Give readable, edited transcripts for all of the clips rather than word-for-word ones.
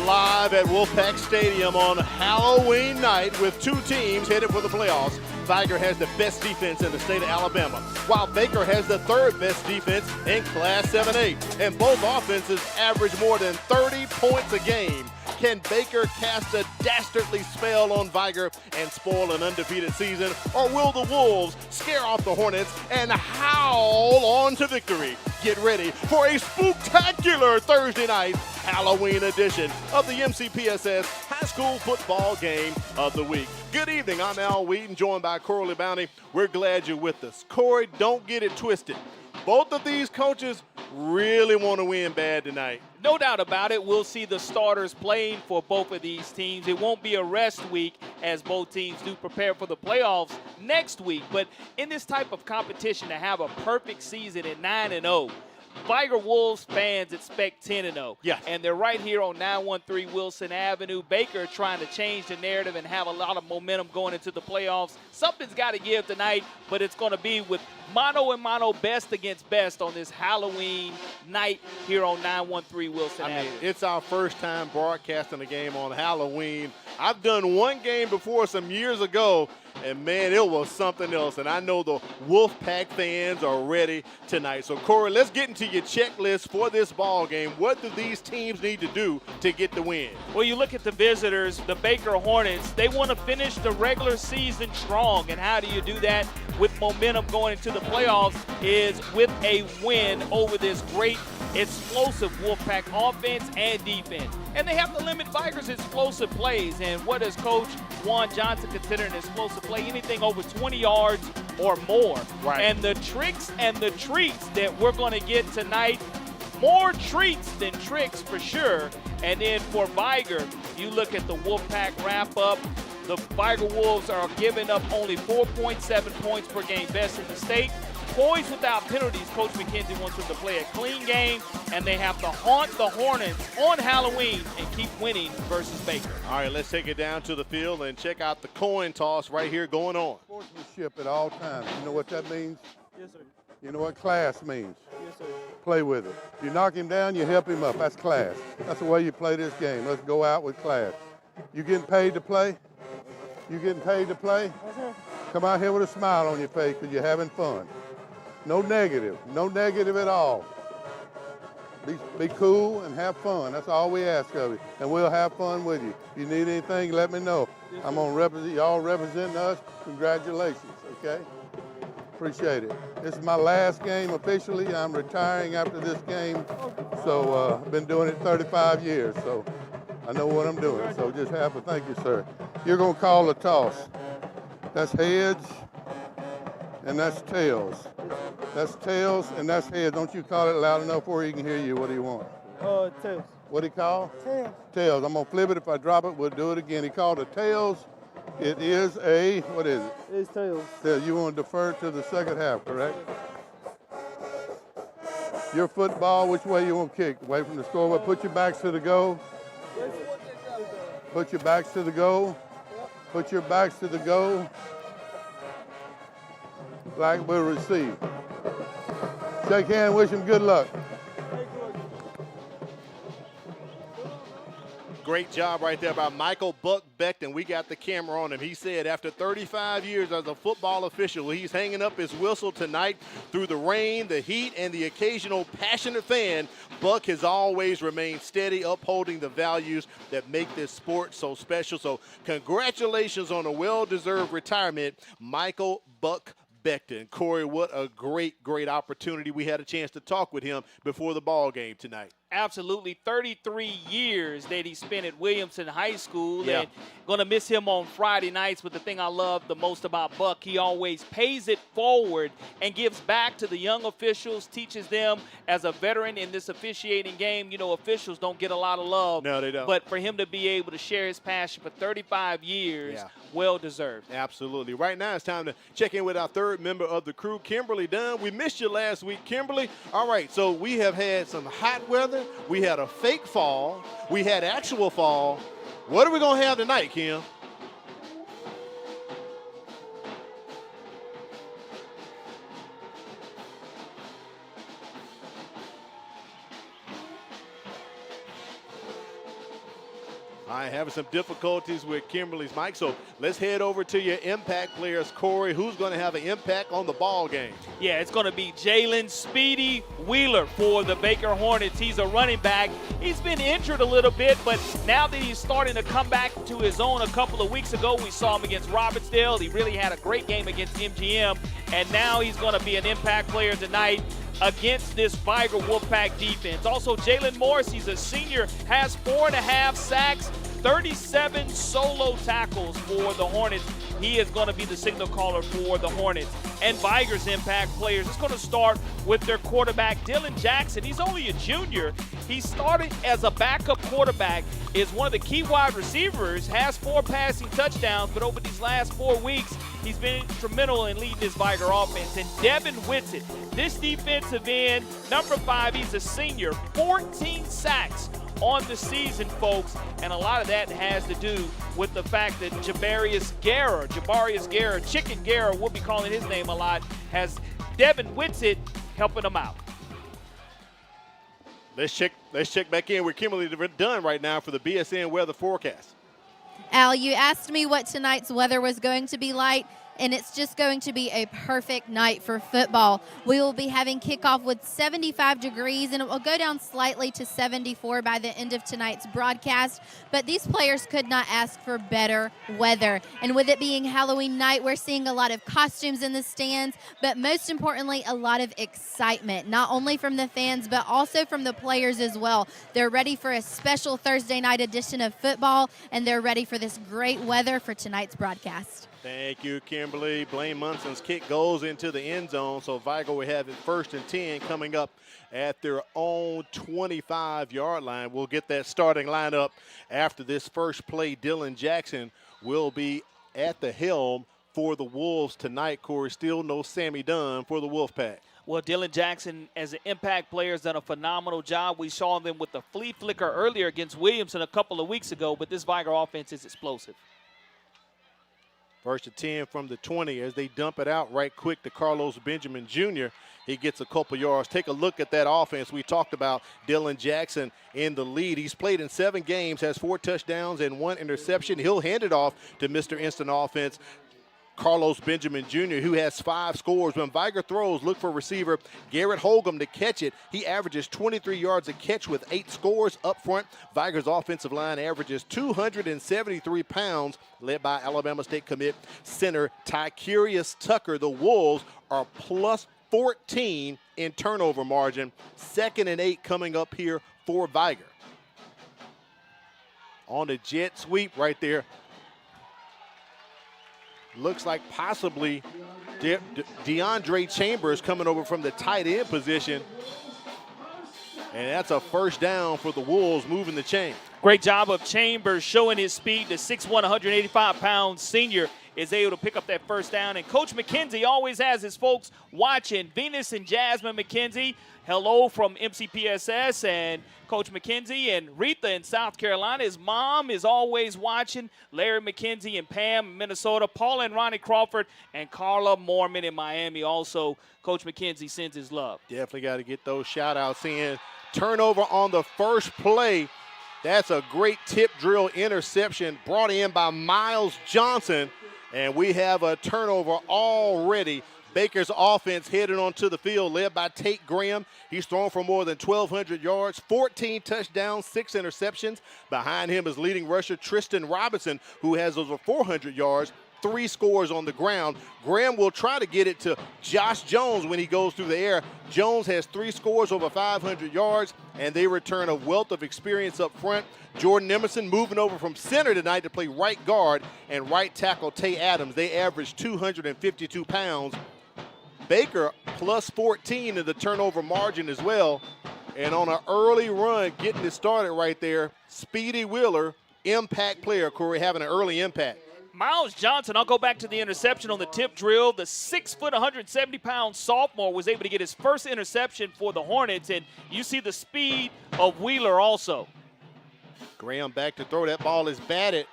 live at Wolfpack Stadium on Halloween night with two teams headed for the playoffs. Vigor has the best defense in the state of Alabama, while Baker has the third best defense in Class 7A. And both offenses average more than 30 points a game. Can Baker cast a dastardly spell on Vigor and spoil an undefeated season? Or will the Wolves scare off the Hornets and howl on to victory? Get ready for a spooktacular Thursday night Halloween edition of the MCPSS High School Football Game of the Week. Good evening, I'm Al Wheaton, joined by Corley Bounty. We're glad you're with us. Corey, don't get it twisted. Both of these coaches really want to win bad tonight. No doubt about it. We'll see the starters playing for both of these teams. It won't be a rest week as both teams do prepare for the playoffs next week. But in this type of competition, to have a perfect season at 9-0, Vigor Wolves fans expect 10-0. Yeah. And they're right here on 913 Wilson Avenue. Baker trying to change the narrative and have a lot of momentum going into the playoffs. Something's got to give tonight, but it's going to be with mano and mano, best against best on this Halloween night here on 913 Wilson Avenue. It's our first time broadcasting a game on Halloween. I've done one game before some years ago, and man, it was something else. And I know the Wolfpack fans are ready tonight. So, Corey, let's get into your checklist for this ball game. What do these teams need to do to get the win? Well, you look at the visitors, the Baker Hornets. They want to finish the regular season strong. And how do you do that with momentum going into the playoffs is with a win over this great explosive Wolfpack offense and defense. And they have to limit Vigor's explosive plays. And what does Coach Juan Johnson consider an explosive play? Anything over 20 yards or more. Right. And the tricks and the treats that we're going to get tonight, more treats than tricks for sure. And then for Vigor, you look at the Wolfpack wrap-up. The Vigor Wolves are giving up only 4.7 points per game, best in the state. Points without penalties. Coach McKenzie wants them to play a clean game, and they have to haunt the Hornets on Halloween and keep winning versus Baker. All right, let's take it down to the field and check out the coin toss right here going on. Sportsmanship at all times. You know what that means? Yes, sir. You know what class means? Yes, sir. Play with it. If you knock him down, you help him up. That's class. That's the way you play this game. Let's go out with class. You getting paid to play? You getting paid to play? Yes, sir. Come out here with a smile on your face because you're having fun. No negative at all. Be cool and have fun. That's all we ask of you. And we'll have fun with you. If you need anything, let me know. I'm going to represent, y'all representing us. Congratulations, okay? Appreciate it. This is my last game officially. I'm retiring after this game. So I've been doing it 35 years, so I know what I'm doing. So just have a thank you, sir. You're going to call the toss. That's heads and that's tails. That's tails and that's heads. Don't you call it loud enough where he can hear you. What do you want? Tails. What do you call? Tails. Tails. I'm going to flip it. If I drop it, we'll do it again. He called it tails. It is a, what is it? It's tails. Tails. You want to defer to the second half, correct? Your football, which way you want to kick? Away from the scoreboard. Put your backs to the goal. Put your backs to the goal. Put your backs to the goal. Like we'll receive. Shake hand, wish him good luck. Great job right there by Michael Buck Beckton. We got the camera on him. He said after 35 years as a football official, he's hanging up his whistle tonight through the rain, the heat, and the occasional passionate fan. Buck has always remained steady, upholding the values that make this sport so special. So congratulations on a well-deserved retirement, Michael Buck Beckton. Corey, what a great, great opportunity. We had a chance to talk with him before the ball game tonight. Absolutely. 33 years that he spent at Williamson High School. Yeah. And going to miss him on Friday nights. But the thing I love the most about Buck, he always pays it forward and gives back to the young officials, teaches them as a veteran in this officiating game. You know, officials don't get a lot of love. No, they don't. But for him to be able to share his passion for 35 years, well deserved. Absolutely. Right now it's time to check in with our third member of the crew, Kimberly Dunn. We missed you last week, Kimberly. All right, so we have had some hot weather. We had a fake fall. We had actual fall. What are we going to have tonight, Kim? right, having some difficulties with Kimberly's mic. So let's head over to your impact players, Corey. Who's going to have an impact on the ball game? Yeah, it's going to be Jalen Speedy Wheeler for the Baker Hornets. He's a running back. He's been injured a little bit, but now that he's starting to come back to his own a couple of weeks ago, we saw him against Robertsdale. He really had a great game against MGM, and now he's going to be an impact player tonight against this Vigor Wolfpack defense. Also, Jalen Morris, he's a senior, has 4.5 sacks, 37 solo tackles for the Hornets. He is going to be the signal caller for the Hornets. And Vigor's impact players, it's going to start with their quarterback, Dylan Jackson. He's only a junior. He started as a backup quarterback, is one of the key wide receivers, has 4 passing touchdowns, but over these last 4 weeks, he's been instrumental in leading this Vigor offense. And Devin Whitsitt, this defensive end, number 5, he's a senior, 14 sacks on the season, folks, and a lot of that has to do with the fact that Jabarius Guerra, Chicken Guerra, we'll be calling his name a lot, has Devin Whitsitt helping him out. Let's check back in with Kimberly Dunn right now for the BSN weather forecast. Al, you asked me what tonight's weather was going to be like, and it's just going to be a perfect night for football. We will be having kickoff with 75 degrees, and it will go down slightly to 74 by the end of tonight's broadcast. But these players could not ask for better weather. And with it being Halloween night, we're seeing a lot of costumes in the stands, but most importantly, a lot of excitement, not only from the fans, but also from the players as well. They're ready for a special Thursday night edition of football, and they're ready for this great weather for tonight's broadcast. Thank you, Kimberly. Blaine Munson's kick goes into the end zone, so Vigor will have it 1st and 10 coming up at their own 25-yard line. We'll get that starting lineup after this first play. Dylan Jackson will be at the helm for the Wolves tonight. Corey, still no Sammy Dunn for the Wolfpack. Well, Dylan Jackson, as an impact player, has done a phenomenal job. We saw them with the flea flicker earlier against Williamson a couple of weeks ago, but this Vigor offense is explosive. 1st and 10 from the 20 as they dump it out right quick to Carlos Benjamin Jr. He gets a couple yards. Take a look at that offense. We talked about Dylan Jackson in the lead. He's played in 7 games, has 4 touchdowns and 1 interception. He'll hand it off to Mr. Instant Offense, Carlos Benjamin Jr., who has 5 scores. When Vigor throws, look for receiver Garrett Holcomb to catch it. He averages 23 yards a catch with 8 scores up front. Vigor's offensive line averages 273 pounds, led by Alabama State commit center Tycurius Tucker. The Wolves are plus 14 in turnover margin. 2nd and 8 coming up here for Vigor. On the jet sweep right there. Looks like possibly DeAndre Chambers coming over from the tight end position. And that's a 1st down for the Wolves, moving the chain. Great job of Chambers showing his speed. The 6'1", 185-pound senior is able to pick up that 1st down. And Coach McKenzie always has his folks watching. Venus and Jasmine McKenzie, hello from MCPSS, and Coach McKenzie and Retha in South Carolina. His mom is always watching. Larry McKenzie and Pam in Minnesota. Paula and Ronnie Crawford and Carla Mormon in Miami. Also, Coach McKenzie sends his love. Definitely got to get those shout-outs in. Turnover on the first play. That's a great tip drill interception brought in by Miles Johnson. And we have a turnover already. Baker's offense headed onto the field, led by Tate Graham. He's thrown for more than 1,200 yards, 14 touchdowns, 6 interceptions. Behind him is leading rusher Tristan Robinson, who has over 400 yards, 3 scores on the ground. Graham will try to get it to Josh Jones when he goes through the air. Jones has 3 scores over 500 yards, and they return a wealth of experience up front. Jordan Emerson moving over from center tonight to play right guard, and right tackle Tay Adams. They average 252 pounds. Baker plus 14 in the turnover margin as well. And on an early run, getting it started right there, Speedy Wheeler, impact player, Corey, having an early impact. Miles Johnson, I'll go back to the interception on the tip drill. The 6', 170-pound sophomore was able to get his 1st interception for the Hornets, and you see the speed of Wheeler also. Graham back to throw. That ball is batted.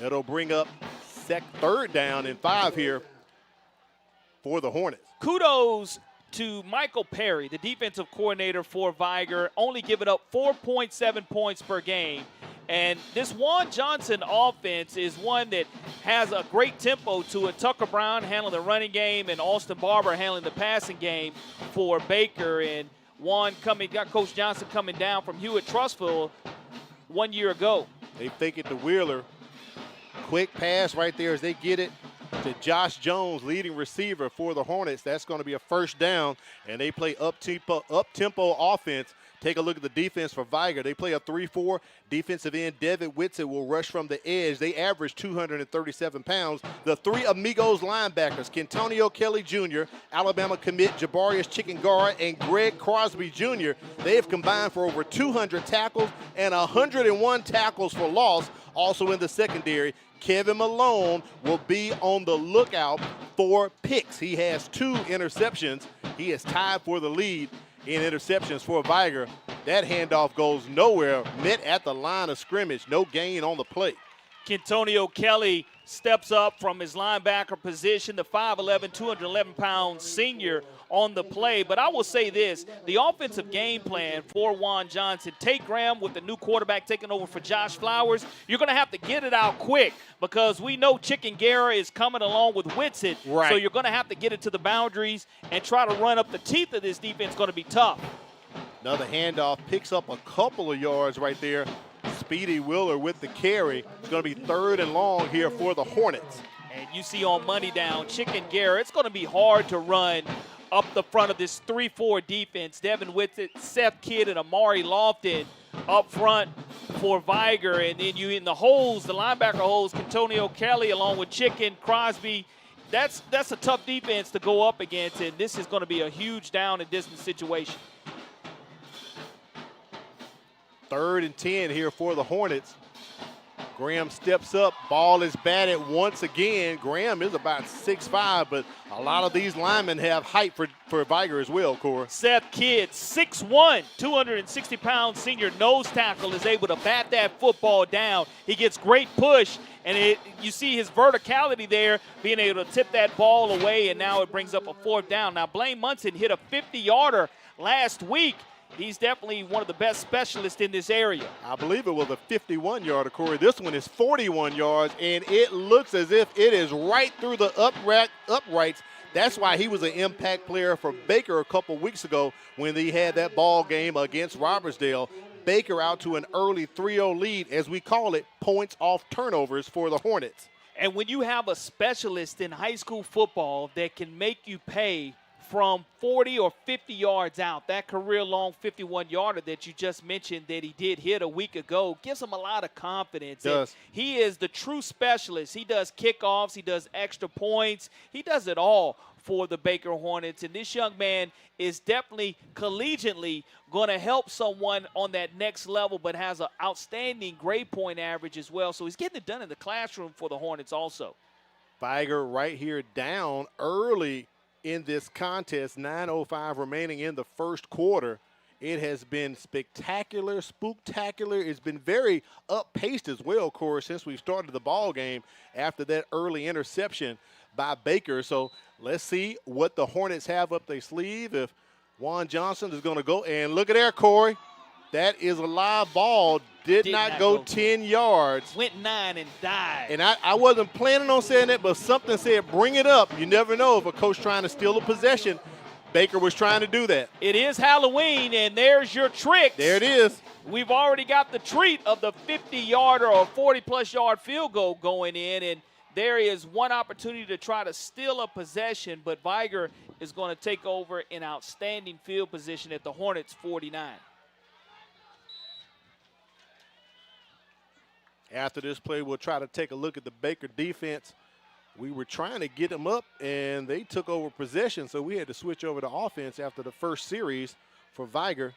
It'll bring up 3rd down and 5 here for the Hornets. Kudos to Michael Perry, the defensive coordinator for Vigor, only giving up 4.7 points per game. And this Juan Johnson offense is one that has a great tempo to it. Tucker Brown handling the running game and Austin Barber handling the passing game for Baker. And got Coach Johnson coming down from Hewitt-Trussville 1 year ago. They fake it to Wheeler. Quick pass right there as they get it to Josh Jones, leading receiver for the Hornets. That's going to be a first down, and they play up-tempo offense. Take a look at the defense for Vigor. They play a 3-4. Defensive end Devitt Whitsitt will rush from the edge. They average 237 pounds. The three Amigos linebackers, Kentonio Kelly Jr., Alabama commit Jabarius Chickengara, and Greg Crosby Jr., they have combined for over 200 tackles and 101 tackles for loss. Also in the secondary, Kevin Malone will be on the lookout for picks. He has 2 interceptions. He is tied for the lead in interceptions for Vigor. That handoff goes nowhere, met at the line of scrimmage. No gain on the play. Kentonio Kelly steps up from his linebacker position, the 5'11", 211-pound senior on the play. But I will say this, the offensive game plan for Juan Johnson, Tate Graham with the new quarterback taking over for Josh Flowers, you're going to have to get it out quick because we know Chickengara is coming along with Whitsitt. Right. So you're going to have to get it to the boundaries and try to run up the teeth of this defense. Going to be tough. Another handoff, picks up a couple of yards right there. Speedy Wheeler with the carry. It's going to be 3rd and long here for the Hornets. And you see on money down, Chickengara, it's going to be hard to run up the front of this 3-4 defense. Devin Whitsitt, Seth Kidd, and Amari Lofton up front for Vigor. And then you in the holes, the linebacker holes, Kentonio Kelly along with Chicken, Crosby. That's a tough defense to go up against, and this is going to be a huge down and distance situation. 3rd and 10 here for the Hornets. Graham steps up. Ball is batted once again. Graham is about 6'5", but a lot of these linemen have height for Vigor as well, Corey. Seth Kidd, 6'1", 260-pound senior nose tackle, is able to bat that football down. He gets great push, and you see his verticality there, being able to tip that ball away, and now it brings up a 4th down. Now, Blaine Munson hit a 50-yarder last week. He's definitely one of the best specialists in this area. I believe it was a 51-yarder, Corey. This one is 41 yards, and it looks as if it is right through the uprights. That's why he was an impact player for Baker a couple weeks ago when he had that ball game against Robertsdale. Baker out to an early 3-0 lead, as we call it, points off turnovers for the Hornets. And when you have a specialist in high school football that can make you pay from 40 or 50 yards out, that career-long 51-yarder that you just mentioned that he did hit a week ago, gives him a lot of confidence. Does. He is the true specialist. He does kickoffs. He does extra points. He does it all for the Baker Hornets. And this young man is definitely collegiately going to help someone on that next level, but has an outstanding grade point average as well. So he's getting it done in the classroom for the Hornets also. Vigor right here down early in this contest, 9:05 remaining in the first quarter. It has been spectacular, spooktacular. It's been very up-paced as well, Corey, since we started the ball game after that early interception by Baker. So let's see what the Hornets have up their sleeve. If Juan Johnson is going to go, and look at there, Corey. That is a live ball. Did not go 10 yards. Went 9 and died. And I wasn't planning on saying that, but something said bring it up. You never know if a coach trying to steal a possession. Baker was trying to do that. It is Halloween, and there's your trick. There it is. We've already got the treat of the 50-yarder or 40-plus yard field goal going in, and there is one opportunity to try to steal a possession, but Vigor is going to take over in outstanding field position at the Hornets' 49. After this play, we'll try to take a look at the Baker defense. We were trying to get them up, and they took over possession, so we had to switch over to offense after the first series for Vigor.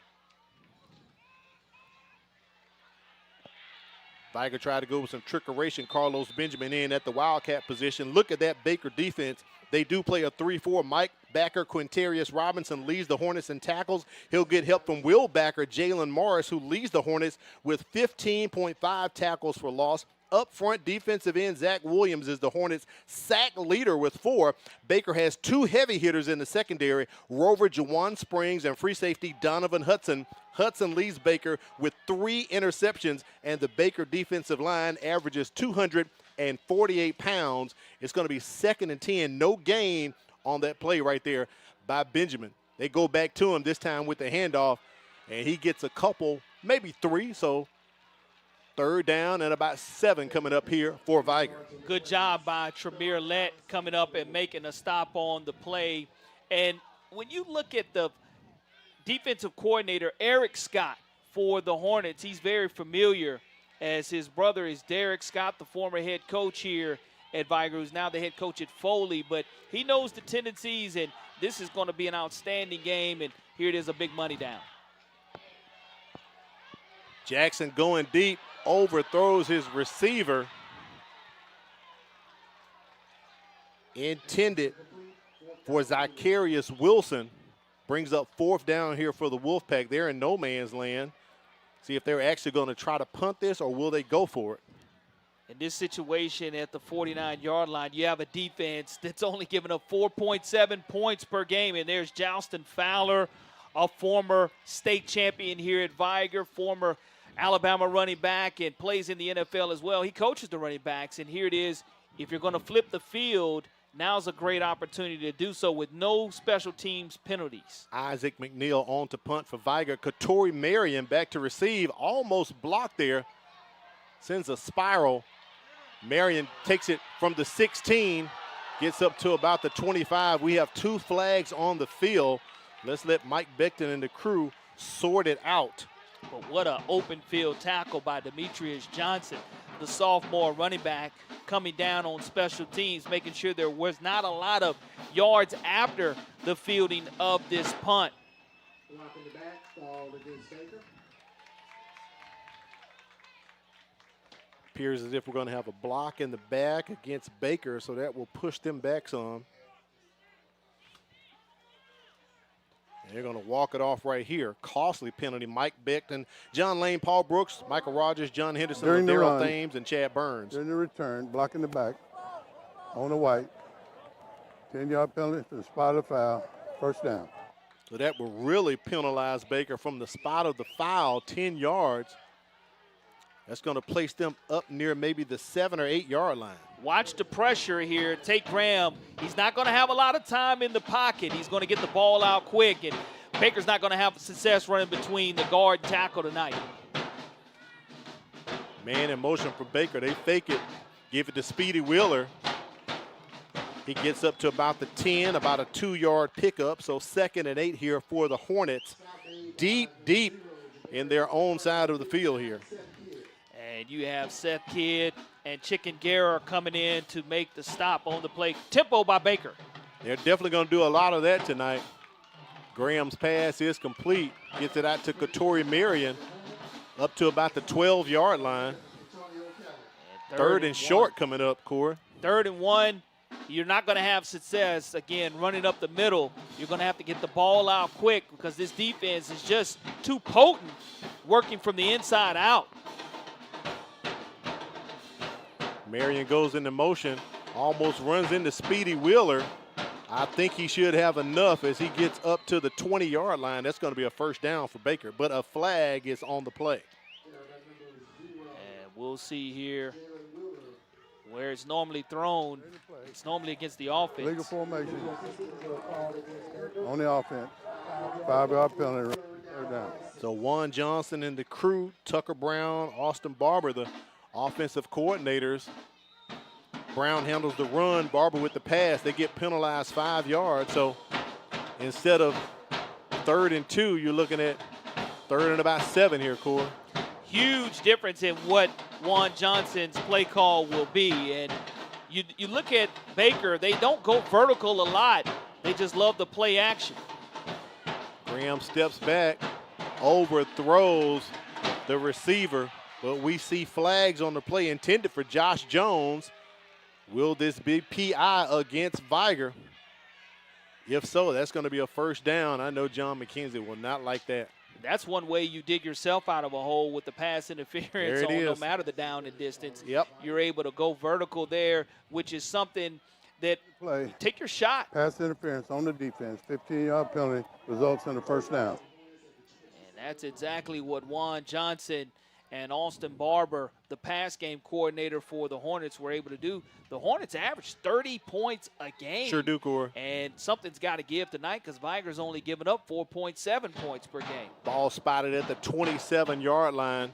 Vigor tried to go with some trickeration. Carlos Benjamin in at the Wildcat position. Look at that Baker defense. They do play a 3-4. Mike Backer, Quintarius Robinson leads the Hornets in tackles. He'll get help from Will Backer, Jalen Morris, who leads the Hornets with 15.5 tackles for loss, up front, defensive end Zach Williams is the Hornets' sack leader with 4. Baker has 2 heavy hitters in the secondary, Rover Jawan Springs and free safety Donovan Hudson. Hudson leads Baker with 3 interceptions, and the Baker defensive line averages 248 pounds. It's going to be 2nd and 10, no gain on that play right there by Benjamin. They go back to him this time with the handoff, and he gets a couple, maybe 3, so 3rd down and about 7 coming up here for Vigor. Good job by Tremere Lett coming up and making a stop on the play. And when you look at the defensive coordinator, Eric Scott, for the Hornets, he's very familiar, as his brother is Derek Scott, the former head coach here at Vigor, who's now the head coach at Foley. But he knows the tendencies, and this is going to be an outstanding game, and here it is, a big money down. Jackson going deep, overthrows his receiver. Intended for Zacharias Wilson. Brings up 4th down here for the Wolfpack. They're in no man's land. See if they're actually going to try to punt this, or will they go for it? In this situation at the 49-yard line, you have a defense that's only giving up 4.7 points per game, and there's Joustin Fowler, a former state champion here at Vigor, former Alabama running back, and plays in the NFL as well. He coaches the running backs, and here it is. If you're going to flip the field, now's a great opportunity to do so with no special teams penalties. Isaac McNeil on to punt for Vigor. Katori Marion back to receive, almost blocked there. Sends a spiral. Marion takes it from the 16, gets up to about the 25. We have 2 flags on the field. Let's let Mike Becton and the crew sort it out. But what an open field tackle by Demetrius Johnson, the sophomore running back, coming down on special teams, making sure there was not a lot of yards after the fielding of this punt. Appears as if we're going to have a block in the back against Baker, so that will push them back some. And they're going to walk it off right here. Costly penalty. Mike Becton, John Lane, Paul Brooks, Michael Rogers, John Henderson, Daryl Thames, and Chad Burns. During the return, blocking the back on the white. 10-yard penalty to the spot of the foul. 1st down. So that will really penalize Baker from the spot of the foul, 10 yards. That's going to place them up near maybe the 7 or 8 yard line. Watch the pressure here. Tate Graham, he's not going to have a lot of time in the pocket. He's going to get the ball out quick, and Baker's not going to have success running between the guard and tackle tonight. Man in motion for Baker. They fake it, give it to Speedy Wheeler. He gets up to about the 10, about a 2-yard pickup. So 2nd and 8 here for the Hornets. Deep, deep in their own side of the field here. And you have Seth Kidd and Chicken Guerra coming in to make the stop on the play. Tempo by Baker. They're definitely going to do a lot of that tonight. Graham's pass is complete. Gets it out to Katori Marion up to about the 12-yard line. Third and short coming up, Corey. 3rd and 1. You're not going to have success, again, running up the middle. You're going to have to get the ball out quick because this defense is just too potent working from the inside out. Marion goes into motion, almost runs into Speedy Wheeler. I think he should have enough as he gets up to the 20-yard line. That's going to be a 1st down for Baker, but a flag is on the play. And we'll see here where it's normally thrown. It's normally against the offense. Legal formation on the offense. 5-yard penalty. 3rd down. So Juan Johnson and the crew, Tucker Brown, Austin Barber, the offensive coordinators. Brown handles the run, Barber with the pass. They get penalized 5 yards. So instead of 3rd and 2, you're looking at 3rd and about 7 here, Corey. Huge difference in what Juan Johnson's play call will be. And you look at Baker, they don't go vertical a lot. They just love the play action. Graham steps back, overthrows the receiver. But we see flags on the play intended for Josh Jones. Will this be PI against Vigor? If so, that's going to be a 1st down. I know John McKenzie will not like that. That's one way you dig yourself out of a hole with the pass interference on no matter the down and distance. Yep. You're able to go vertical there, which is something that take your shot. Pass interference on the defense, 15-yard penalty, results in a first down. And that's exactly what Juan Johnson and Austin Barber, the pass game coordinator for the Hornets, were able to do. The Hornets average 30 points a game. Sure do, Corey. And something's got to give tonight because Vigor's only given up 4.7 points per game. Ball spotted at the 27-yard line.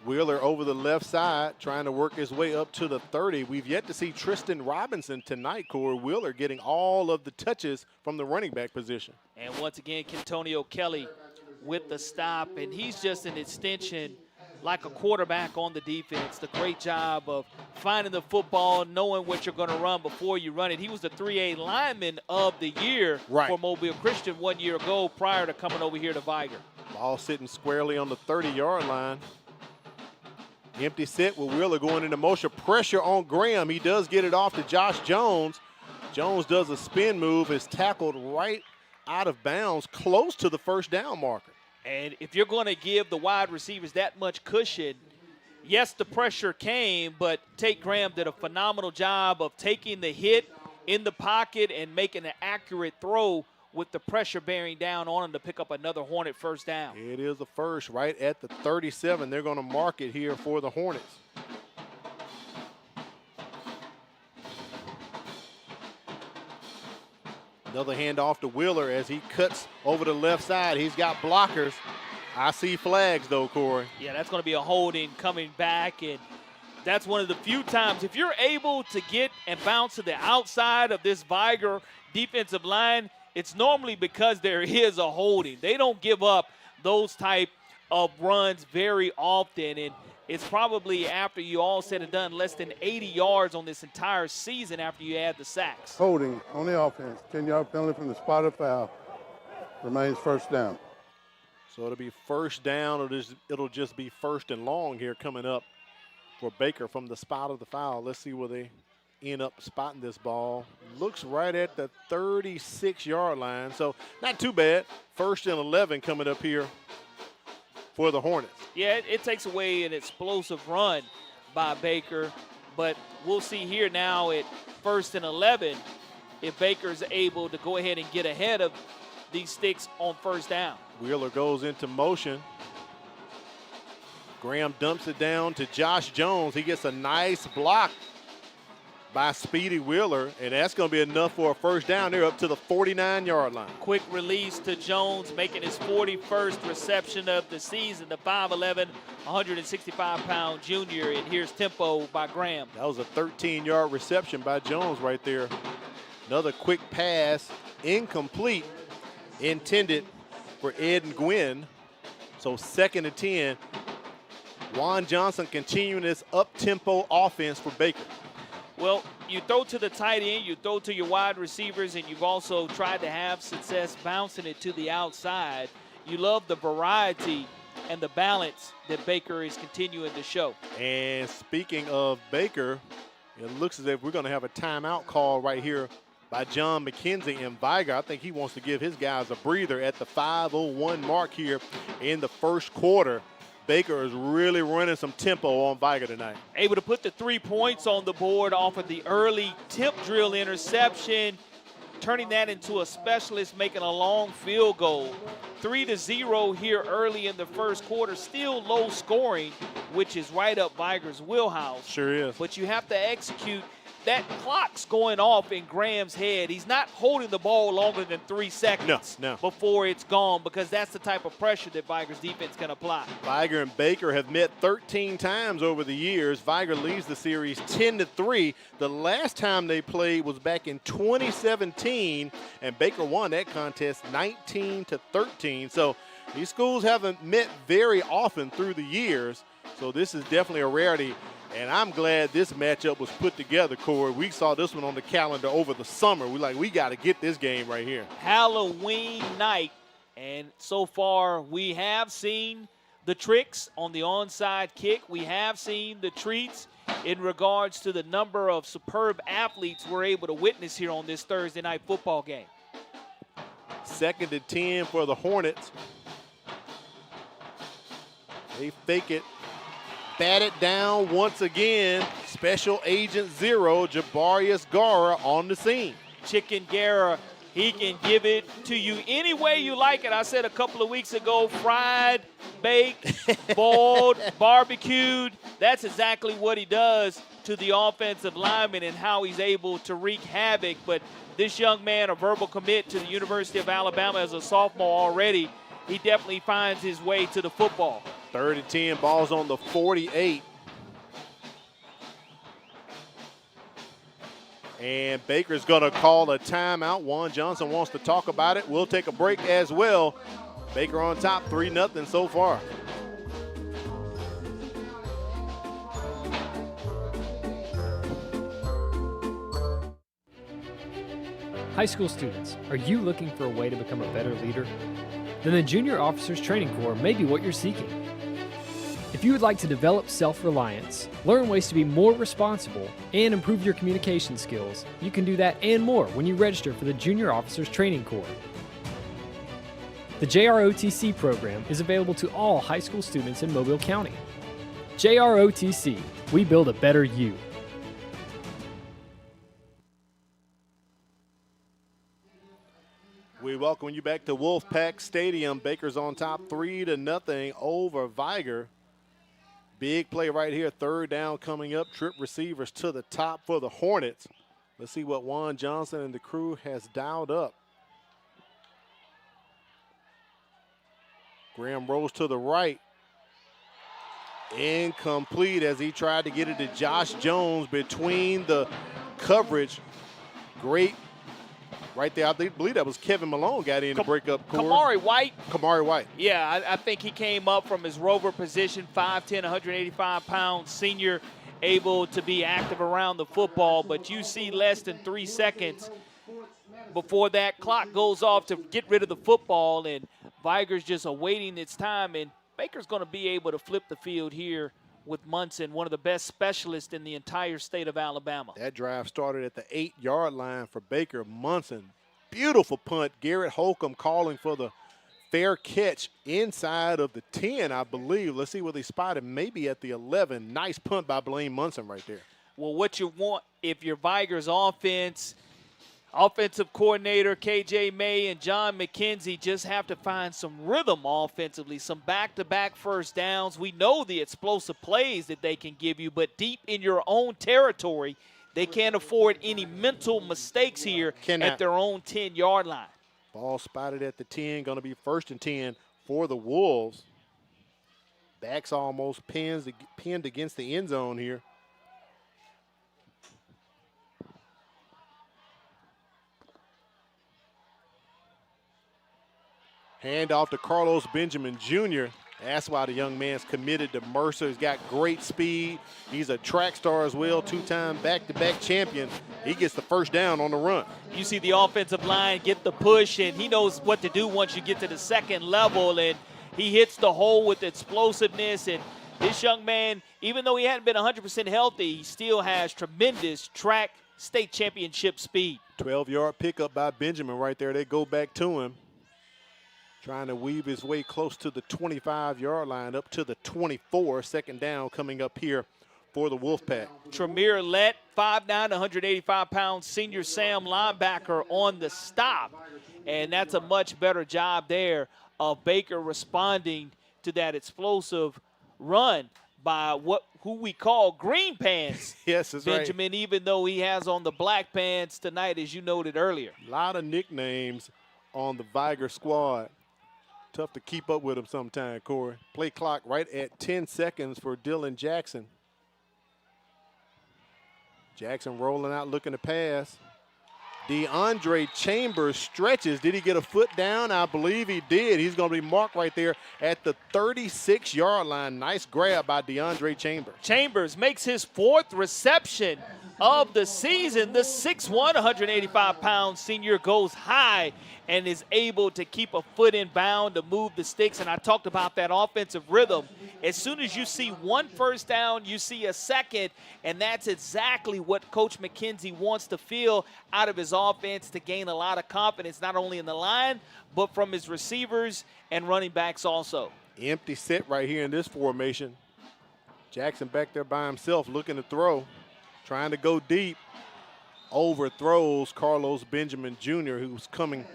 Wheeler over the left side, trying to work his way up to the 30. We've yet to see Tristan Robinson tonight, Corey. Wheeler getting all of the touches from the running back position. And once again, Kentonio Kelly with the stop, and he's just an extension like a quarterback on the defense. The great job of finding the football, knowing what you're going to run before you run it. He was the 3A lineman of the year for Mobile Christian 1 year ago prior to coming over here to Vigor. Ball sitting squarely on the 30-yard line. Empty set with Wheeler going into motion. Pressure on Graham. He does get it off to Josh Jones. Jones does a spin move, is tackled right out of bounds, close to the first down marker. And if you're going to give the wide receivers that much cushion, yes, the pressure came, but Tate Graham did a phenomenal job of taking the hit in the pocket and making an accurate throw with the pressure bearing down on him to pick up another Hornet first down. It is a first right at the 37. They're going to mark it here for the Hornets. Another handoff to Wheeler as he cuts over the left side. He's got blockers. I see flags, though, Corey. Yeah, that's going to be a holding coming back, and that's one of the few times. If you're able to get and bounce to the outside of this Vigor defensive line, it's normally because there is a holding. They don't give up those type of runs very often, and it's probably, after you all said and done, less than 80 yards on this entire season after you add the sacks. Holding on the offense, 10-yard penalty from the spot of foul. Remains first down. So it'll be first down. It'll just be first and long here coming up for Baker from the spot of the foul. Let's see where they end up spotting this ball. Looks right at the 36-yard line, so not too bad. First and 11 coming up here for the Hornets. Yeah, it takes away an explosive run by Baker, but we'll see here now at first and 11 if Baker's able to go ahead and get ahead of these sticks on first down. Wheeler goes into motion. Graham dumps it down to Josh Jones. He gets a nice block by Speedy Wheeler, and that's going to be enough for a first down. They're up to the 49-yard line. Quick release to Jones, making his 41st reception of the season, the 5'11", 165-pound junior, and here's tempo by Graham. That was a 13-yard reception by Jones right there. Another quick pass, incomplete, intended for Ed and Gwynn. So 2nd and 10. Juan Johnson continuing this up-tempo offense for Baker. Well, you throw to the tight end, you throw to your wide receivers, and you've also tried to have success bouncing it to the outside. You love the variety and the balance that Baker is continuing to show. And speaking of Baker, it looks as if we're going to have a timeout call right here by John McKenzie in Vigor. I think he wants to give his guys a breather at the 5:01 mark here in the first quarter. Baker is really running some tempo on Vigor tonight. Able to put the 3 points on the board off of the early tip drill interception, turning that into a specialist, making a long field goal. 3-0 here early in the first quarter. Still low scoring, which is right up Vigor's wheelhouse. Sure is. But you have to execute. That clock's going off in Graham's head. He's not holding the ball longer than 3 seconds before it's gone, because that's the type of pressure that Vigor's defense can apply. Vigor and Baker have met 13 times over the years. Vigor leads the series 10-3. The last time they played was back in 2017, and Baker won that contest 19-13. So these schools haven't met very often through the years, so this is definitely a rarity. And I'm glad this matchup was put together, Corey. We saw this one on the calendar over the summer. We got to get this game right here. Halloween night, and so far we have seen the tricks on the onside kick. We have seen the treats in regards to the number of superb athletes we're able to witness here on this Thursday night football game. 2nd and 10 for the Hornets. They fake it, bat it down once again. Special Agent Zero, Jabarius Gara on the scene. Chicken Gara, he can give it to you any way you like it. I said a couple of weeks ago, fried, baked, boiled, barbecued. That's exactly what he does to the offensive lineman and how he's able to wreak havoc. But this young man, a verbal commit to the University of Alabama as a sophomore already, he definitely finds his way to the football. 3rd and 10, ball's on the 48. And Baker's going to call a timeout. Juan Johnson wants to talk about it. We'll take a break as well. Baker on top, 3-0 so far. High school students, are you looking for a way to become a better leader? Then the Junior Officers Training Corps may be what you're seeking. If you would like to develop self-reliance, learn ways to be more responsible, and improve your communication skills, you can do that and more when you register for the Junior Officers Training Corps. The JROTC program is available to all high school students in Mobile County. JROTC, we build a better you. We welcome you back to Wolfpack Stadium. Baker's on top 3-0 over Vigor. Big play right here, 3rd down coming up. Trip receivers to the top for the Hornets. Let's see what Juan Johnson and the crew has dialed up. Graham rolls to the right. Incomplete as he tried to get it to Josh Jones between the coverage. Great. Right there, I believe that was Kevin Malone got in to break up. Kamari White. Yeah, I think he came up from his rover position, 5'10", 185-pound senior, able to be active around the football. But you see less than 3 seconds before that clock goes off to get rid of the football, and Vigor's just awaiting its time. And Baker's going to be able to flip the field here with Munson, one of the best specialists in the entire state of Alabama. That drive started at the 8-yard line for Baker. Munson, beautiful punt. Garrett Holcomb calling for the fair catch inside of the 10, I believe. Let's see what they spotted, maybe at the 11. Nice punt by Blaine Munson right there. Well, what you want if you're Vigor's offensive coordinator KJ May and John McKenzie just have to find some rhythm offensively, some back-to-back first downs. We know the explosive plays that they can give you, but deep in your own territory, they can't afford any mental mistakes here at their own 10-yard line. Ball spotted at the 10, going to be 1st and 10 for the Wolves. Backs almost pinned against the end zone here. Hand off to Carlos Benjamin Jr. That's why the young man's committed to Mercer. He's got great speed. He's a track star as well, 2-time back-to-back champion. He gets the first down on the run. You see the offensive line get the push, and he knows what to do once you get to the 2nd level, and he hits the hole with explosiveness. And this young man, even though he hadn't been 100% healthy, he still has tremendous track state championship speed. 12-yard pickup by Benjamin right there. They go back to him. Trying to weave his way close to the 25-yard line, up to the 24. 2nd down coming up here for the Wolfpack. Tremere Lett, 5'9", 185-pound senior Sam linebacker on the stop. And that's a much better job there of Baker responding to that explosive run by who we call green pants. Yes, that's Benjamin, right. Even though he has on the black pants tonight, as you noted earlier. A lot of nicknames on the Vigor squad. Tough to keep up with him sometime, Corey. Play clock right at 10 seconds for Dylan Jackson. Jackson rolling out, looking to pass. DeAndre Chambers stretches. Did he get a foot down? I believe he did. He's going to be marked right there at the 36-yard line. Nice grab by DeAndre Chambers. Chambers makes his 4th reception of the season. The 6'1", 185-pound senior goes high and is able to keep a foot in bound to move the sticks. And I talked about that offensive rhythm. As soon as you see one first down, you see a second, and that's exactly what Coach McKenzie wants to feel out of his offense to gain a lot of confidence, not only in the line, but from his receivers and running backs also. Empty set right here in this formation. Jackson back there by himself looking to throw, trying to go deep. Overthrows Carlos Benjamin Jr., who's coming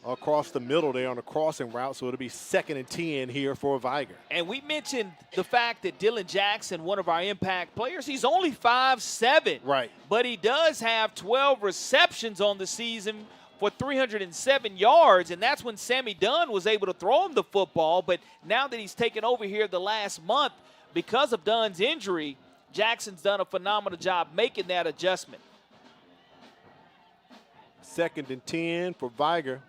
across the middle there on a crossing route, so it'll be 2nd and 10 here for Vigor. And we mentioned the fact that Dylan Jackson, one of our impact players, he's only 5'7". Right. But he does have 12 receptions on the season for 307 yards, and that's when Sammy Dunn was able to throw him the football. But now that he's taken over here the last month, because of Dunn's injury, Jackson's done a phenomenal job making that adjustment. 2nd and 10 for Vigor.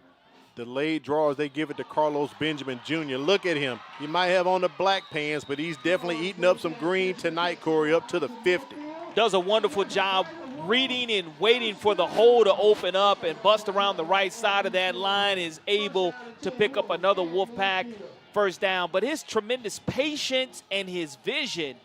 Delayed draw as they give it to Carlos Benjamin Jr. Look at him. He might have on the black pants, but he's definitely eating up some green tonight, Corey, up to the 50. Does a wonderful job reading and waiting for the hole to open up and bust around the right side of that line, is able to pick up another Wolfpack first down. But his tremendous patience and his vision,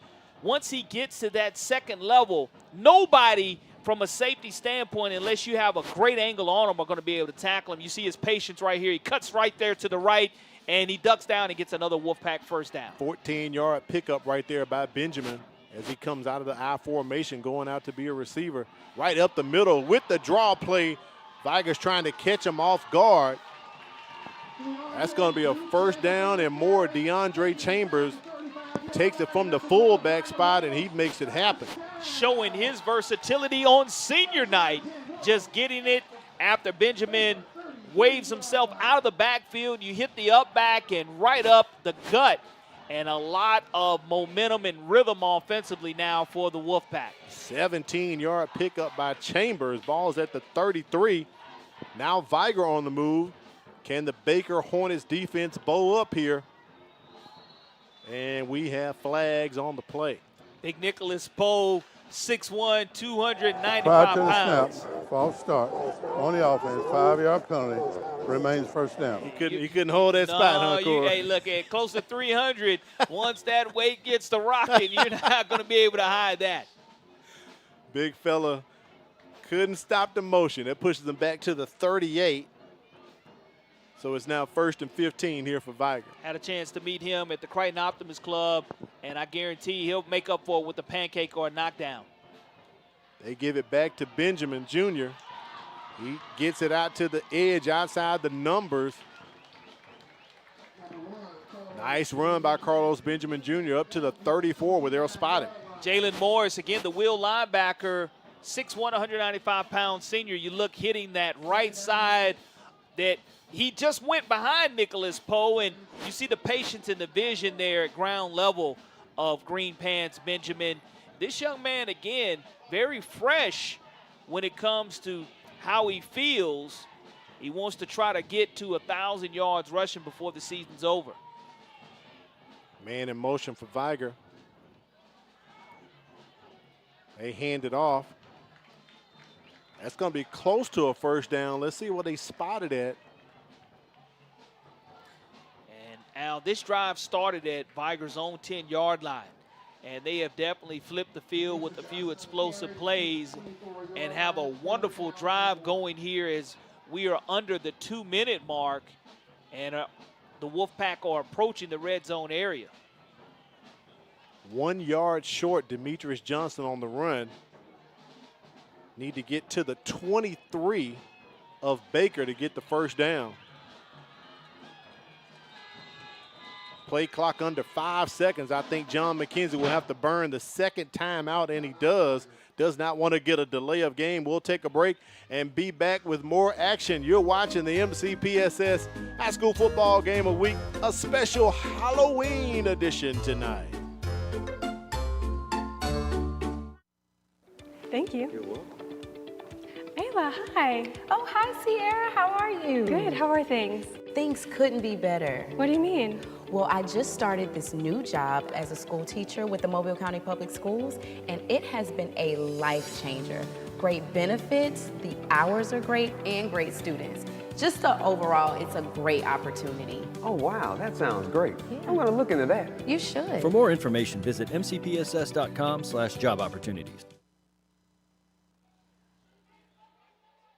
once he gets to that second level, nobody from a safety standpoint, unless you have a great angle on him, are going to be able to tackle him. You see his patience right here. He cuts right there to the right, and he ducks down and gets another Wolfpack first down. 14-yard pickup right there by Benjamin as he comes out of the I formation, going out to be a receiver. Right up the middle with the draw play. Vigor's trying to catch him off guard. That's going to be a first down and more. DeAndre Chambers takes it from the fullback spot, and he makes it happen. Showing his versatility on senior night, just getting it after Benjamin waves himself out of the backfield. You hit the up back and right up the gut, and a lot of momentum and rhythm offensively now for the Wolfpack. 17-yard pickup by Chambers. Ball's at the 33. Now Vigor on the move. Can the Baker Hornets defense bow up here? And we have flags on the play. Big Nicholas Poe, 6'1", 295 Prior to the pounds. snap, false start on the offense, 5-yard penalty, remains first down. He couldn't hold that spot, huh, Corey? Hey, look, at close to 300, once that weight gets to rocking, you're not going to be able to hide that. Big fella couldn't stop the motion. That pushes him back to the 38. So it's now 1st and 15 here for Vigor. Had a chance to meet him at the Crichton Optimist Club, and I guarantee he'll make up for it with a pancake or a knockdown. They give it back to Benjamin Jr. He gets it out to the edge outside the numbers. Nice run by Carlos Benjamin Jr. up to the 34 where they'll spot it. Jalen Morris, again, the wheel linebacker, 6'1", 195-pound senior. You look hitting that right side that he just went behind Nicholas Poe, and you see the patience and the vision there at ground level of Green Pants Benjamin. This young man, again, very fresh when it comes to how he feels. He wants to try to get to 1,000 yards rushing before the season's over. Man in motion for Vigor. They hand it off. That's going to be close to a first down. Let's see what they spotted at. And Al, this drive started at Vigor's own 10-yard line. And they have definitely flipped the field with a few explosive plays and have a wonderful drive going here as we are under the 2-minute mark, and the Wolfpack are approaching the red zone area. 1 yard short, Demetrius Johnson on the run. Need to get to the 23 of Baker to get the first down. Play clock under 5 seconds. I think John McKenzie will have to burn the second time out, and he does. Does not want to get a delay of game. We'll take a break and be back with more action. You're watching the MCPSS High School Football Game of the Week, a special Halloween edition tonight. Thank you. You're welcome. Ayla, hi. Oh, hi, Sierra. How are you? Good. How are things? things couldn't be better. What do you mean? Well, I just started this new job as a school teacher with the Mobile County Public Schools, and it has been a life changer. Great benefits, the hours are great, and great students. Just overall, it's a great opportunity. Oh, wow, that sounds great. I'm going to look into that. You should. For more information, visit mcpss.com/job opportunities.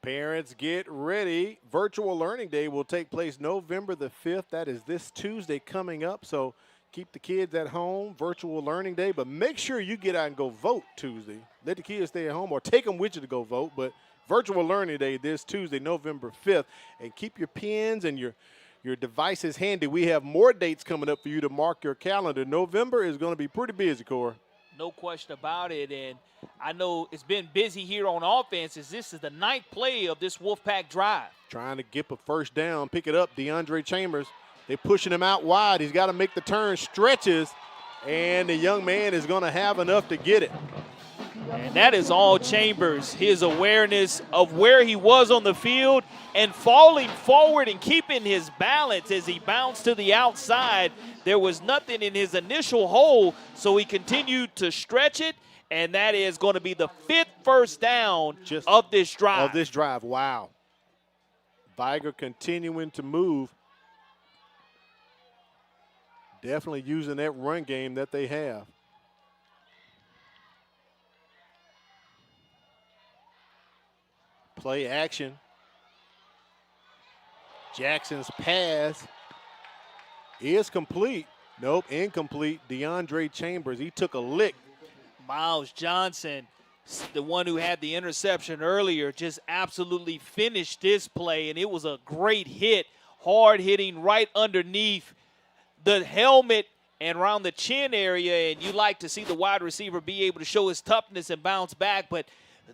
Parents, get ready. Virtual Learning Day will take place November the 5th. That is this Tuesday coming up. So keep the kids at home, Virtual Learning Day. But make sure you get out and go vote Tuesday. Let the kids stay at home or take them with you to go vote. But Virtual Learning Day this Tuesday, November 5th. And keep your pens and your devices handy. We have more dates coming up for you to mark your calendar. November is going to be pretty busy, Cora. No question about it, and I know it's been busy here on offense as this is the 9th play of this Wolfpack drive. Trying to get a first down, pick it up, DeAndre Chambers. They're pushing him out wide. He's got to make the turn, stretches, and the young man is going to have enough to get it. And that is all Chambers, his awareness of where he was on the field and falling forward and keeping his balance as he bounced to the outside. There was nothing in his initial hole, so he continued to stretch it, and that is going to be the 5th first down of this drive. Wow. Vigor continuing to move. Definitely using that run game that they have. Play action. Jackson's pass is complete. Nope, incomplete. DeAndre Chambers, he took a lick. Miles Johnson, the one who had the interception earlier, just absolutely finished this play, and it was a great hit, hard hitting right underneath the helmet and around the chin area, and you like to see the wide receiver be able to show his toughness and bounce back, but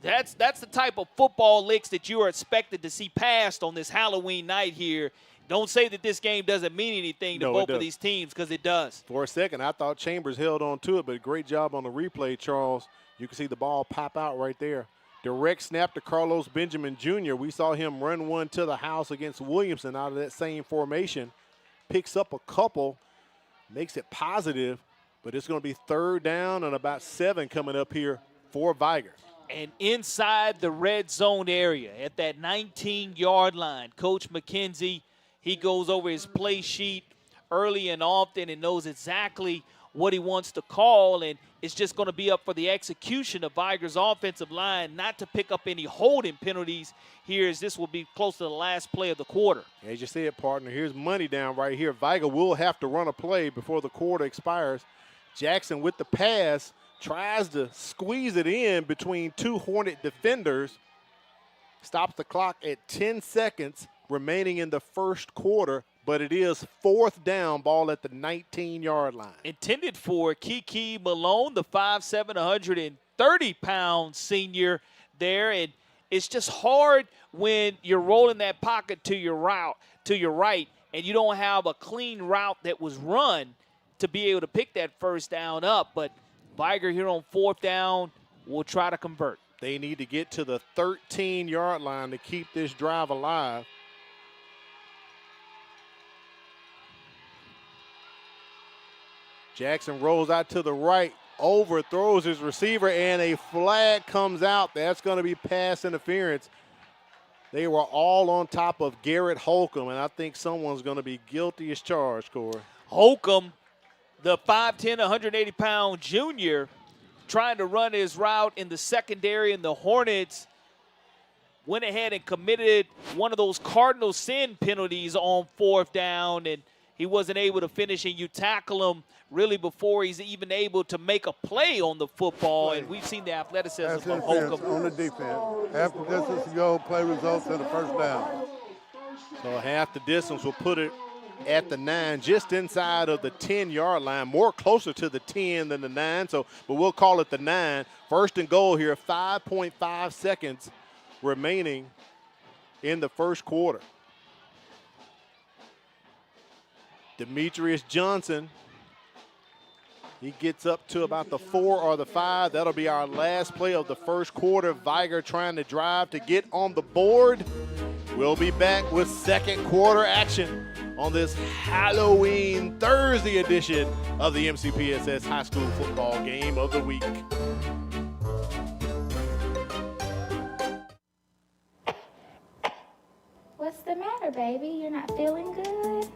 that's the type of football licks that you are expected to see passed on this Halloween night here. Don't say that this game doesn't mean anything to both of these teams, because it does. For a second, I thought Chambers held on to it, but great job on the replay, Charles. You can see the ball pop out right there. Direct snap to Carlos Benjamin Jr. We saw him run one to the house against Williamson out of that same formation. Picks up a couple, makes it positive, but it's going to be 3rd down and about 7 coming up here for Vigor. And inside the red zone area at that 19-yard line, Coach McKenzie, he goes over his play sheet early and often and knows exactly what he wants to call, and it's just going to be up for the execution of Vigor's offensive line not to pick up any holding penalties here, as this will be close to the last play of the quarter. As you said, partner, here's money down right here. Vigor will have to run a play before the quarter expires. Jackson with the pass tries to squeeze it in between 2 Hornet defenders. Stops the clock at 10 seconds remaining in the first quarter, but it is 4th down, ball at the 19-yard line. Intended for Kiki Malone, the 5'7", 130-pound senior there, and it's just hard when you're rolling that pocket to your right, and you don't have a clean route that was run to be able to pick that first down up. But Vigor here on 4th down will try to convert. They need to get to the 13-yard line to keep this drive alive. Jackson rolls out to the right, overthrows his receiver, and a flag comes out. That's going to be pass interference. They were all on top of Garrett Holcomb, and I think someone's going to be guilty as charged, Corey. Holcomb, the 5'10", 180-pound junior, trying to run his route in the secondary, and the Hornets went ahead and committed one of those cardinal sin penalties on 4th down, and he wasn't able to finish, and you tackle him really before he's even able to make a play on the football, and we've seen the athleticism of Holcomb. On the defense. Half the distance to go, play results in the first down. So half the distance will put it at the 9, just inside of the 10-yard line, more closer to the 10 than the 9, but we'll call it the 9. 1st and goal here, 5.5 seconds remaining in the first quarter. Demetrius Johnson, he gets up to about the 4 or the 5. That'll be our last play of the first quarter. Vigor trying to drive to get on the board. We'll be back with second quarter action on this Halloween Thursday edition of the MCPSS High School Football Game of the Week. What's the matter, baby? You're not feeling good?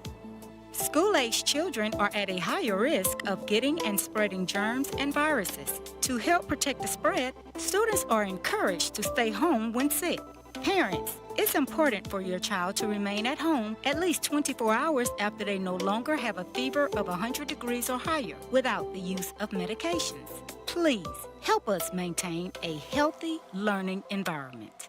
School-aged children are at a higher risk of getting and spreading germs and viruses. To help protect the spread, students are encouraged to stay home when sick. Parents, it's important for your child to remain at home at least 24 hours after they no longer have a fever of 100 degrees or higher without the use of medications. Please help us maintain a healthy learning environment.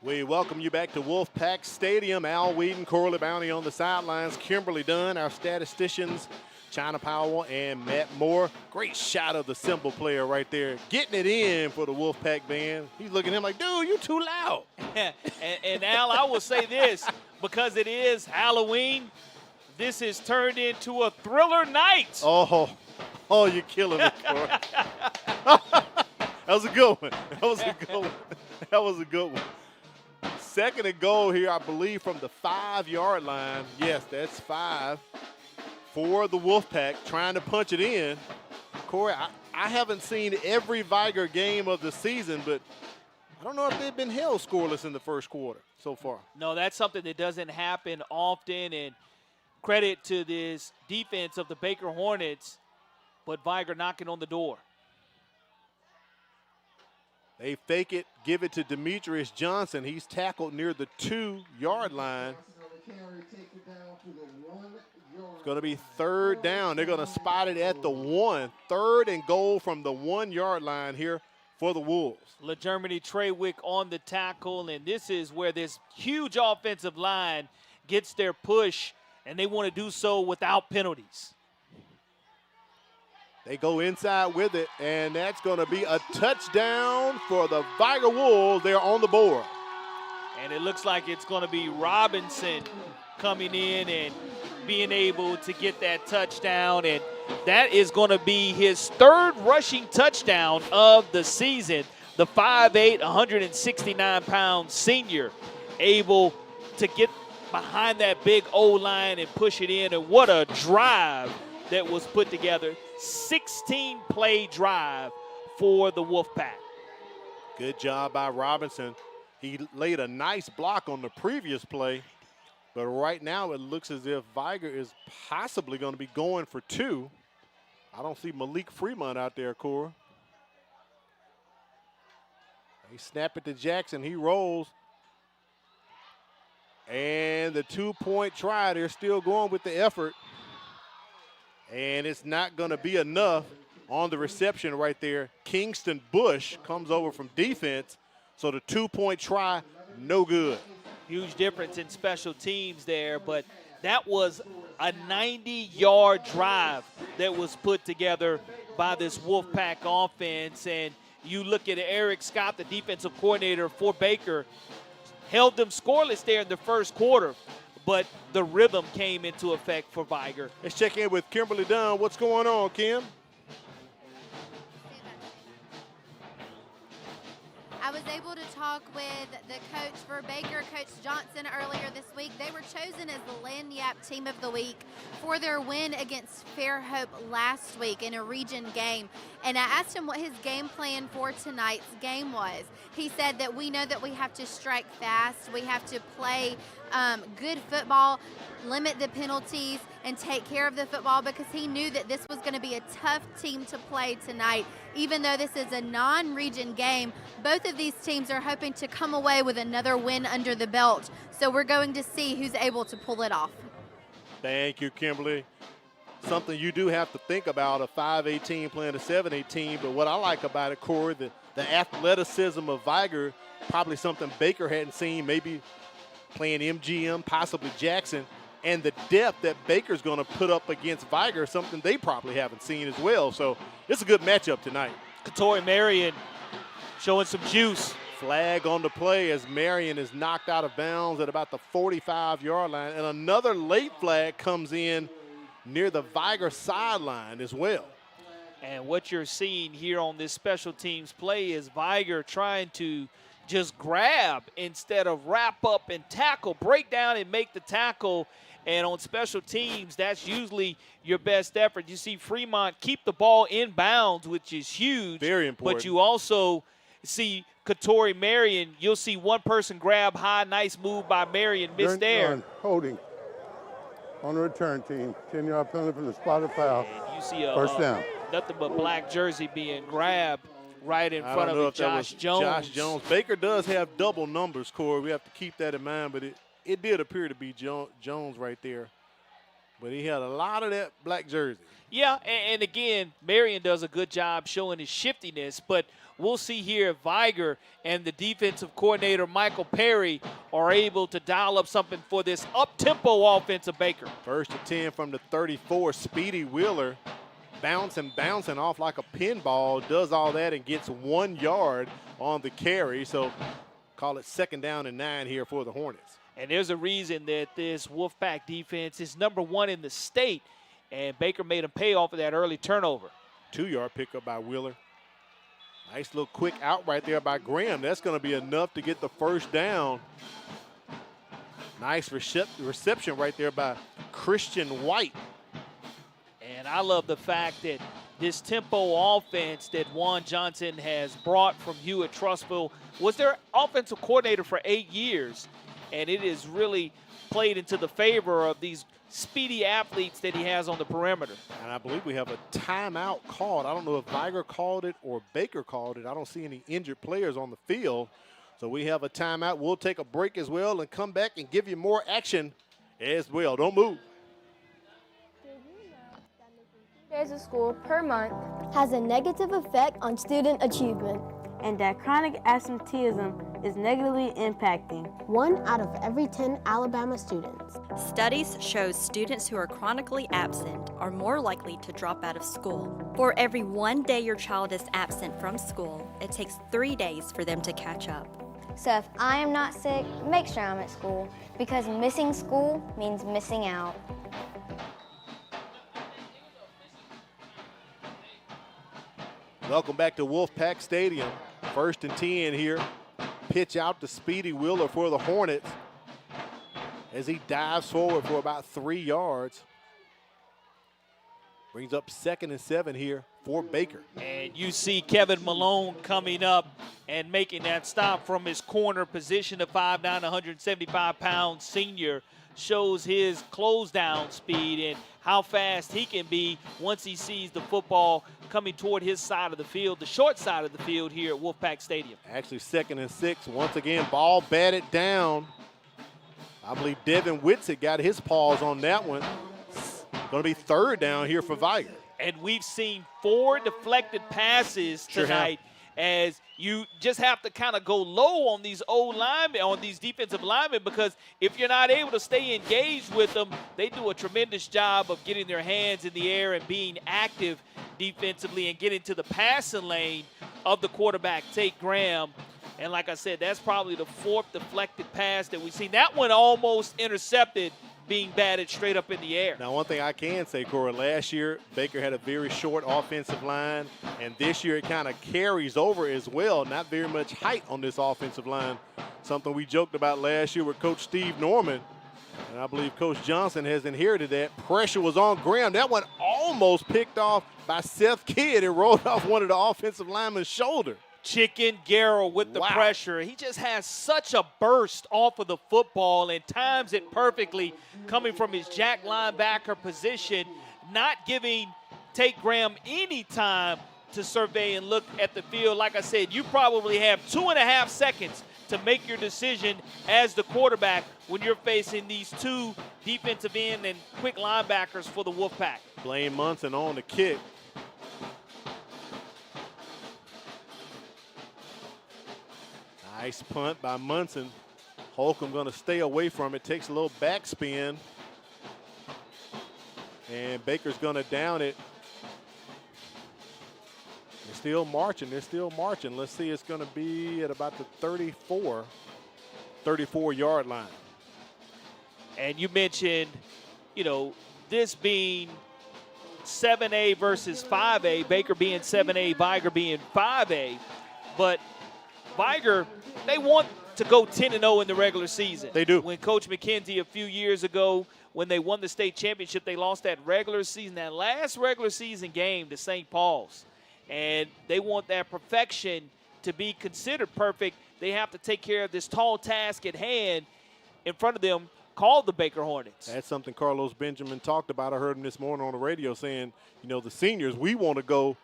We welcome you back to Wolfpack Stadium. Al Whedon, Corley Bounty on the sidelines. Kimberly Dunn, our statisticians, China Powell and Matt Moore. Great shot of the cymbal player right there, getting it in for the Wolfpack band. He's looking at him like, dude, you too loud. and Al, I will say this, because it is Halloween, this has turned into a thriller night. Oh, you're killing it, Corey. That was a good one. That was a good one. Second and goal here, I believe, from the 5-yard line. Yes, that's 5 for the Wolfpack, trying to punch it in. Corey, I haven't seen every Vigor game of the season, but I don't know if they've been held scoreless in the first quarter so far. No, that's something that doesn't happen often, and credit to this defense of the Baker Hornets, but Vigor knocking on the door. They fake it, give it to Demetrius Johnson. He's tackled near the 2-yard line. It's going to be third down. They're going to spot it at the 1. Third and goal from the 1-yard line here for the Wolves. LeGermany Treywick on the tackle, and this is where this huge offensive line gets their push, and they want to do so without penalties. They go inside with it, and that's going to be a touchdown for the Vigor Wolves. They're on the board. And it looks like it's going to be Robinson coming in and being able to get that touchdown. And that is going to be his third rushing touchdown of the season. The 5'8", 169-pound senior able to get behind that big O-line and push it in. And what a drive that was put together. 16-play drive for the Wolfpack. Good job by Robinson. He laid a nice block on the previous play, but right now it looks as if Vigor is possibly going to be going for 2. I don't see Malik Fremont out there, Cora. They snap it to Jackson. He rolls. And the 2-point try, they're still going with the effort. And it's not going to be enough on the reception right there. Kingston Bush comes over from defense, so the 2-point try, no good. Huge difference in special teams there, but that was a 90-yard drive that was put together by this Wolfpack offense. And you look at Eric Scott, the defensive coordinator for Baker, held them scoreless there in the first quarter, but the rhythm came into effect for Vigor. Let's check in with Kimberly Dunn. What's going on, Kim? I was able to talk with the coach for Baker, Coach Johnson, earlier this week. They were chosen as the Lanyap Team of the Week for their win against Fairhope last week in a region game. And I asked him what his game plan for tonight's game was. He said that we know that we have to strike fast, we have to play good football, limit the penalties, and take care of the football, because he knew that this was going to be a tough team to play tonight. Even though this is a non-region game, both of these teams are hoping to come away with another win under the belt. So we're going to see who's able to pull it off. Thank you, Kimberly. Something you do have to think about, a 5'8" team playing a 7'8" team. But what I like about it, Corey, the athleticism of Vigor, probably something Baker hadn't seen, maybe playing MGM, possibly Jackson, and the depth that Baker's going to put up against Vigor, something they probably haven't seen as well. So it's a good matchup tonight. Katori Marion showing some juice. Flag on the play as Marion is knocked out of bounds at about the 45-yard line. And another late flag comes in near the Vigor sideline as well. And what you're seeing here on this special teams play is Vigor trying to just grab instead of wrap up and tackle, break down and make the tackle. And on special teams, that's usually your best effort. You see Fremont keep the ball in bounds, which is huge. Very important. But you also see Katori Marion. You'll see one person grab high, nice move by Marion, missed there. Holding on the return team. 10-yard penalty from the spotted foul. And you see first down. Nothing but black jersey being grabbed right in front of it, Josh Jones. Josh Jones. Baker does have double numbers, Corey. We have to keep that in mind, but it did appear to be Jones right there. But he had a lot of that black jersey. Yeah, and again, Marion does a good job showing his shiftiness, but we'll see here if Vigor and the defensive coordinator, Michael Perry, are able to dial up something for this up-tempo offense of Baker. 1st and 10 from the 34, Speedy Wheeler. Bouncing off like a pinball, does all that and gets 1 yard on the carry. So call it 2nd down and 9 here for the Hornets. And there's a reason that this Wolfpack defense is #1 in the state, and Baker made him pay off of that early turnover. 2-yard pickup by Wheeler. Nice little quick out right there by Graham. That's going to be enough to get the 1st down. Nice reception right there by Christian White. And I love the fact that this tempo offense that Juan Johnson has brought from Hewitt Trussville was their offensive coordinator for 8 years. And it is really played into the favor of these speedy athletes that he has on the perimeter. And I believe we have a timeout called. I don't know if Vigor called it or Baker called it. I don't see any injured players on the field. So we have a timeout. We'll take a break as well and come back and give you more action as well. Don't move. Days of school per month has a negative effect on student achievement, and that chronic absenteeism is negatively impacting 1 out of every 10 Alabama students. Studies show students who are chronically absent are more likely to drop out of school. For every 1 day your child is absent from school, it takes 3 days for them to catch up. So if I am not sick, make sure I'm at school, because missing school means missing out. Welcome back to Wolfpack Stadium. 1st and 10 here. Pitch out to Speedy Wheeler for the Hornets as he dives forward for about 3 yards. Brings up 2nd and 7 here for Baker. And you see Kevin Malone coming up and making that stop from his corner position. The 5'9", 175-pound senior shows his close down speed and how fast he can be once he sees the football coming toward his side of the field, the short side of the field here at Wolfpack Stadium. Actually 2nd and 6. Once again, ball batted down. I believe Devin Whitsitt got his paws on that one. Going to be 3rd down here for Vigor. And we've seen 4 deflected passes tonight. As you just have to kind of go low on these linemen, on these defensive linemen, because if you're not able to stay engaged with them, they do a tremendous job of getting their hands in the air and being active defensively and getting to the passing lane of the quarterback, Tate Graham. And like I said, that's probably the 4th deflected pass that we've seen. That one almost intercepted, being batted straight up in the air. Now, one thing I can say, Cora, last year, Baker had a very short offensive line, and this year it kind of carries over as well. Not very much height on this offensive line, something we joked about last year with Coach Steve Norman, and I believe Coach Johnson has inherited that. Pressure was on Graham. That one almost picked off by Seth Kidd. It rolled off one of the offensive lineman's shoulder. Chicken Garrell with the pressure. He just has such a burst off of the football and times it perfectly coming from his jack linebacker position, not giving Tate Graham any time to survey and look at the field. Like I said, you probably have 2.5 seconds to make your decision as the quarterback when you're facing these 2 defensive end and quick linebackers for the Wolfpack. Blaine Munson on the kick. Nice punt by Munson. Holcomb going to stay away from it. Takes a little backspin. And Baker's going to down it. It's still marching. They're still marching. Let's see, it's going to be at about the 34-yard line. And you mentioned, this being 7A versus 5A, Baker being 7A, Vigor being 5A. But Vigor, they want to go 10-0 in the regular season. They do. When Coach McKenzie a few years ago, when they won the state championship, they lost that last regular season game to St. Paul's. And they want that perfection to be considered perfect. They have to take care of this tall task at hand in front of them called the Baker Hornets. That's something Carlos Benjamin talked about. I heard him this morning on the radio saying, the seniors, we want to go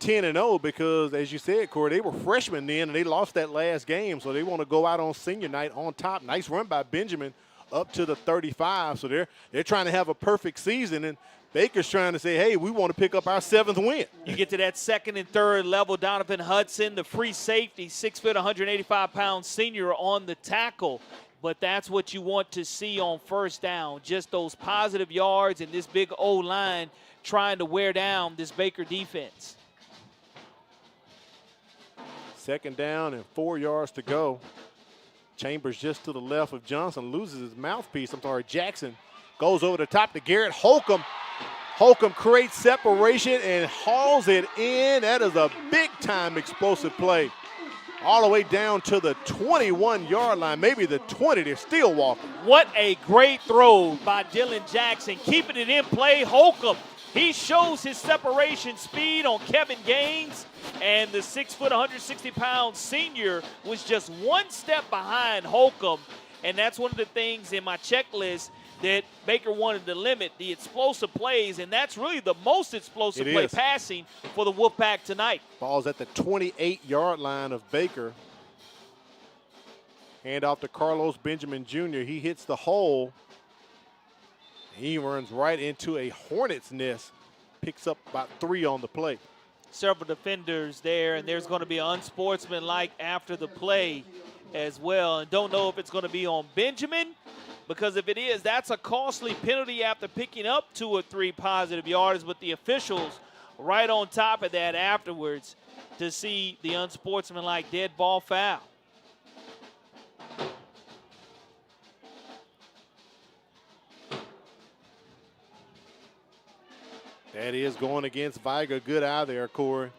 10-0 because, as you said, Corey, they were freshmen then and they lost that last game, so they want to go out on senior night on top. Nice run by Benjamin up to the 35, so they're trying to have a perfect season, and Baker's trying to say, hey, we want to pick up our 7th win. You get to that second and third level, Donovan Hudson, the free safety, 6 foot, 185-pound senior on the tackle. But that's what you want to see on first down, just those positive yards and this big O-line trying to wear down this Baker defense. 2nd down and 4 yards to go. Chambers just to the left of Johnson, loses his mouthpiece. Jackson goes over the top to Garrett Holcomb. Holcomb creates separation and hauls it in. That is a big-time explosive play. All the way down to the 21-yard line, maybe the 20. They're still walking. What a great throw by Dylan Jackson, keeping it in play. Holcomb, he shows his separation speed on Kevin Gaines, and the 6 foot, 160-pound senior was just one step behind Holcomb, and that's one of the things in my checklist that Baker wanted to limit, the explosive plays, and that's really the most explosive play passing for the Wolfpack tonight. Ball's at the 28-yard line of Baker. Hand off to Carlos Benjamin Jr. He hits the hole. He runs right into a hornet's nest. Picks up about 3 on the play. Several defenders there, and there's going to be unsportsmanlike after the play as well. And don't know if it's going to be on Benjamin, because if it is, that's a costly penalty after picking up 2 or 3 positive yards. But the officials right on top of that afterwards to see the unsportsmanlike dead ball foul. That is going against Vigor. Good out there, Corey.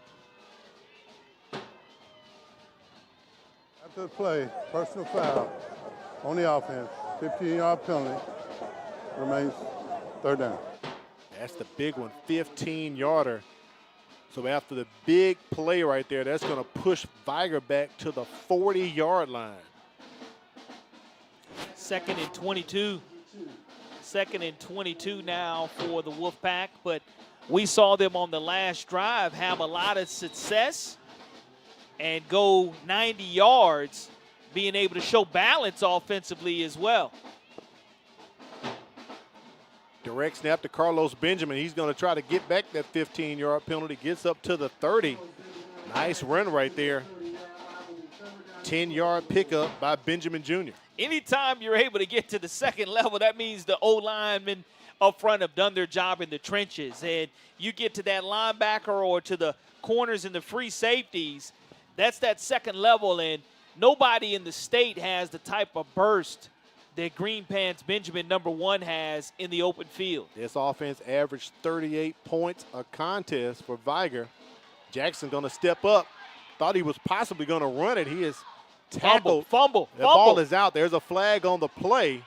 After the play, personal foul on the offense. 15-yard penalty, remains 3rd down. That's the big one, 15-yarder. So after the big play right there, that's going to push Vigor back to the 40-yard line. 2nd and 22. 2nd and 22 now for the Wolfpack, but we saw them on the last drive have a lot of success and go 90 yards, being able to show balance offensively as well. Direct snap to Carlos Benjamin. He's going to try to get back that 15-yard penalty. Gets up to the 30. Nice run right there. 10-yard pickup by Benjamin Jr. Anytime you're able to get to the second level, that means the O-linemen up front have done their job in the trenches. And you get to that linebacker or to the corners and the free safeties, that's that second level, and nobody in the state has the type of burst that Green Pants Benjamin #1 has in the open field. This offense averaged 38 points a contest for Vigor. Jackson going to step up. Thought he was possibly going to run it. He is tackled. Fumble. The ball is out. There's a flag on the play.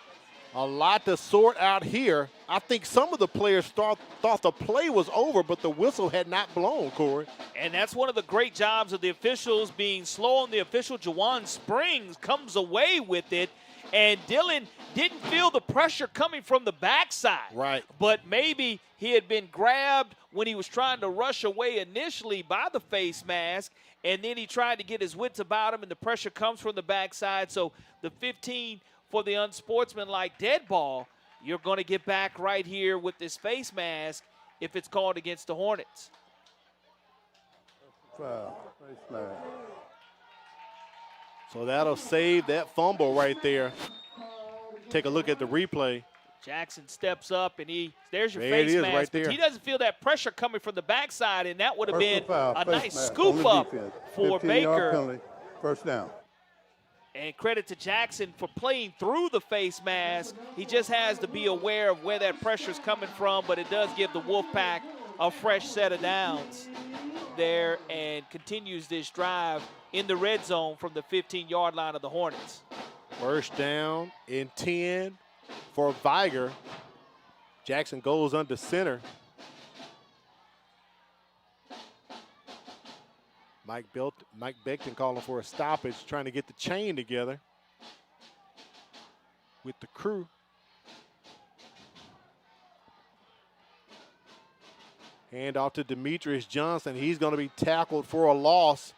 A lot to sort out here. I think some of the players thought the play was over, but the whistle had not blown, Corey. And that's one of the great jobs of the officials, being slow on the official. Jawan Springs comes away with it, and Dylan didn't feel the pressure coming from the backside. Right. But maybe he had been grabbed when he was trying to rush away initially by the face mask, and then he tried to get his wits about him, and the pressure comes from the backside. So the 15 for the unsportsmanlike dead ball, you're going to get back right here with this face mask if it's called against the Hornets. Foul, face mask. So that'll save that fumble right there. Take a look at the replay. Jackson steps up, and there's your There face it is mask. right But there. he doesn't feel that pressure coming from the backside, and that would have been Personal foul, a face nice mask scoop on the up defense. for 15-yard Baker. penalty, first down. And credit to Jackson for playing through the face mask. He just has to be aware of where that pressure is coming from, but it does give the Wolfpack a fresh set of downs there and continues this drive in the red zone from the 15-yard line of the Hornets. First down and 10 for Vigor. Jackson goes under center. Mike Beckton calling for a stoppage, trying to get the chain together with the crew. Hand off to Demetrius Johnson. He's going to be tackled for a loss,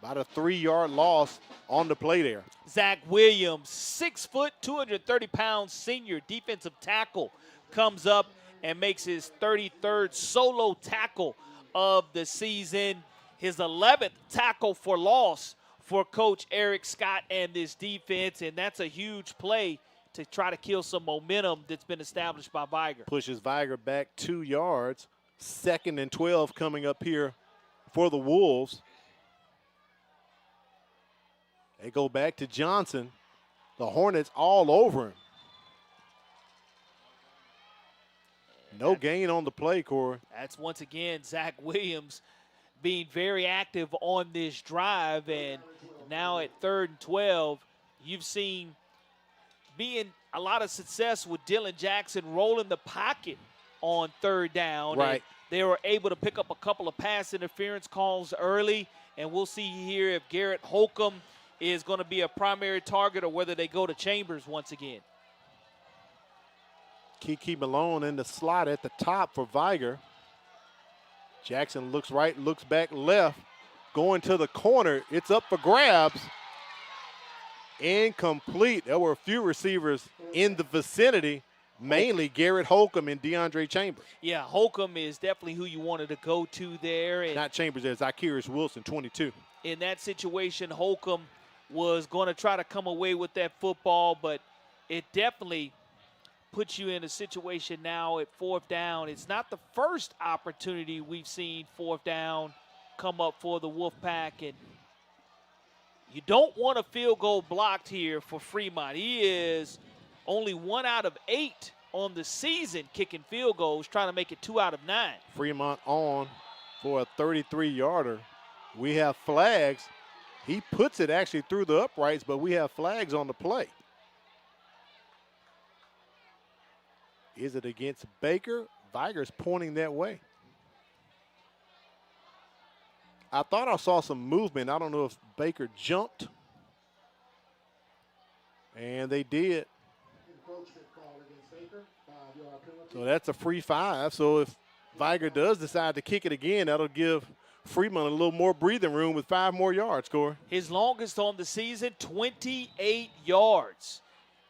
about a 3-yard loss on the play there. Zach Williams, 6 foot, 230-pound senior defensive tackle, comes up and makes his 33rd solo tackle of the season. His 11th tackle for loss for Coach Eric Scott and this defense, and that's a huge play to try to kill some momentum that's been established by Vigor. Pushes Vigor back 2 yards. 2nd and 12 coming up here for the Wolves. They go back to Johnson. The Hornets all over him. No gain on the play, Corey. That's once again Zach Williams being very active on this drive, and now at 3rd and 12, you've seen being a lot of success with Dylan Jackson rolling the pocket on 3rd down. Right. And they were able to pick up a couple of pass interference calls early, and we'll see here if Garrett Holcomb is going to be a primary target or whether they go to Chambers once again. Kiki Malone in the slot at the top for Vigor. Jackson looks right, looks back left, going to the corner. It's up for grabs. Incomplete. There were a few receivers in the vicinity, mainly Garrett Holcomb and DeAndre Chambers. Yeah, Holcomb is definitely who you wanted to go to there. And not Chambers, there's Zacchaeus Wilson, 22. In that situation, Holcomb was going to try to come away with that football, but it definitely puts you in a situation now at 4th down. It's not the first opportunity we've seen 4th down come up for the Wolfpack, and you don't want a field goal blocked here for Fremont. He is only 1 out of 8 on the season kicking field goals, trying to make it 2 out of 9. Fremont on for a 33-yarder. We have flags. He puts it actually through the uprights, but we have flags on the play. Is it against Baker? Vigor's pointing that way. I thought I saw some movement. I don't know if Baker jumped. And they did. So that's a free 5. So if Vigor does decide to kick it again, that'll give Fremont a little more breathing room with 5 more yards, Corey. His longest on the season, 28 yards.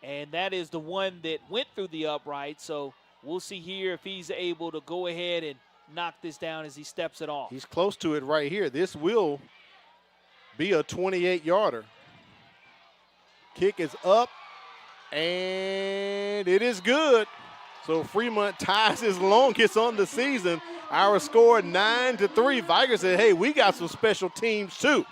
And that is the one that went through the upright. So we'll see here if he's able to go ahead and knock this down as he steps it off. He's close to it right here. This will be a 28-yarder. Kick is up, and it is good. So Fremont ties his longest on the season. Our score 9-3. Vigor said, hey, we got some special teams too.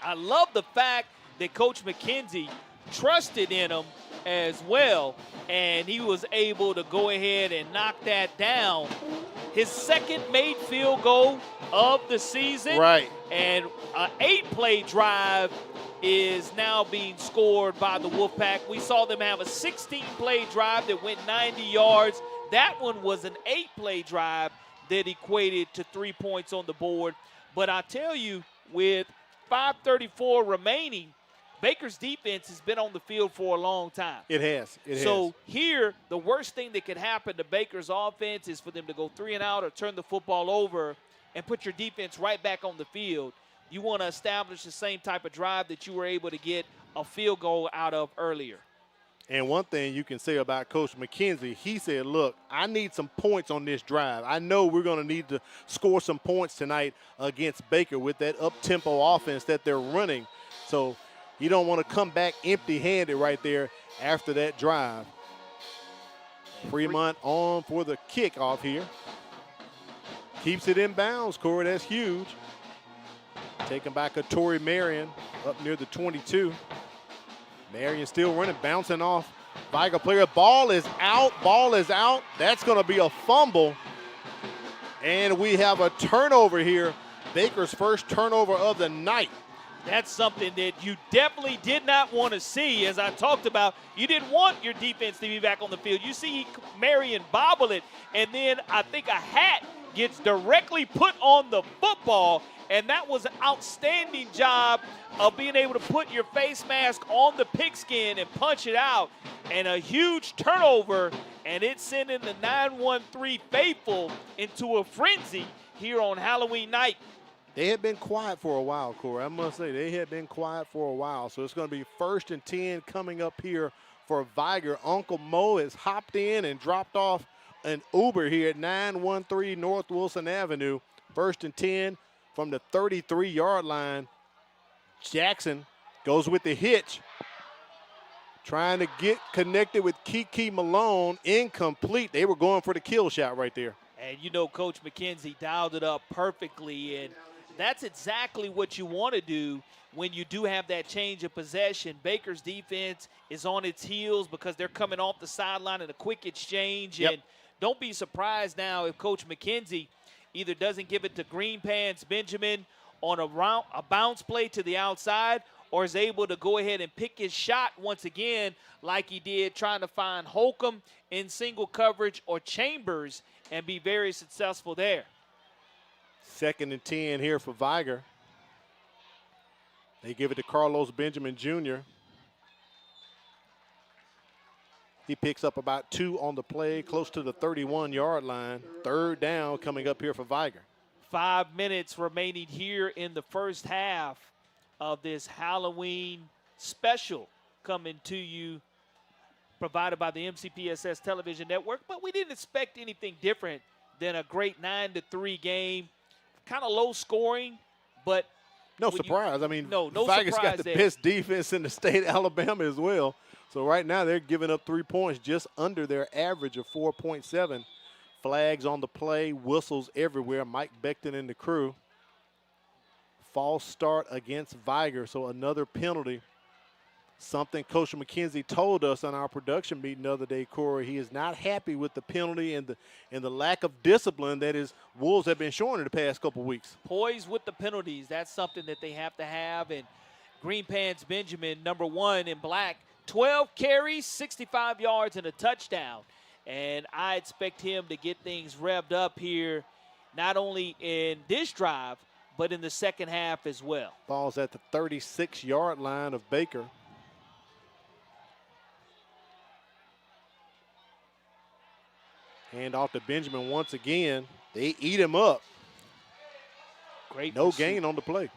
I love the fact that Coach McKenzie trusted in him as well, and he was able to go ahead and knock that down. His 2nd made field goal of the season. Right. And an 8-play drive is now being scored by the Wolfpack. We saw them have a 16-play drive that went 90 yards. That one was an 8-play drive that equated to 3 points on the board. But I tell you, with 5:34 remaining, Baker's defense has been on the field for a long time. It has. So here, the worst thing that could happen to Baker's offense is for them to go 3 and out or turn the football over and put your defense right back on the field. You want to establish the same type of drive that you were able to get a field goal out of earlier. And one thing you can say about Coach McKenzie, he said, look, I need some points on this drive. I know we're going to need to score some points tonight against Baker with that up-tempo offense that they're running. So you don't want to come back empty-handed right there after that drive. Fremont on for the kickoff here. Keeps it in bounds, Corey. That's huge. Taken back a Torrey Marion up near the 22. Marion still running, bouncing off. Vigor player, ball is out, ball is out. That's going to be a fumble. And we have a turnover here. Baker's first turnover of the night. That's something that you definitely did not want to see. As I talked about, you didn't want your defense to be back on the field. You see Marion bobble it, and then I think a hat gets directly put on the football, and that was an outstanding job of being able to put your face mask on the pigskin and punch it out. And a huge turnover, and it's sending the 913 faithful into a frenzy here on Halloween night. They had been quiet for a while, Corey. I must say, they had been quiet for a while. So it's going to be 1st and 10 coming up here for Vigor. Uncle Mo has hopped in and dropped off an Uber here at 913 North Wilson Avenue. 1st and 10 from the 33-yard line. Jackson goes with the hitch. Trying to get connected with Kiki Malone. Incomplete. They were going for the kill shot right there. And you know Coach McKenzie dialed it up perfectly, and that's exactly what you want to do when you do have that change of possession. Baker's defense is on its heels because they're coming off the sideline in a quick exchange. Yep. And don't be surprised now if Coach McKenzie either doesn't give it to Green Pants Benjamin on a bounce play to the outside, or is able to go ahead and pick his shot once again like he did trying to find Holcomb in single coverage or Chambers and be very successful there. 2nd and 10 here for Vigor. They give it to Carlos Benjamin Jr. He picks up about 2 on the play, close to the 31-yard line. 3rd down coming up here for Vigor. 5 minutes remaining here in the first half of this Halloween special coming to you, provided by the MCPSS television network. But we didn't expect anything different than a great 9-3 game. Kind of low scoring, but no surprise. I mean, no Vigor's surprise got the there. best defense in the state of Alabama as well. So right now they're giving up 3 points, just under their average of 4.7. Flags on the play, whistles everywhere. Mike Beckton and the crew. False start against Vigor, so another penalty. Something Coach McKenzie told us on our production meeting the other day, Corey. He is not happy with the penalty and the lack of discipline that his Wolves have been showing in the past couple weeks. Poised with the penalties, that's something that they have to have. And Green Pants Benjamin, number 1 in black, 12 carries, 65 yards, and a touchdown. And I expect him to get things revved up here, not only in this drive, but in the second half as well. Ball's at the 36-yard line of Baker. Hand off to Benjamin once again. They eat him up. Great no pursuit. gain on the play.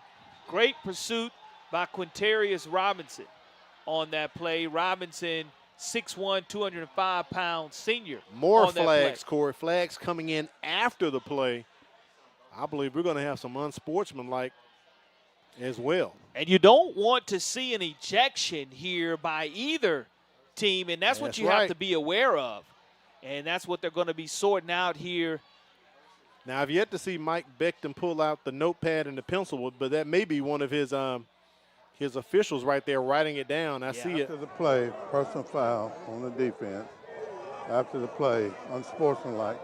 Great pursuit by Quintarius Robinson on that play. Robinson, 6'1", 205-pound senior. More on flags, Corey. Flags coming in after the play. I believe we're going to have some unsportsmanlike as well. And you don't want to see an ejection here by either team, and that's what you have to be aware of. And that's what they're going to be sorting out here. Now, I've yet to see Mike Beckton pull out the notepad and the pencil, but that may be one of his officials right there writing it down. I see it. After the play, personal foul on the defense. After the play, unsportsmanlike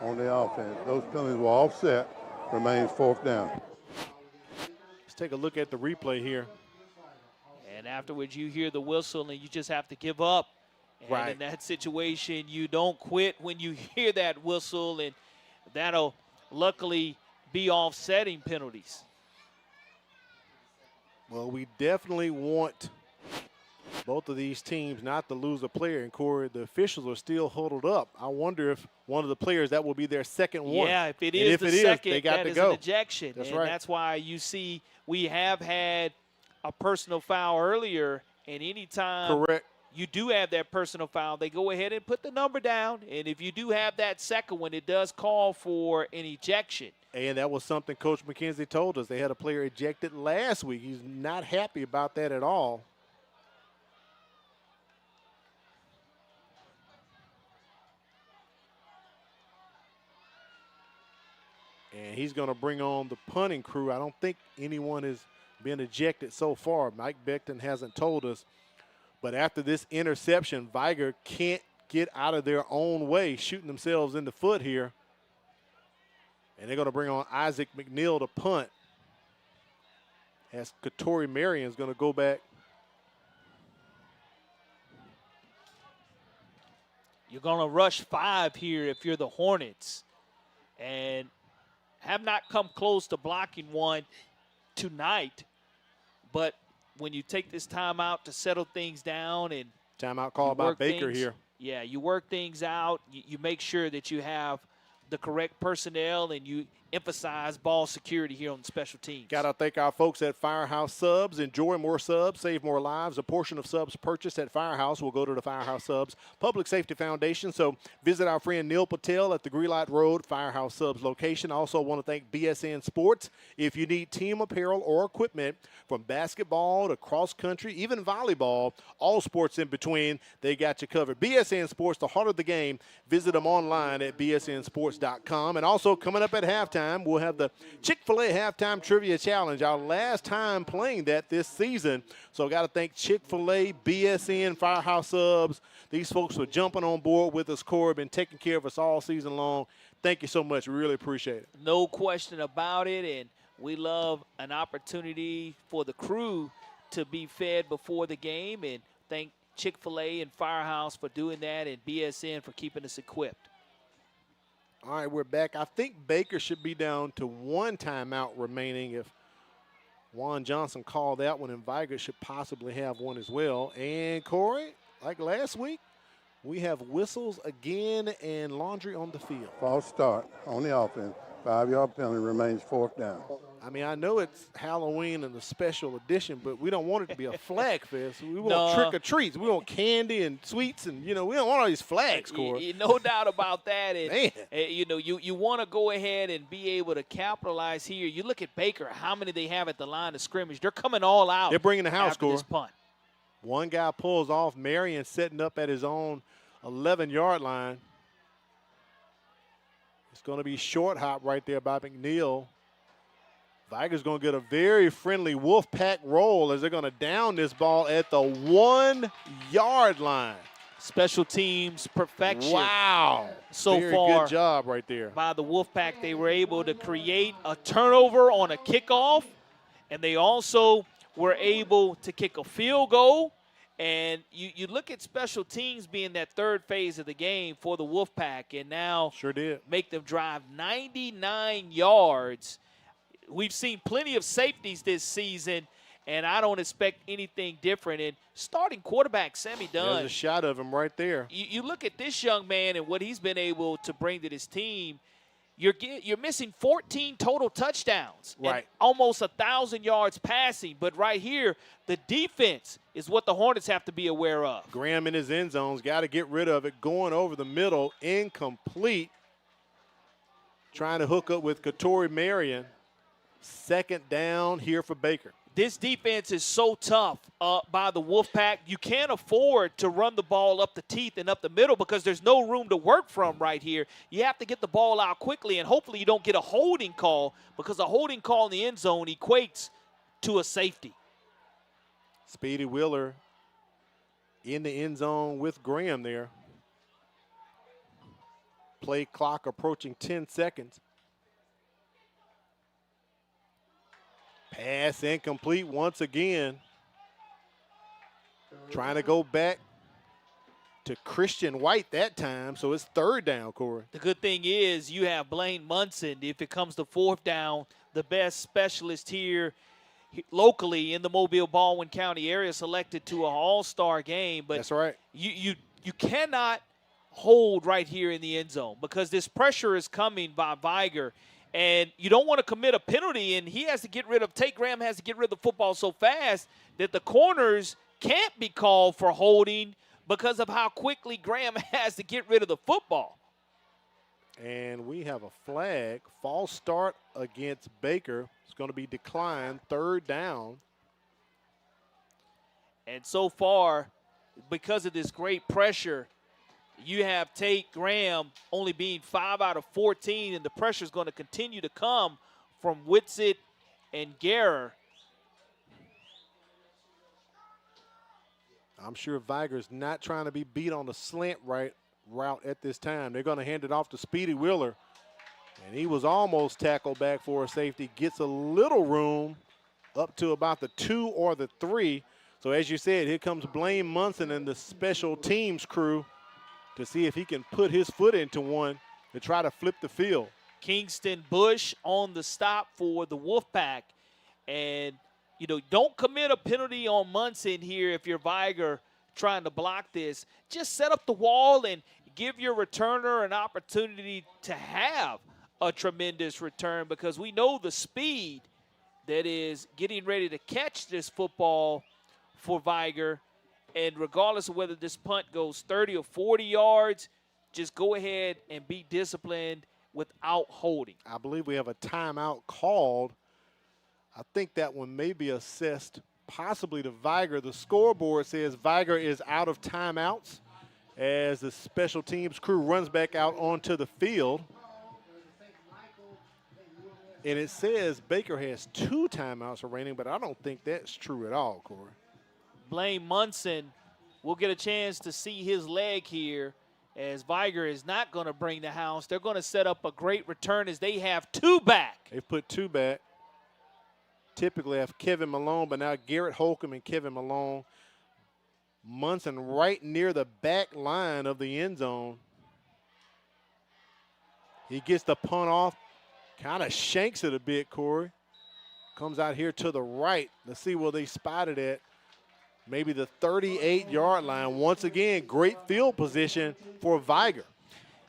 on the offense. Those penalties were offset. Remains 4th down. Let's take a look at the replay here. And afterwards, you hear the whistle, and you just have to give up. And in that situation, you don't quit when you hear that whistle, and that'll luckily be offsetting penalties. Well, we definitely want both of these teams not to lose a player. And, Corey, the officials are still huddled up. I wonder if one of the players, that will be their second one. Yeah, if it is the second, they got that to is go. an ejection. That's and right. That's why you see we have had a personal foul earlier, and anytime you do have that personal foul, they go ahead and put the number down. And if you do have that second one, it does call for an ejection. And that was something Coach McKenzie told us. They had a player ejected last week. He's not happy about that at all. And he's going to bring on the punting crew. I don't think anyone has been ejected so far. Mike Beckton hasn't told us. But after this interception, Vigor can't get out of their own way, shooting themselves in the foot here. And they're going to bring on Isaac McNeil to punt. As Katori Marion is going to go back. You're going to rush 5 here if you're the Hornets. And have not come close to blocking one tonight. But when you take this timeout to settle things down and timeout call by Baker things, here. Yeah, you work things out. You make sure that you have the correct personnel and you emphasize ball security here on the special teams. Got to thank our folks at Firehouse Subs. Enjoy more subs, save more lives. A portion of subs purchased at Firehouse will go to the Firehouse Subs Public Safety Foundation. So visit our friend Neil Patel at the Greenlight Road Firehouse Subs location. I also want to thank BSN Sports. If you need team apparel or equipment from basketball to cross country, even volleyball, all sports in between, they got you covered. BSN Sports, the heart of the game. Visit them online at bsnsports.com. And also coming up at halftime, we'll have the Chick-fil-A Halftime Trivia Challenge, our last time playing that this season. So got to thank Chick-fil-A, BSN, Firehouse Subs. These folks were jumping on board with us, Corey, been taking care of us all season long. Thank you so much. We really appreciate it. No question about it, and we love an opportunity for the crew to be fed before the game, and thank Chick-fil-A and Firehouse for doing that and BSN for keeping us equipped. All right, we're back. I think Baker should be down to 1 timeout remaining if Juan Johnson called that one, and Vigor should possibly have one as well. And, Corey, like last week, we have whistles again and laundry on the field. False start on the offense. 5-yard penalty, remains 4th down. I mean, I know it's Halloween and a special edition, but we don't want it to be a flag fest. We want trick or treats. We want candy and sweets, and we don't want all these flags, Corey. No doubt about that. And, you want to go ahead and be able to capitalize here. You look at Baker, how many they have at the line of scrimmage. They're coming all out. They're bringing the house, after Corey. This punt. One guy pulls off. Marion setting up at his own 11-yard line. It's going to be short hop right there by McNeil. Vigor's going to get a very friendly Wolfpack roll as they're going to down this ball at the 1-yard line. Special teams perfection. Wow. So very far, good job right there. By the Wolfpack, they were able to create a turnover on a kickoff, and they also were able to kick a field goal. And you look at special teams being that third phase of the game for the Wolfpack, and now sure did make them drive 99 yards. We've seen plenty of safeties this season, and I don't expect anything different. And starting quarterback Sammy Dunn. There's a shot of him right there. You look at this young man and what he's been able to bring to this team. You're missing 14 total touchdowns, right? And almost 1,000 yards passing. But right here, the defense is what the Hornets have to be aware of. Graham in his end zones, got to get rid of it. Going over the middle, incomplete. Trying to hook up with Katori Marion. 2nd down here for Baker. This defense is so tough by the Wolfpack. You can't afford to run the ball up the teeth and up the middle because there's no room to work from right here. You have to get the ball out quickly, and hopefully you don't get a holding call because a holding call in the end zone equates to a safety. Speedy Wheeler in the end zone with Graham there. Play clock approaching 10 seconds. Pass incomplete once again. Trying to go back to Christian White that time, so it's 3rd down, Corey. The good thing is you have Blaine Munson. If it comes to 4th down, the best specialist here locally in the Mobile Baldwin County area, selected to an all-star game. But that's right. You cannot hold right here in the end zone because this pressure is coming by Vigor. And you don't want to commit a penalty, and Tate Graham has to get rid of the football so fast that the corners can't be called for holding because of how quickly Graham has to get rid of the football. And we have a flag, false start against Baker. It's going to be declined, 3rd down. And so far, because of this great pressure, You have Tate Graham only being 5 out of 14, and the pressure is going to continue to come from Whitsitt and Guerra. I'm sure Vigor's not trying to be beat on the slant route at this time. They're going to hand it off to Speedy Wheeler, and he was almost tackled back for a safety. Gets a little room up to about the 2 or the 3. So as you said, here comes Blaine Munson and the special teams crew to see if he can put his foot into one to try to flip the field. Kingston Bush on the stop for the Wolfpack. And, you know, don't commit a penalty on Munson here if you're Vigor trying to block this. Just set up the wall and give your returner an opportunity to have a tremendous return, because we know the speed that is getting ready to catch this football for Vigor. And regardless of whether this punt goes 30 or 40 yards, just go ahead and be disciplined without holding. I believe we have a timeout called. I think that one may be assessed possibly to Vigor. The scoreboard says Vigor is out of timeouts as the special teams crew runs back out onto the field. And it says Baker has 2 timeouts remaining, but I don't think that's true at all, Corey. Blaine Munson will get a chance to see his leg here, as Vigor is not going to bring the house. They're going to set up a great return as they have 2 back. They've put 2 back. Typically have Kevin Malone, but now Garrett Holcomb and Kevin Malone. Munson right near the back line of the end zone. He gets the punt off, kind of shanks it a bit, Corey. Comes out here to the right. Let's see where they spotted it. Maybe the 38-yard line. Once again, great field position for Vigor.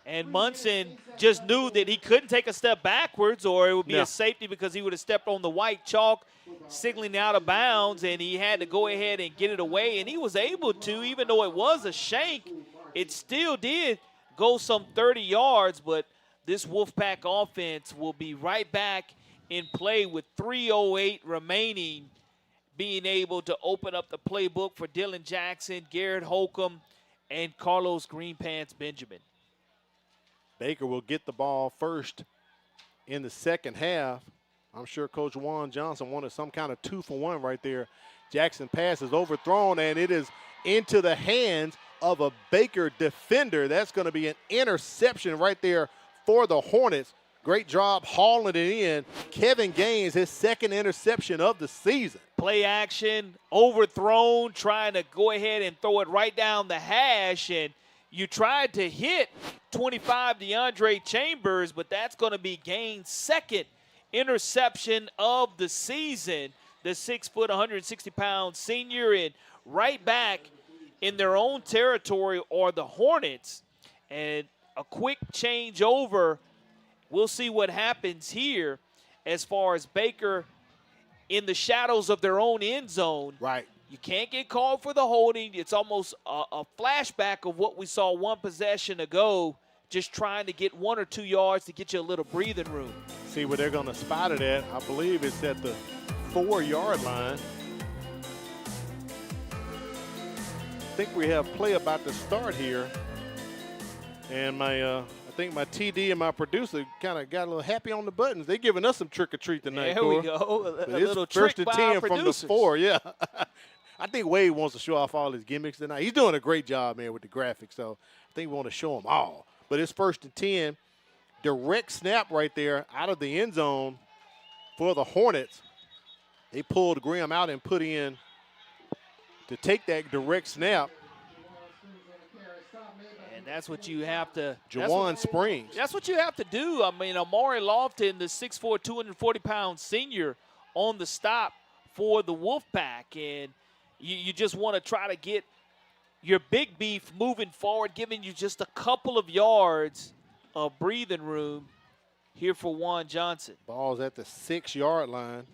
And Munson just knew that he couldn't take a step backwards or it would be a safety, because he would have stepped on the white chalk, signaling out of bounds, and he had to go ahead and get it away. And he was able to, even though it was a shank, it still did go some 30 yards. But this Wolfpack offense will be right back in play with 3:08 remaining, being able to open up the playbook for Dylan Jackson, Garrett Holcomb, and Carlos Greenpants Benjamin. Baker will get the ball first in the second half. I'm sure Coach Juan Johnson wanted some kind of 2-for-1 right there. Jackson pass is overthrown, and it is into the hands of a Baker defender. That's going to be an interception right there for the Hornets. Great job hauling it in. Kevin Gaines, his second interception of the season. Play action, overthrown, trying to go ahead and throw it right down the hash. And you tried to hit 25 DeAndre Chambers, but that's going to be Gaines' second interception of the season. The 6', 160-pound senior, and right back in their own territory are the Hornets. And a quick change over. We'll see what happens here as far as Baker in the shadows of their own end zone. Right. You can't get called for the holding. It's almost a flashback of what we saw one possession ago, just trying to get 1 or 2 yards to get you a little breathing room. See where they're going to spot it at. I believe it's at the 4-yard line. I think we have play about to start here. And I think my TD and my producer kind of got a little happy on the buttons. They're giving us some trick or treat tonight. There we go. A little first trick and by 10 our from the producers. 4. Yeah. I think Wade wants to show off all his gimmicks tonight. He's doing a great job, man, with the graphics. So I think we want to show them all. But it's 1st and 10. Direct snap right there out of the end zone for the Hornets. They pulled Graham out and put in to take that direct snap. And that's what you have to. Jawan Springs. That's what you have to do. I mean, Amari Lofton, the 6'4", 240-pound senior, on the stop for the Wolfpack. And you just want to try to get your big beef moving forward, giving you just a couple of yards of breathing room here for Juan Johnson. Ball's at the 6-yard line.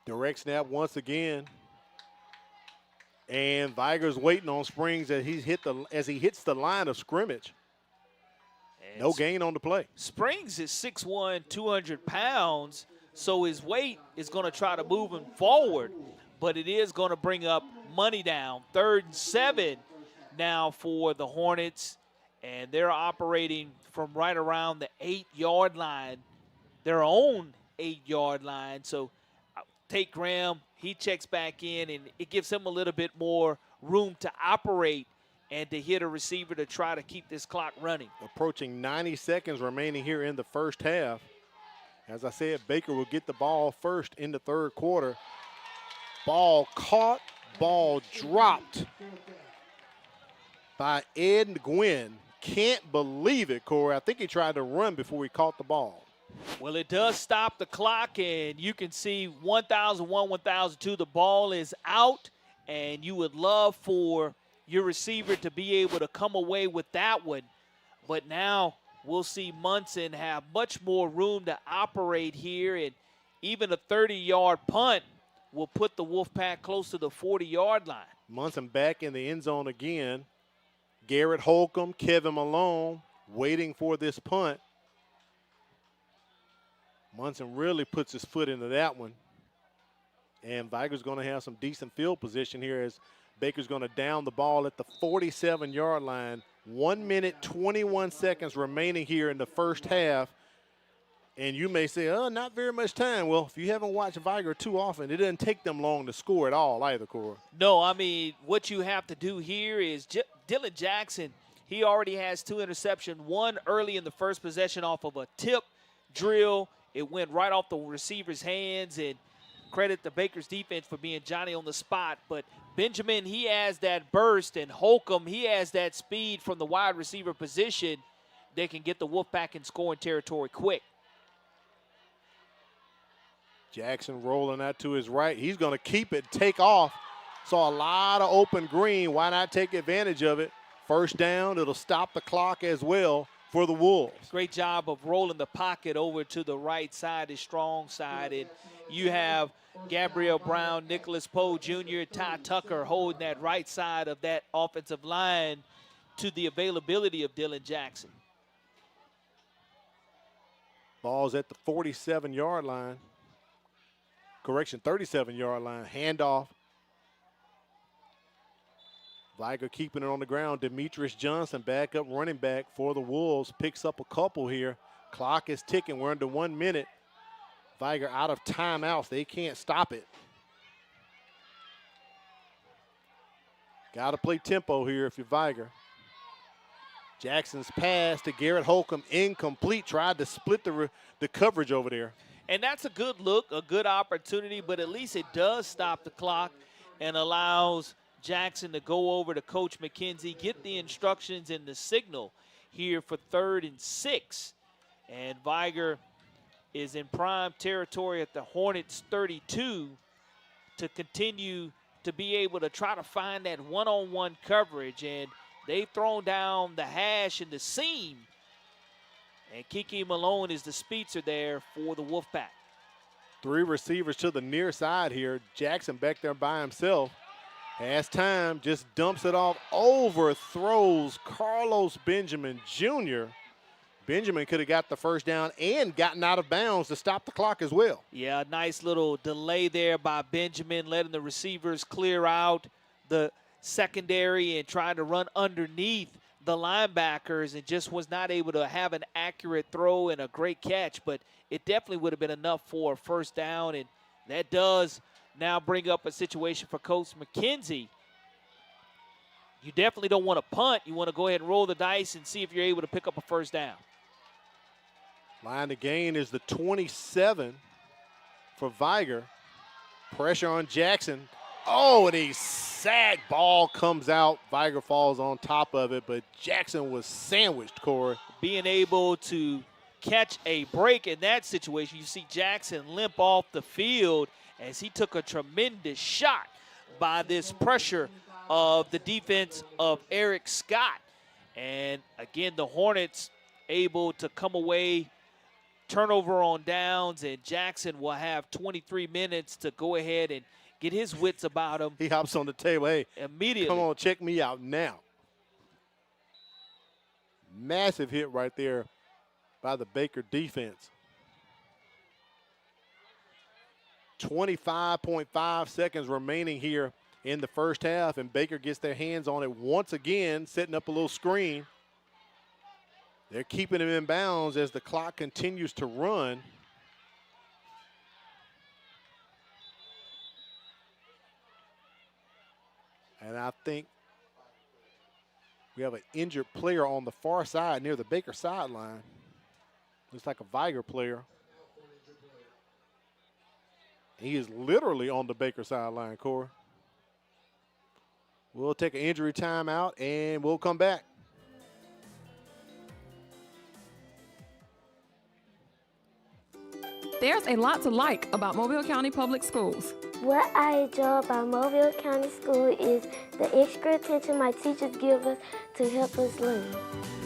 Direct snap once again. And Vigor's waiting on Springs as he hits the line of scrimmage. No gain on the play. Springs is 6'1", 200 pounds, so his weight is going to try to move him forward, but it is going to bring up money down. 3rd and 7 now for the Hornets, and they're operating from right around the 8-yard line, their own 8-yard line. So Tate Graham, he checks back in, and it gives him a little bit more room to operate and to hit a receiver to try to keep this clock running. Approaching 90 seconds remaining here in the first half. As I said, Baker will get the ball first in the 3rd quarter. Ball caught, ball dropped by Ed Gwynn. Can't believe it, Corey. I think he tried to run before he caught the ball. Well, it does stop the clock, and you can see 1,001, 1,002. The ball is out, and you would love for your receiver to be able to come away with that one. But now we'll see Munson have much more room to operate here, and even a 30-yard punt will put the Wolfpack close to the 40-yard line. Munson back in the end zone again. Garrett Holcomb, Kevin Malone waiting for this punt. Munson really puts his foot into that one. And Vigor's going to have some decent field position here as Baker's going to down the ball at the 47-yard line. 1 minute, 21 seconds remaining here in the first half. And you may say, oh, not very much time. Well, if you haven't watched Vigor too often, it doesn't take them long to score at all either, Cora. No, I mean, what you have to do here is Dylan Jackson, he already has 2 interceptions, one early in the first possession off of a tip drill. It went right off the receiver's hands, and credit the Baker's defense for being Johnny on the spot. But Benjamin, he has that burst, and Holcomb, he has that speed from the wide receiver position. They can get the Wolfpack in scoring territory quick. Jackson rolling out to his right. He's going to keep it, take off. Saw a lot of open green. Why not take advantage of it? First down, it'll stop the clock as well for the Wolves. Great job of rolling the pocket over to the right side, his strong side. And you have Gabriel Brown, Nicholas Poe Jr., Ty Tucker holding that right side of that offensive line to the availability of Dylan Jackson. Ball's at the 47-yard line. Correction, 37-yard line. Handoff. Vigor keeping it on the ground. Demetrius Johnson, backup running back for the Wolves, picks up a couple here. Clock is ticking. We're under 1 minute. Vigor out of timeouts. They can't stop it. Got to play tempo here if you're Vigor. Jackson's pass to Garrett Holcomb, incomplete. Tried to split the coverage over there. And that's a good look, a good opportunity, but at least it does stop the clock and allows Jackson to go over to Coach McKenzie, get the instructions and the signal here for 3rd and 6. And Vigor is in prime territory at the Hornets 32 to continue to be able to try to find that one-on-one coverage. And they've thrown down the hash and the seam. And Kiki Malone is the speedster there for the Wolfpack. 3 receivers to the near side here. Jackson back there by himself. Has time, just dumps it off, overthrows Carlos Benjamin Jr. Benjamin could have got the first down and gotten out of bounds to stop the clock as well. Yeah, nice little delay there by Benjamin, letting the receivers clear out the secondary and trying to run underneath the linebackers, and just was not able to have an accurate throw and a great catch, but it definitely would have been enough for a first down, and that does now bring up a situation for Coach McKenzie. You definitely don't want to punt. You want to go ahead and roll the dice and see if you're able to pick up a first down. Line to gain is the 27 for Vigor. Pressure on Jackson. Oh, and he sacked. Ball comes out. Vigor falls on top of it, but Jackson was sandwiched, Corey. Being able to catch a break in that situation, you see Jackson limp off the field as he took a tremendous shot by this pressure of the defense of Eric Scott. And again, the Hornets able to come away, turnover on downs, and Jackson will have 23 minutes to go ahead and get his wits about him. He hops on the table. Hey, immediately. Come on, check me out now. Massive hit right there by the Baker defense. 25.5 seconds remaining here in the first half, and Baker gets their hands on it once again, setting up a little screen. They're keeping him in bounds as the clock continues to run. And I think we have an injured player on the far side near the Baker sideline. Looks like a Vigor player. He is literally on the Baker sideline, Corey. We'll take an injury timeout and we'll come back. There's a lot to like about Mobile County Public Schools. What I enjoy about Mobile County School is the extra attention my teachers give us to help us learn.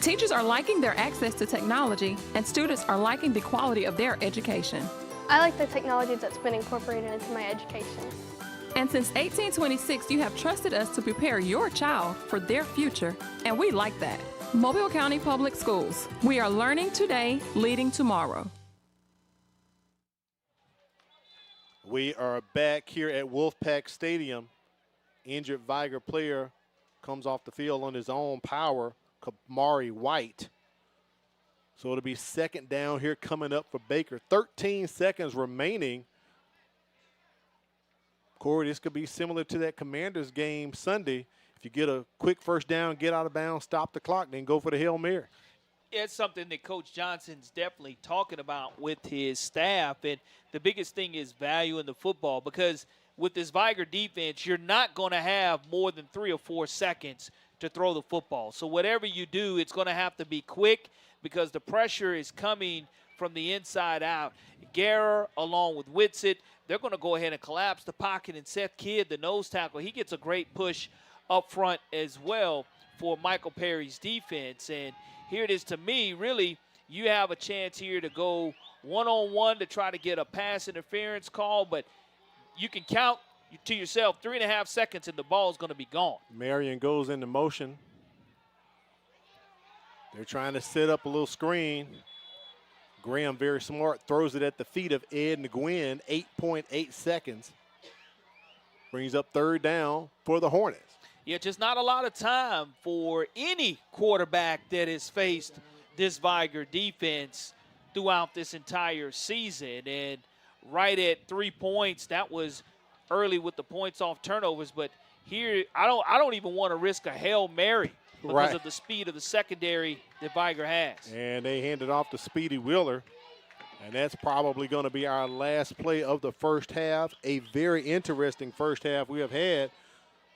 Teachers are liking their access to technology, and students are liking the quality of their education. I like the technology that's been incorporated into my education. And since 1826, you have trusted us to prepare your child for their future, and we like that. Mobile County Public Schools. We are learning today, leading tomorrow. We are back here at Wolfpack Stadium. Injured Vigor player comes off the field on his own power, Kamari White. So it'll be second down here coming up for Baker. 13 seconds remaining. Corey, this could be similar to that Commanders game Sunday. If you get a quick first down, get out of bounds, stop the clock, then go for the Hail Mary. It's something that Coach Johnson's definitely talking about with his staff. And the biggest thing is value in the football, because with this Vigor defense, you're not going to have more than 3 or 4 seconds to throw the football. So whatever you do, it's going to have to be quick because the pressure is coming from the inside out. Guerra, along with Whitsitt, they're going to go ahead and collapse the pocket, and Seth Kidd, the nose tackle, he gets a great push up front as well for Michael Perry's defense. And here it is. To me, really, you have a chance here to go one-on-one to try to get a pass interference call, but you can count to yourself 3.5 seconds and the ball is going to be gone. Marion goes into motion. They're trying to set up a little screen. Graham, very smart, throws it at the feet of Ed Nguyen, 8.8 seconds. Brings up third down for the Hornets. Yeah, just not a lot of time for any quarterback that has faced this Vigor defense throughout this entire season. And right at 3 points, that was early with the points off turnovers. But here, I don't even want to risk a Hail Mary because of the speed of the secondary that Vigor has. And they hand it off to Speedy Wheeler. And that's probably going to be our last play of the first half. A very interesting first half we have had.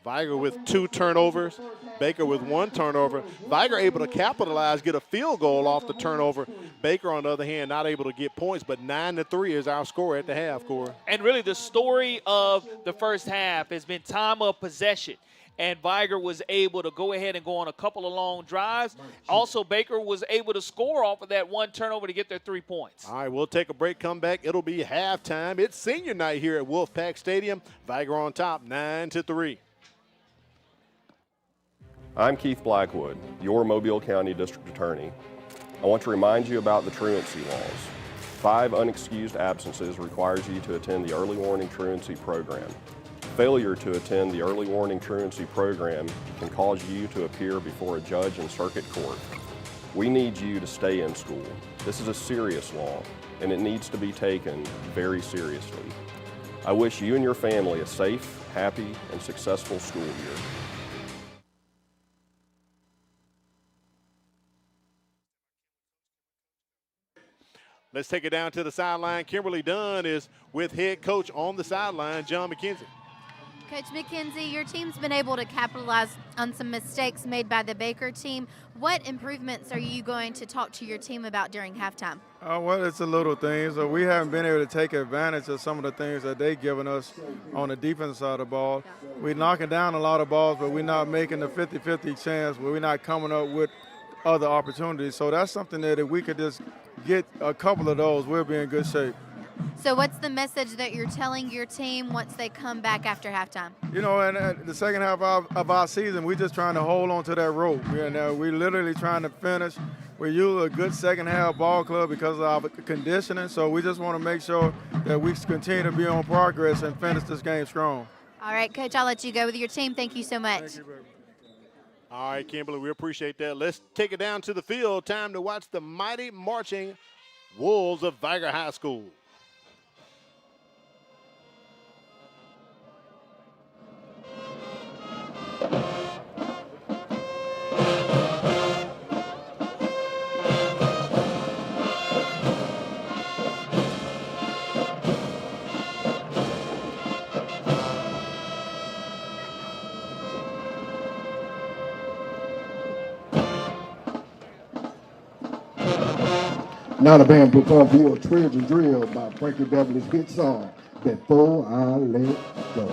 Vigor with 2 turnovers, Baker with 1 turnover. Vigor able to capitalize, get a field goal off the turnover. Baker, on the other hand, not able to get points, but 9-3 is our score at the half, Corey. And really the story of the first half has been time of possession. And Vigor was able to go ahead and go on a couple of long drives. Also, Baker was able to score off of that 1 turnover to get their 3 points. All right, we'll take a break, come back. It'll be halftime. It's senior night here at Wolfpack Stadium. Vigor on top, 9-3. I'm Keith Blackwood, your Mobile County District Attorney. I want to remind you about the truancy laws. 5 unexcused absences requires you to attend the early warning truancy program. Failure to attend the early warning truancy program can cause you to appear before a judge in circuit court. We need you to stay in school. This is a serious law, and it needs to be taken very seriously. I wish you and your family a safe, happy, and successful school year. Let's take it down to the sideline. Kimberly Dunn is with head coach on the sideline, John McKenzie. Coach McKenzie, your team's been able to capitalize on some mistakes made by the Baker team. What improvements are you going to talk to your team about during halftime? Well, it's the little things. We haven't been able to take advantage of some of the things that they've given us on the defensive side of the ball. We're knocking down a lot of balls, but we're not making the 50-50 chance where we're not coming up with other opportunities. So that's something that if we could just get a couple of those, we'll be in good shape. So what's the message that you're telling your team once they come back after halftime? You know, and the second half of our season, we're just trying to hold on to that rope. We're literally trying to finish. We're usually a good second half ball club because of our conditioning, so we just want to make sure that we continue to be on progress and finish this game strong. All right, Coach, I'll let you go with your team. Thank you so much. Thank you very much. All right, Kimberly, we appreciate that. Let's take it down to the field. Time to watch the mighty marching Wolves of Vigor High School. Now the band perform for you a Trills and Drill by Frankie Beverly's hit song, Before I Let Go.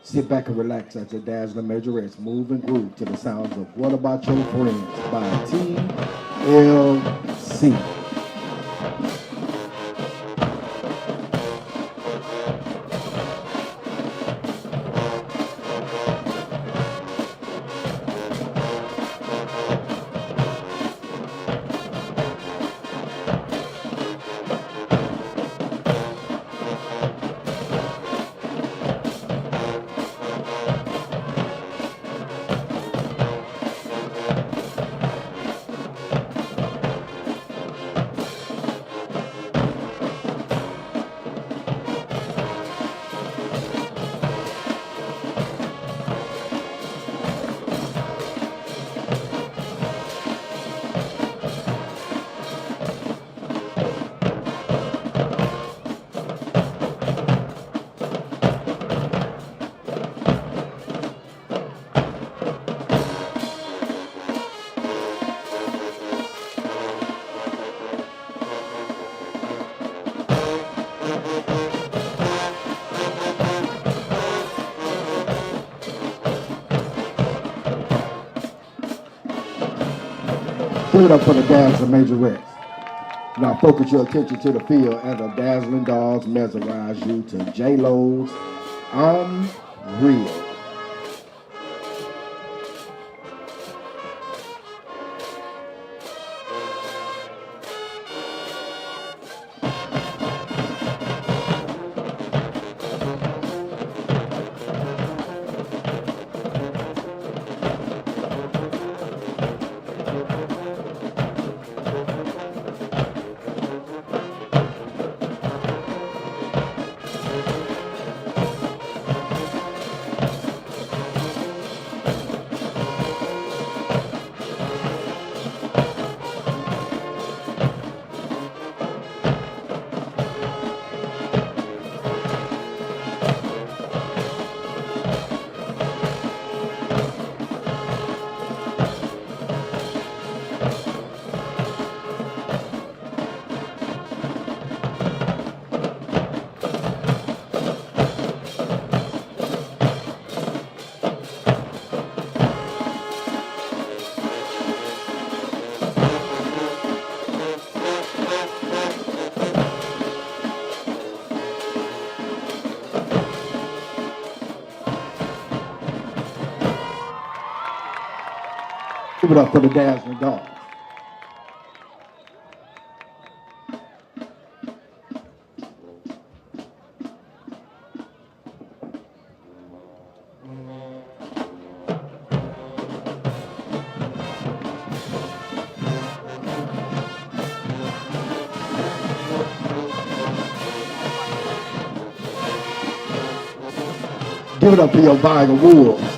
Sit back and relax as the dazzling majorettes move and groove to the sounds of What About Your Friends by TLC. Give it up for the dazzling majorettes. Now focus your attention to the field as the dazzling dogs mesmerize you to J-Lo's I'm Real. Give it up for the Dazzling Dogs. Give it up for your Vigor Wolves.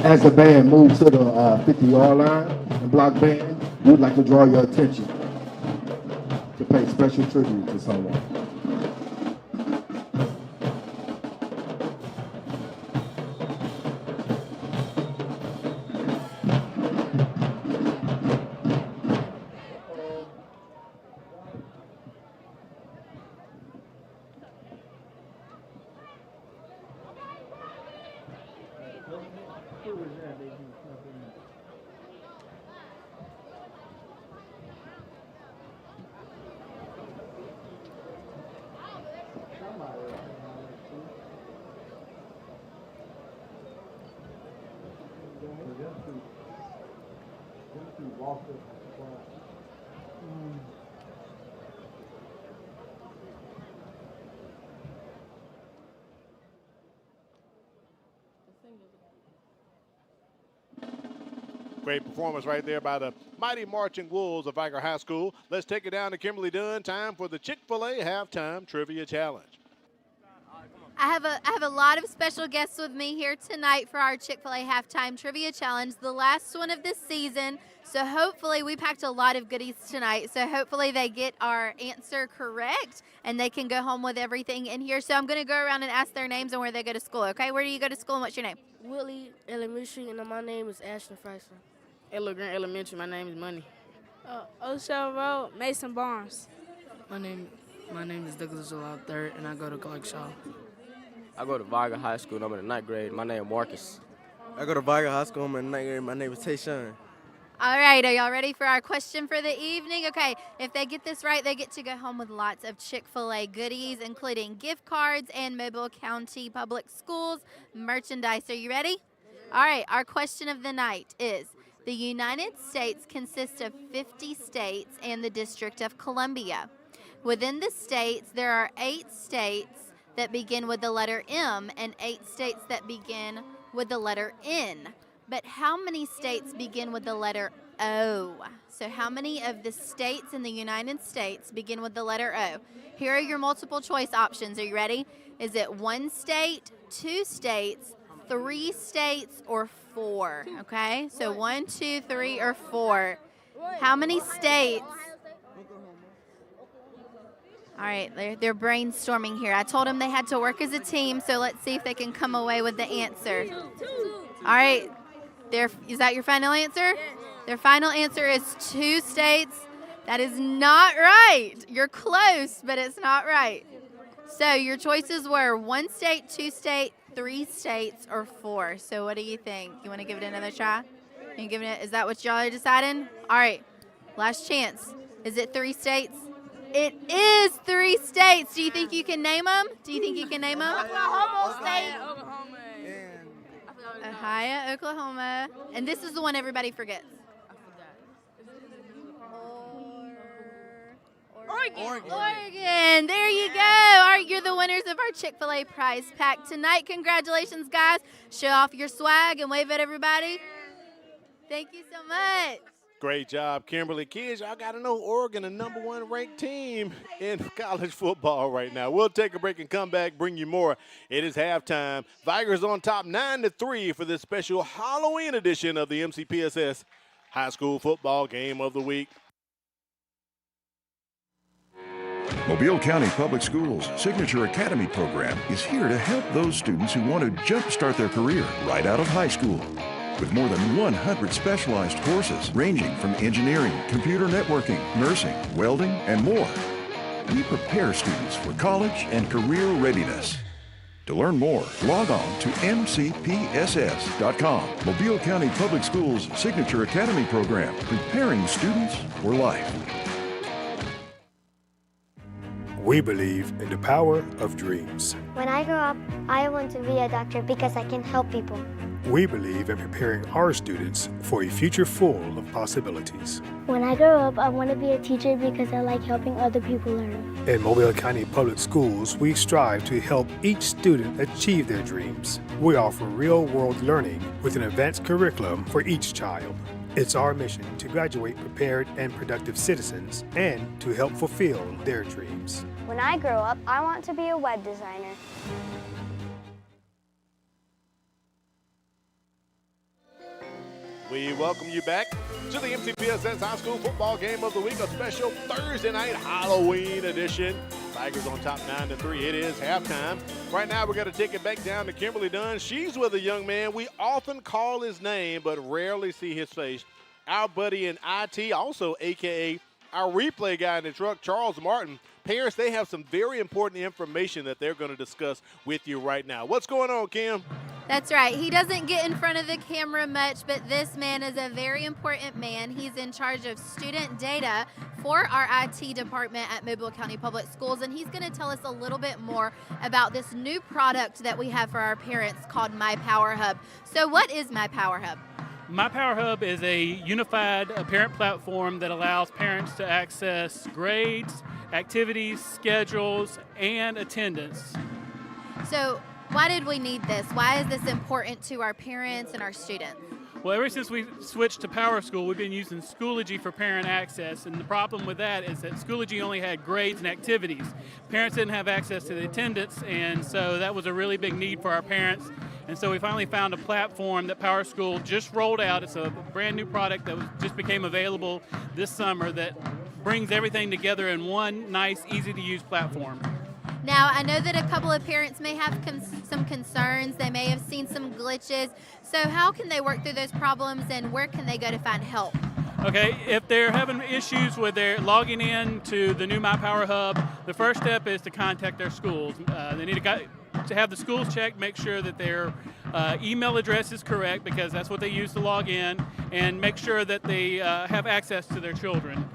As the band moves to the 50-yard line and block band, we would like to draw your attention to pay special tribute to someone. Great performance right there by the mighty marching Wolves of Vigor High School. Let's take it down to Kimberly Dunn. Time for the Chick-fil-A Halftime Trivia Challenge. I have a lot of special guests with me here tonight for our Chick-fil-A Halftime Trivia Challenge, the last one of this season. So hopefully we packed a lot of goodies tonight. So hopefully they get our answer correct and they can go home with everything in here. So I'm going to go around and ask their names and where they go to school. Okay, where do you go to school and what's your name? Willie Elementary, and my name is Ashton Freisler. Ella Grant Elementary, my name is Money. O'Shell Road, Mason Barnes. My name is Douglas July III, and I go to Clark Shaw. I go to Vigor High School, and I'm in the 9th grade. My name is Marcus. I go to Vigor High School, I'm in the 9th grade. My name is Tayshawn. All right, are y'all ready for our question for the evening? Okay, if they get this right, they get to go home with lots of Chick-fil-A goodies, including gift cards and Mobile County Public Schools merchandise. Are you ready? All right, our question of the night is, the United States consists of 50 states and the District of Columbia. Within the states, there are 8 states that begin with the letter M and 8 states that begin with the letter N. But how many states begin with the letter O? So how many of the states in the United States begin with the letter O? Here are your multiple choice options. Are you ready? Is it 1 state, 2 states, 3 states, or 4? Okay, so 1, 2, 3, or 4. How many states? All right, they're brainstorming here. I told them they had to work as a team, so let's see if they can come away with the answer. All right, is that your final answer? Their final answer is 2 states. That is not right. You're close, but it's not right. So your choices were 1 state, 2 state, 3 states, or 4. So what do you think? You want to give it another try? Is that what y'all are deciding? All right, last chance. Is it 3 states? It is 3 states. Do you think you can name them? Oklahoma State. Ohio, Oklahoma. And this is the one everybody forgets. Oregon. There you go. All right, you're the winners of our Chick-fil-A prize pack tonight. Congratulations, guys. Show off your swag and wave at everybody. Thank you so much. Great job, Kimberly. Kids, y'all got to know Oregon, the #1 ranked team in college football right now. We'll take a break and come back, bring you more. It is halftime. Vigor's on top 9-3 for this special Halloween edition of the MCPSS High School Football Game of the Week. Mobile County Public Schools' Signature Academy program is here to help those students who want to jumpstart their career right out of high school. With more than 100 specialized courses ranging from engineering, computer networking, nursing, welding, and more, we prepare students for college and career readiness. To learn more, log on to MCPSS.com. Mobile County Public Schools Signature Academy Program, preparing students for life. We believe in the power of dreams. When I grow up, I want to be a doctor because I can help people. We believe in preparing our students for a future full of possibilities. When I grow up, I want to be a teacher because I like helping other people learn. In Mobile County Public Schools, we strive to help each student achieve their dreams. We offer real-world learning with an advanced curriculum for each child. It's our mission to graduate prepared and productive citizens and to help fulfill their dreams. When I grow up, I want to be a web designer. We welcome you back to the MCPSS High School Football Game of the Week, a special Thursday night Halloween edition. Tigers on top 9-3. It is halftime. Right now, we're going to take it back down to Kimberly Dunn. She's with a young man. We often call his name, but rarely see his face. Our buddy in IT, also a.k.a. our replay guy in the truck, Charles Martin. Parents, they have some very important information that they're going to discuss with you right now. What's going on, Kim? That's right. He doesn't get in front of the camera much, but this man is a very important man. He's in charge of student data for our IT department at Mobile County Public Schools, and he's going to tell us a little bit more about this new product that we have for our parents called My Power Hub. So what is My Power Hub? My Power Hub is a unified parent platform that allows parents to access grades, activities, schedules, and attendance. So why did we need this? Why is this important to our parents and our students? Well, ever since we switched to Power School, we've been using Schoology for parent access, and the problem with that is that Schoology only had grades and activities. Parents didn't have access to the attendance, and so that was a really big need for our parents. And so we finally found a platform that Power School just rolled out. It's a brand new product that just became available this summer that brings everything together in one nice, easy-to-use platform. Now, I know that a couple of parents may have some concerns. They may have seen some glitches. So how can they work through those problems, and where can they go to find help? Okay, if they're having issues with their logging in to the new My Power Hub, the first step is to contact their schools. They need to have the schools check, make sure that their email address is correct, because that's what they use to log in, and make sure that they have access to their children.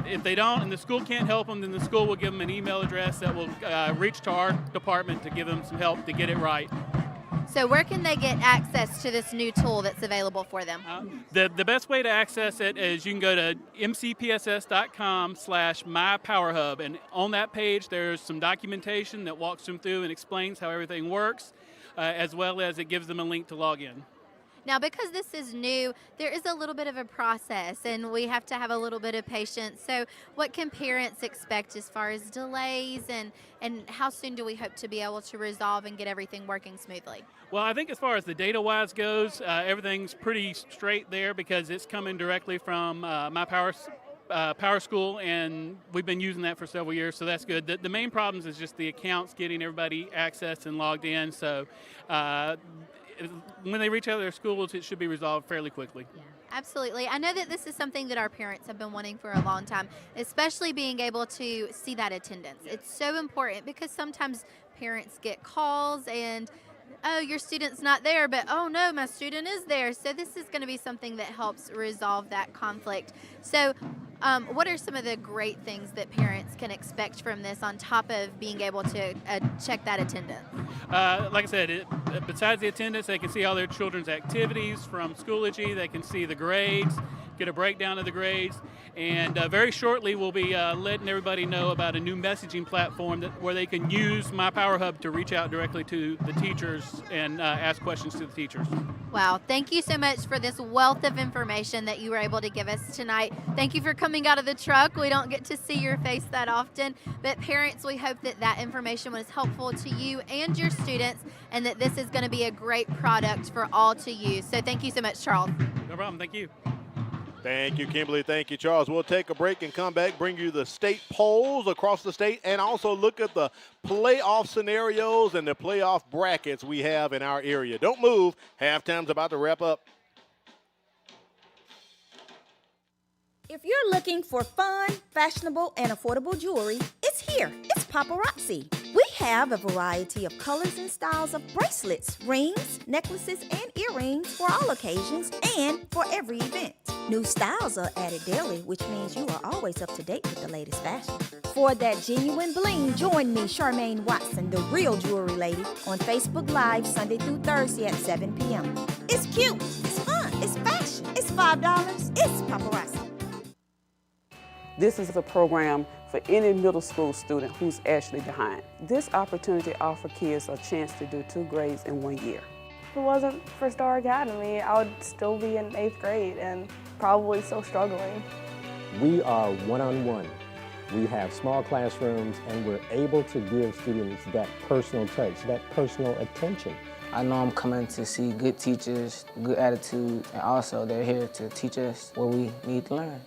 If they don't and the school can't help them, then the school will give them an email address that will reach to our department to give them some help to get it right. So where can they get access to this new tool that's available for them? The best way to access it is you can go to mcpss.com/mypowerhub, and on that page there's some documentation that walks them through and explains how everything works, as well as it gives them a link to log in. Now, because this is new, there is a little bit of a process, and we have to have a little bit of patience. So what can parents expect as far as delays, and how soon do we hope to be able to resolve and get everything working smoothly? Well, I think as far as the data-wise goes, everything's pretty straight there, because it's coming directly from My Power School, and we've been using that for several years, so that's good. The main problems is just the accounts, getting everybody accessed and logged in. So when they reach out to their schools, it should be resolved fairly quickly. Yeah, absolutely. I know that this is something that our parents have been wanting for a long time, especially being able to see that attendance. It's so important, because sometimes parents get calls and, oh, your student's not there, but oh no, my student is there. So this is going to be something that helps resolve that conflict. So what are some of the great things that parents can expect from this on top of being able to check that attendance? Like I said, besides the attendance, they can see all their children's activities from Schoology. They can see the grades, get a breakdown of the grades, and very shortly we'll be letting everybody know about a new messaging platform where they can use My Power Hub to reach out directly to the teachers and ask questions to the teachers. Wow, thank you so much for this wealth of information that you were able to give us tonight. Thank you for coming out of the truck. We don't get to see your face that often, but parents, we hope that that information was helpful to you and your students, and that this is going to be a great product for all to use. So thank you so much, Charles. No problem, thank you. Thank you, Kimberly. Thank you, Charles. We'll take a break and come back, bring you the state polls across the state, and also look at the playoff scenarios and the playoff brackets we have in our area. Don't move. Halftime's about to wrap up. If you're looking for fun, fashionable, and affordable jewelry, it's here. It's Paparazzi. We have a variety of colors and styles of bracelets, rings, necklaces, and earrings for all occasions and for every event. New styles are added daily, which means you are always up to date with the latest fashion. For that genuine bling, join me, Charmaine Watson, the real jewelry lady, on Facebook Live Sunday through Thursday at 7 p.m. It's cute, it's fun, it's fashion, it's $5, it's paparazzi. This is a program for any middle school student who's actually behind. This opportunity offers kids a chance to do 2 grades in 1 year. If it wasn't for Star Academy, I would still be in 8th grade and probably still struggling. We are one-on-one. We have small classrooms and we're able to give students that personal touch, that personal attention. I know I'm coming to see good teachers, good attitude, and also they're here to teach us what we need to learn.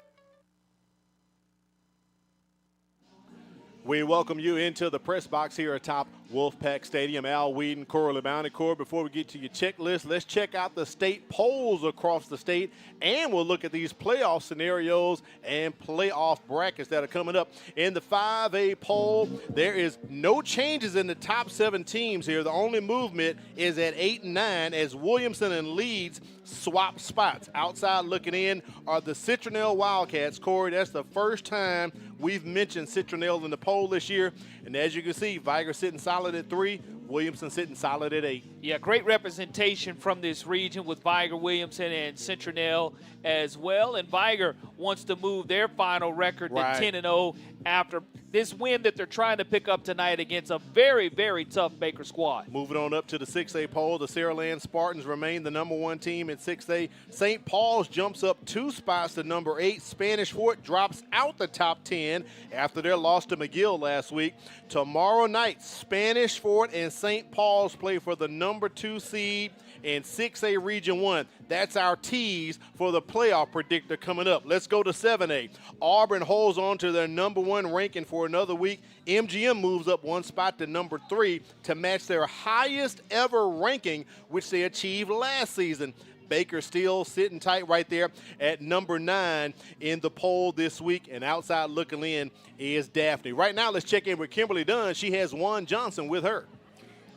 We welcome you into the press box here atop Wolfpack Stadium. Al Whedon, Corey LeBounty. Corey, before we get to your checklist, let's check out the state polls across the state, and we'll look at these playoff scenarios and playoff brackets that are coming up. In the 5A poll, there is no changes in the top 7 teams here. The only movement is at 8 and 9 as Williamson and Leeds swap spots. Outside looking in are the Citronelle Wildcats. Corey, that's the first time we've mentioned Citronelle in the poll this year. And as you can see, Vigor sitting solid at 3, Williamson sitting solid at 8. Yeah, great representation from this region with Vigor, Williamson, and Citronelle as well. And Vigor wants to move their final record to 10-0 after this win that they're trying to pick up tonight against a very, very tough Baker squad. Moving on up to the 6A poll, the Saraland Spartans remain the #1 team in 6A. St. Paul's jumps up 2 spots to number 8. Spanish Fort drops out the top 10 after their loss to McGill last week. Tomorrow night, Spanish Fort and St. Paul's play for the #2 seed in 6A Region 1. That's our tease for the playoff predictor coming up. Let's go to 7A. Auburn holds on to their #1 ranking for another week. MGM moves up 1 spot to #3 to match their highest ever ranking, which they achieved last season. Baker still sitting tight right there at #9 in the poll this week, and outside looking in is Daphne. Right now, let's check in with Kimberly Dunn. She has Juan Johnson with her.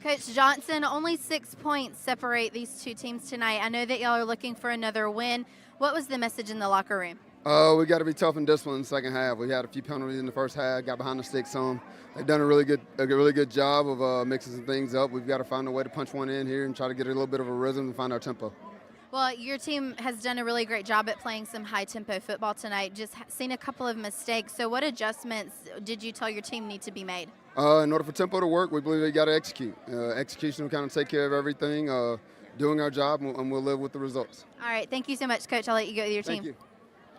Coach Johnson, only 6 points separate these 2 teams tonight. I know that y'all are looking for another win. What was the message in the locker room? We got to be tough and disciplined in the second half. We had a few penalties in the first half, got behind the sticks some. They've done a really good job of mixing some things up. We've got to find a way to punch one in here and try to get a little bit of a rhythm and find our tempo. Well, your team has done a really great job at playing some high-tempo football tonight. Just seen a couple of mistakes. So what adjustments did you tell your team need to be made? In order for tempo to work, we believe we got to execute. Execution will kind of take care of everything. Doing our job, and we'll live with the results. All right. Thank you so much, Coach. I'll let you go with your team. Thank you.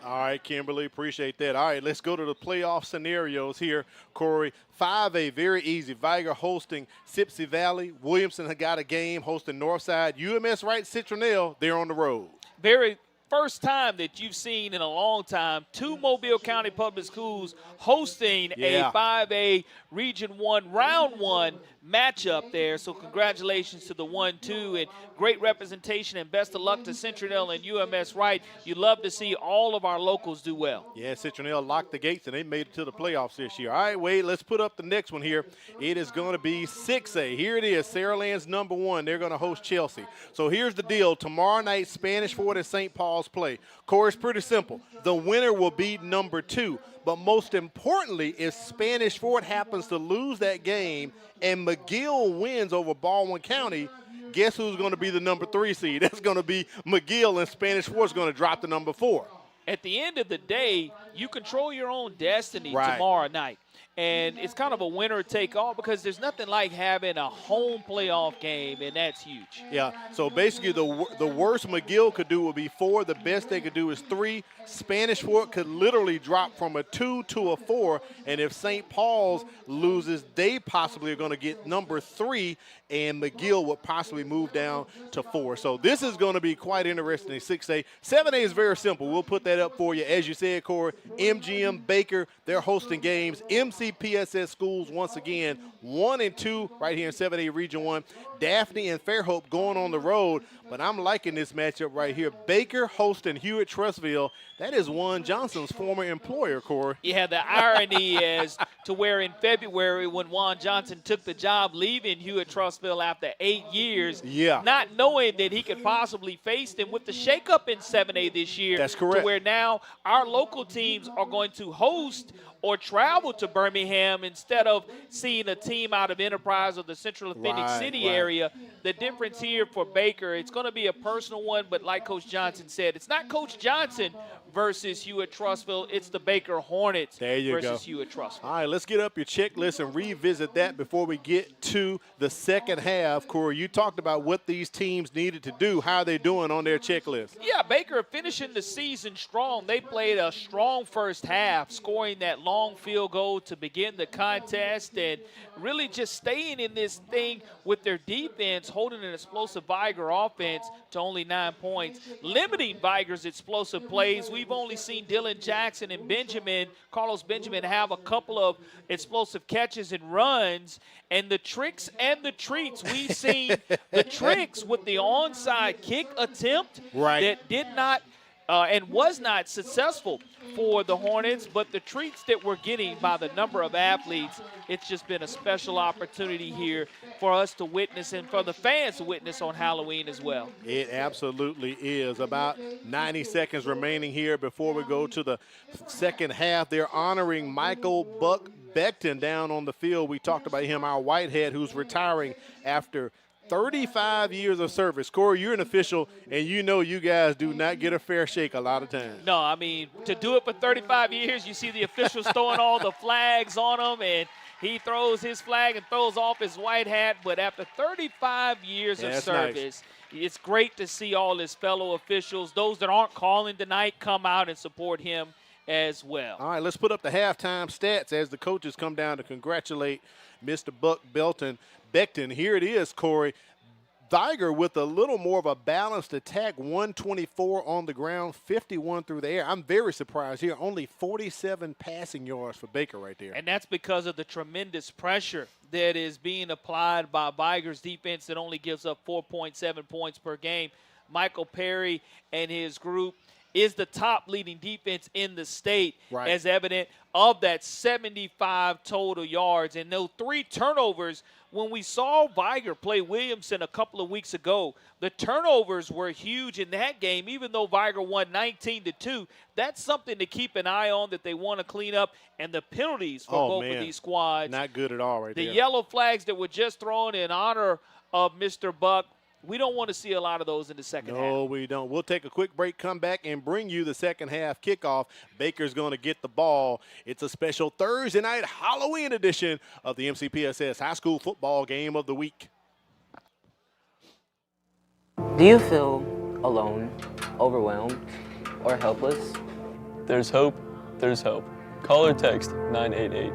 All right, Kimberly, appreciate that. All right, let's go to the playoff scenarios here, Corey. 5A, very easy. Vigor hosting Sipsey Valley. Williamson got a game hosting Northside. UMS Wright Citronelle, they're on the road. Very first time that you've seen in a long time 2 Mobile County Public Schools hosting a 5A Region 1 Round 1 matchup there. So congratulations to the 1-2 and great representation, and best of luck to Citronelle and UMS Wright. You love to see all of our locals do well. Yeah, Citronelle locked the gates and they made it to the playoffs this year. All right, Wade, let's put up the next one here. It is going to be 6A. Here it is, Saraland's #1. They're going to host Chelsea. So here's the deal. Tomorrow night, Spanish Fort and St. Paul's play. Corey, it's pretty simple. The winner will be #2. But most importantly, if Spanish Fort happens to lose that game and McGill wins over Baldwin County, guess who's going to be the #3 seed? That's going to be McGill, and Spanish Fort's going to drop to #4. At the end of the day, you control your own destiny tomorrow night. And it's kind of a winner-take-all because there's nothing like having a home playoff game, and that's huge. Yeah, so basically the worst McGill could do would be 4. The best they could do is 3. Spanish Fort could literally drop from a 2 to a 4, and if St. Paul's loses, they possibly are going to get #3, and McGill would possibly move down to 4. So this is going to be quite interesting in 6A. 7A is very simple. We'll put that up for you. As you said, Corey, MGM, Baker, they're hosting games. MCPSS schools once again, 1 and 2 right here in 7A Region 1. Daphne and Fairhope going on the road, but I'm liking this matchup right here. Baker hosting Hewitt-Trussville. That is Juan Johnson's former employer, Corey. Yeah, the irony is to where in February when Juan Johnson took the job leaving Hewitt-Trussville after 8 years, not knowing that he could possibly face them with the shakeup in 7A this year. That's correct. To where now our local teams are going to host or travel to Birmingham instead of seeing a team out of Enterprise or the Central Phoenix City area. The difference here for Baker, it's going to be a personal one, but like Coach Johnson said, it's not Coach Johnson versus Hewitt-Trussville. It's the Baker Hornets versus Hewitt-Trussville. All right, let's get up your checklist and revisit that before we get to the second half. Corey, you talked about what these teams needed to do. How are they doing on their checklist? Yeah, Baker finishing the season strong. They played a strong first half, scoring that long field goal to begin the contest and really just staying in this thing with their defense, holding an explosive Vigor offense to only 9 points, limiting Vigor's explosive plays. We've only seen Dylan Jackson and Carlos Benjamin have a couple of explosive catches and runs, and the tricks and the treats. We've seen the tricks with the onside kick attempt that did not and was not successful for the Hornets, but the treats that we're getting by the number of athletes, it's just been a special opportunity here for us to witness and for the fans to witness on Halloween as well. It absolutely is. About 90 seconds remaining here before we go to the second half. They're honoring Michael Buck Beckton down on the field. We talked about him, our Whitehead, who's retiring after 35 years of service. Corey, you're an official, and you know you guys do not get a fair shake a lot of times. No, I mean, to do it for 35 years, you see the officials throwing all the flags on him, and he throws his flag and throws off his white hat. But after 35 years of service, it's great to see all his fellow officials, those that aren't calling tonight, come out and support him as well. All right, let's put up the halftime stats as the coaches come down to congratulate Mr. Buck Beckton. Here it is, Corey. Vigor with a little more of a balanced attack, 124 on the ground, 51 through the air. I'm very surprised here. Only 47 passing yards for Baker right there. And that's because of the tremendous pressure that is being applied by Vigor's defense that only gives up 4.7 points per game. Michael Perry and his group is the top leading defense in the state, as evident of that 75 total yards. And those 3 turnovers, when we saw Vigor play Williamson a couple of weeks ago, the turnovers were huge in that game, even though Vigor won 19-2. That's something to keep an eye on that they want to clean up. And the penalties for both of these squads. Not good at all right there. The yellow flags that were just thrown in honor of Mr. Buck, we don't want to see a lot of those in the second half. No, we don't. We'll take a quick break, come back, and bring you the second half kickoff. Baker's going to get the ball. It's a special Thursday night Halloween edition of the MCPSS High School Football Game of the Week. Do you feel alone, overwhelmed, or helpless? There's hope. There's hope. Call or text 988.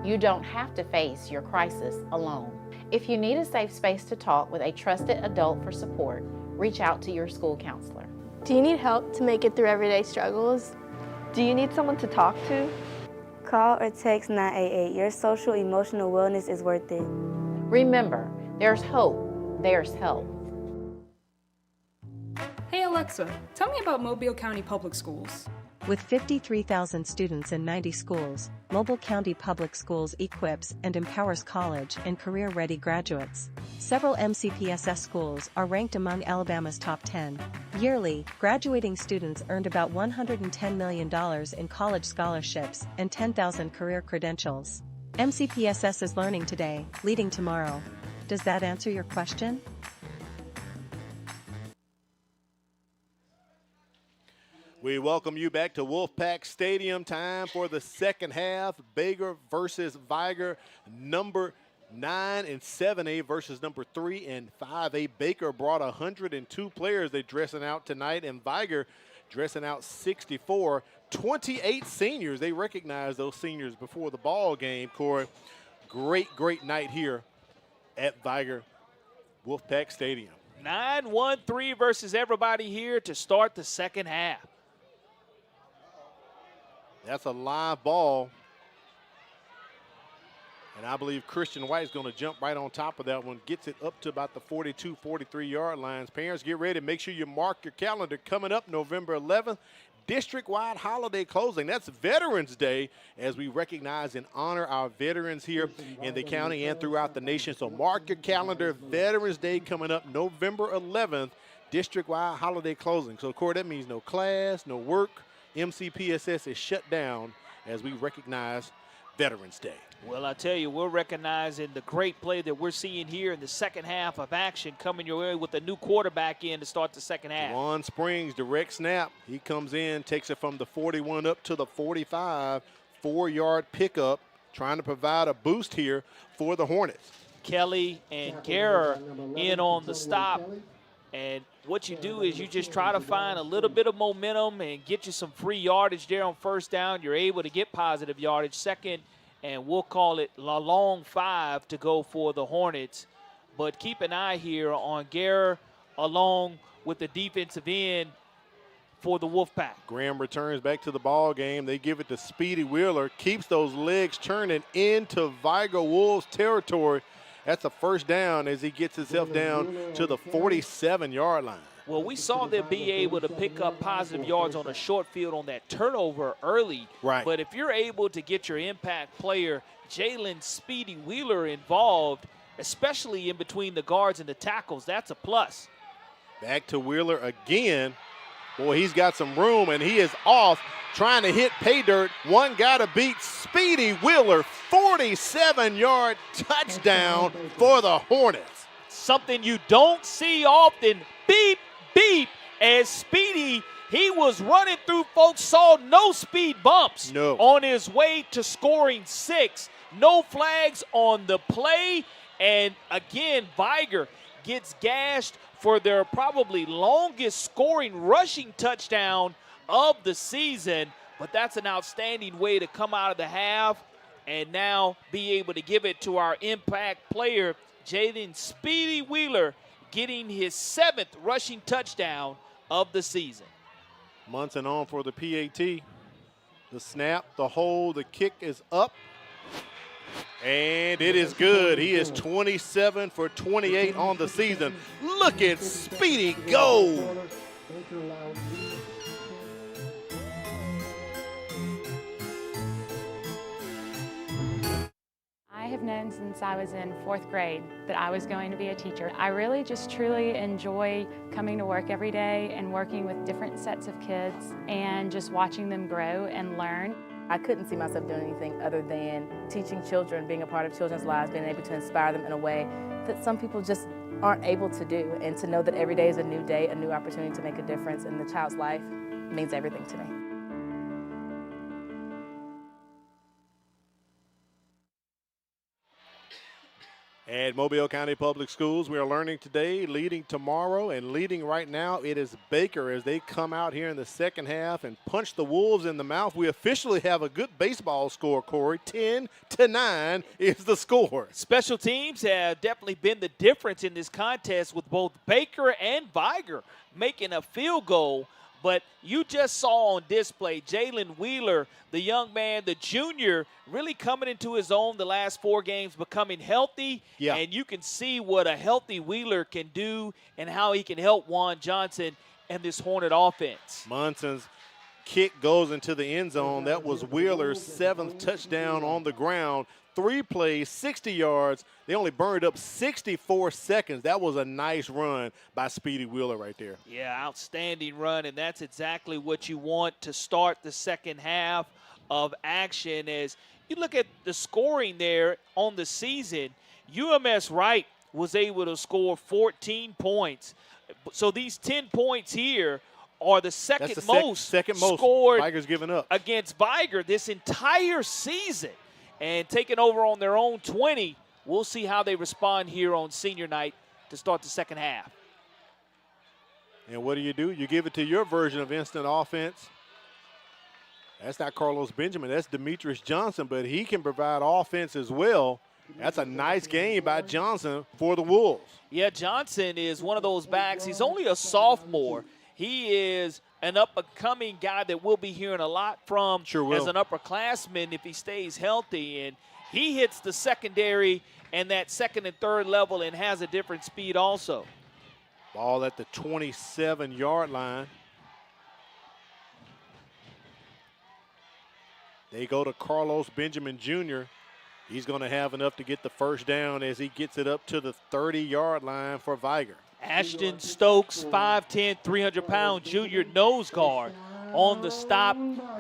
You don't have to face your crisis alone. If you need a safe space to talk with a trusted adult for support, reach out to your school counselor. Do you need help to make it through everyday struggles? Do you need someone to talk to? Call or text 988. Your social emotional wellness is worth it. Remember, there's hope, there's help. Hey Alexa, tell me about Mobile County Public Schools. With 53,000 students in 90 schools, Mobile County Public Schools equips and empowers college and career-ready graduates. Several MCPSS schools are ranked among Alabama's top 10. Yearly, graduating students earned about $110 million in college scholarships and 10,000 career credentials. MCPSS is learning today, leading tomorrow. Does that answer your question? We welcome you back to Wolfpack Stadium. Time for the second half. Baker versus Vigor. Number 9 and 7A versus number 3 and 5A. Baker brought 102 players they dressing out tonight, and Vigor dressing out 64. 28 seniors. They recognize those seniors before the ball game, Corey. Great night here at Vigor Wolfpack Stadium. 9-1-3 versus everybody here to start the second half. That's a live ball. And I believe Christian White is going to jump right on top of that one, gets it up to about the 42, 43-yard lines. Parents, get ready. Make sure you mark your calendar. Coming up November 11th, district-wide holiday closing. That's Veterans Day, as we recognize and honor our veterans here in the county and throughout the nation. So mark your calendar. Veterans Day coming up November 11th, district-wide holiday closing. So, Corey, that means no class, no work. MCPSS is shut down as we recognize Veterans Day. Well, I tell you, we're recognizing the great play that we're seeing here in the second half of action, coming your way with a new quarterback in to start the second half. Juan Springs, direct snap. He comes in, takes it from the 41 up to the 45, 4-yard pickup, trying to provide a boost here for the Hornets. Kelly and Guerra in on the stop. And what you do is you just try to find a little bit of momentum and get you some free yardage there on first down. You're able to get positive yardage. Second, and we'll call it a long 5 to go for the Hornets. But keep an eye here on Guerra along with the defensive end for the Wolfpack. Graham returns back to the ball game. They give it to Speedy Wheeler, keeps those legs turning into Vigor Wolves territory. That's a first down as he gets himself down to the 47-yard line. Well, we saw them be able to pick up positive yards on a short field on that turnover early. Right. But if you're able to get your impact player, Jalen Speedy Wheeler, involved, especially in between the guards and the tackles, that's a plus. Back to Wheeler again. Boy, he's got some room, and he is off trying to hit pay dirt. One guy to beat. Speedy Wheeler, 47-yard touchdown for the Hornets. Something you don't see often. Beep, beep, as Speedy, he was running through folks, saw no speed bumps on his way to scoring 6. No flags on the play, and again, Vigor gets gashed for their probably longest scoring rushing touchdown of the season, but that's an outstanding way to come out of the half and now be able to give it to our impact player, Jaden Speedy Wheeler, getting his 7th rushing touchdown of the season. Munson on for the PAT. The snap, the hold, the kick is up. And it is good. He is 27 for 28 on the season. Look at Speedy go. I have known since I was in 4th grade that I was going to be a teacher. I really just truly enjoy coming to work every day and working with different sets of kids and just watching them grow and learn. I couldn't see myself doing anything other than teaching children, being a part of children's lives, being able to inspire them in a way that some people just aren't able to do. And to know that every day is a new day, a new opportunity to make a difference in the child's life means everything to me. At Mobile County Public Schools, we are learning today, leading tomorrow, and leading right now, it is Baker as they come out here in the second half and punch the Wolves in the mouth. We officially have a good baseball score, Corey. 10-9 is the score. Special teams have definitely been the difference in this contest with both Baker and Vigor making a field goal. But you just saw on display Jalen Wheeler, the young man, the junior, really coming into his own the last 4 games, becoming healthy. Yeah. And you can see what a healthy Wheeler can do and how he can help Juan Johnson and this Hornet offense. Munson's kick goes into the end zone. That was Wheeler's 7th touchdown on the ground. 3 plays, 60 yards. They only burned up 64 seconds. That was a nice run by Speedy Wheeler right there. Yeah, outstanding run, and that's exactly what you want to start the second half of action. As you look at the scoring there on the season, UMS Wright was able to score 14 points. So these 10 points here are the second most scored Vigor's given up against Vigor this entire season. And taking over on their own 20, we'll see how they respond here on senior night to start the second half. And what do? You give it to your version of instant offense. That's not Carlos Benjamin. That's Demetrius Johnson, but he can provide offense as well. That's a nice game by Johnson for the Wolves. Yeah, Johnson is one of those backs. He's only a sophomore. He is an up-and-coming guy that we'll be hearing a lot from as an upperclassman if he stays healthy. And he hits the secondary and that second and third level and has a different speed also. Ball at the 27-yard line. They go to Carlos Benjamin Jr. He's going to have enough to get the first down as he gets it up to the 30-yard line for Vigor. Ashton Stokes, 5'10", 300-pound junior nose guard on the stop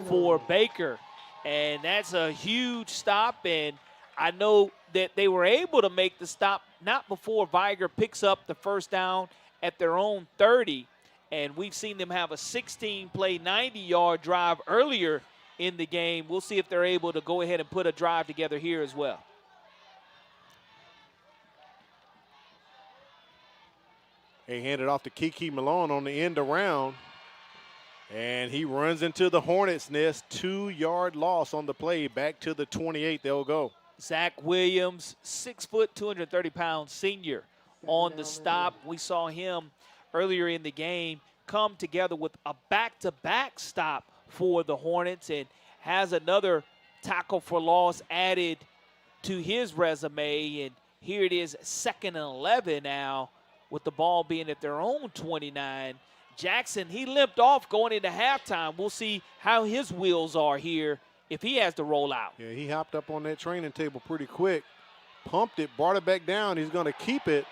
for Baker. And that's a huge stop, and I know that they were able to make the stop not before Vigor picks up the first down at their own 30. And we've seen them have a 16-play, 90-yard drive earlier in the game. We'll see if they're able to go ahead and put a drive together here as well. They hand it off to Kiki Malone on the end around. And he runs into the Hornets' nest. 2-yard loss on the play. Back to the 28 they'll go. Zach Williams, 6 foot, 230-pound senior on the stop. We saw him earlier in the game come together with a back-to-back stop for the Hornets and has another tackle for loss added to his resume. And here it is, 2nd and 11 now with the ball being at their own 29. Jackson, he limped off going into halftime. We'll see how his wheels are here if he has to roll out. Yeah, he hopped up on that training table pretty quick, pumped it, brought it back down. He's going to keep it.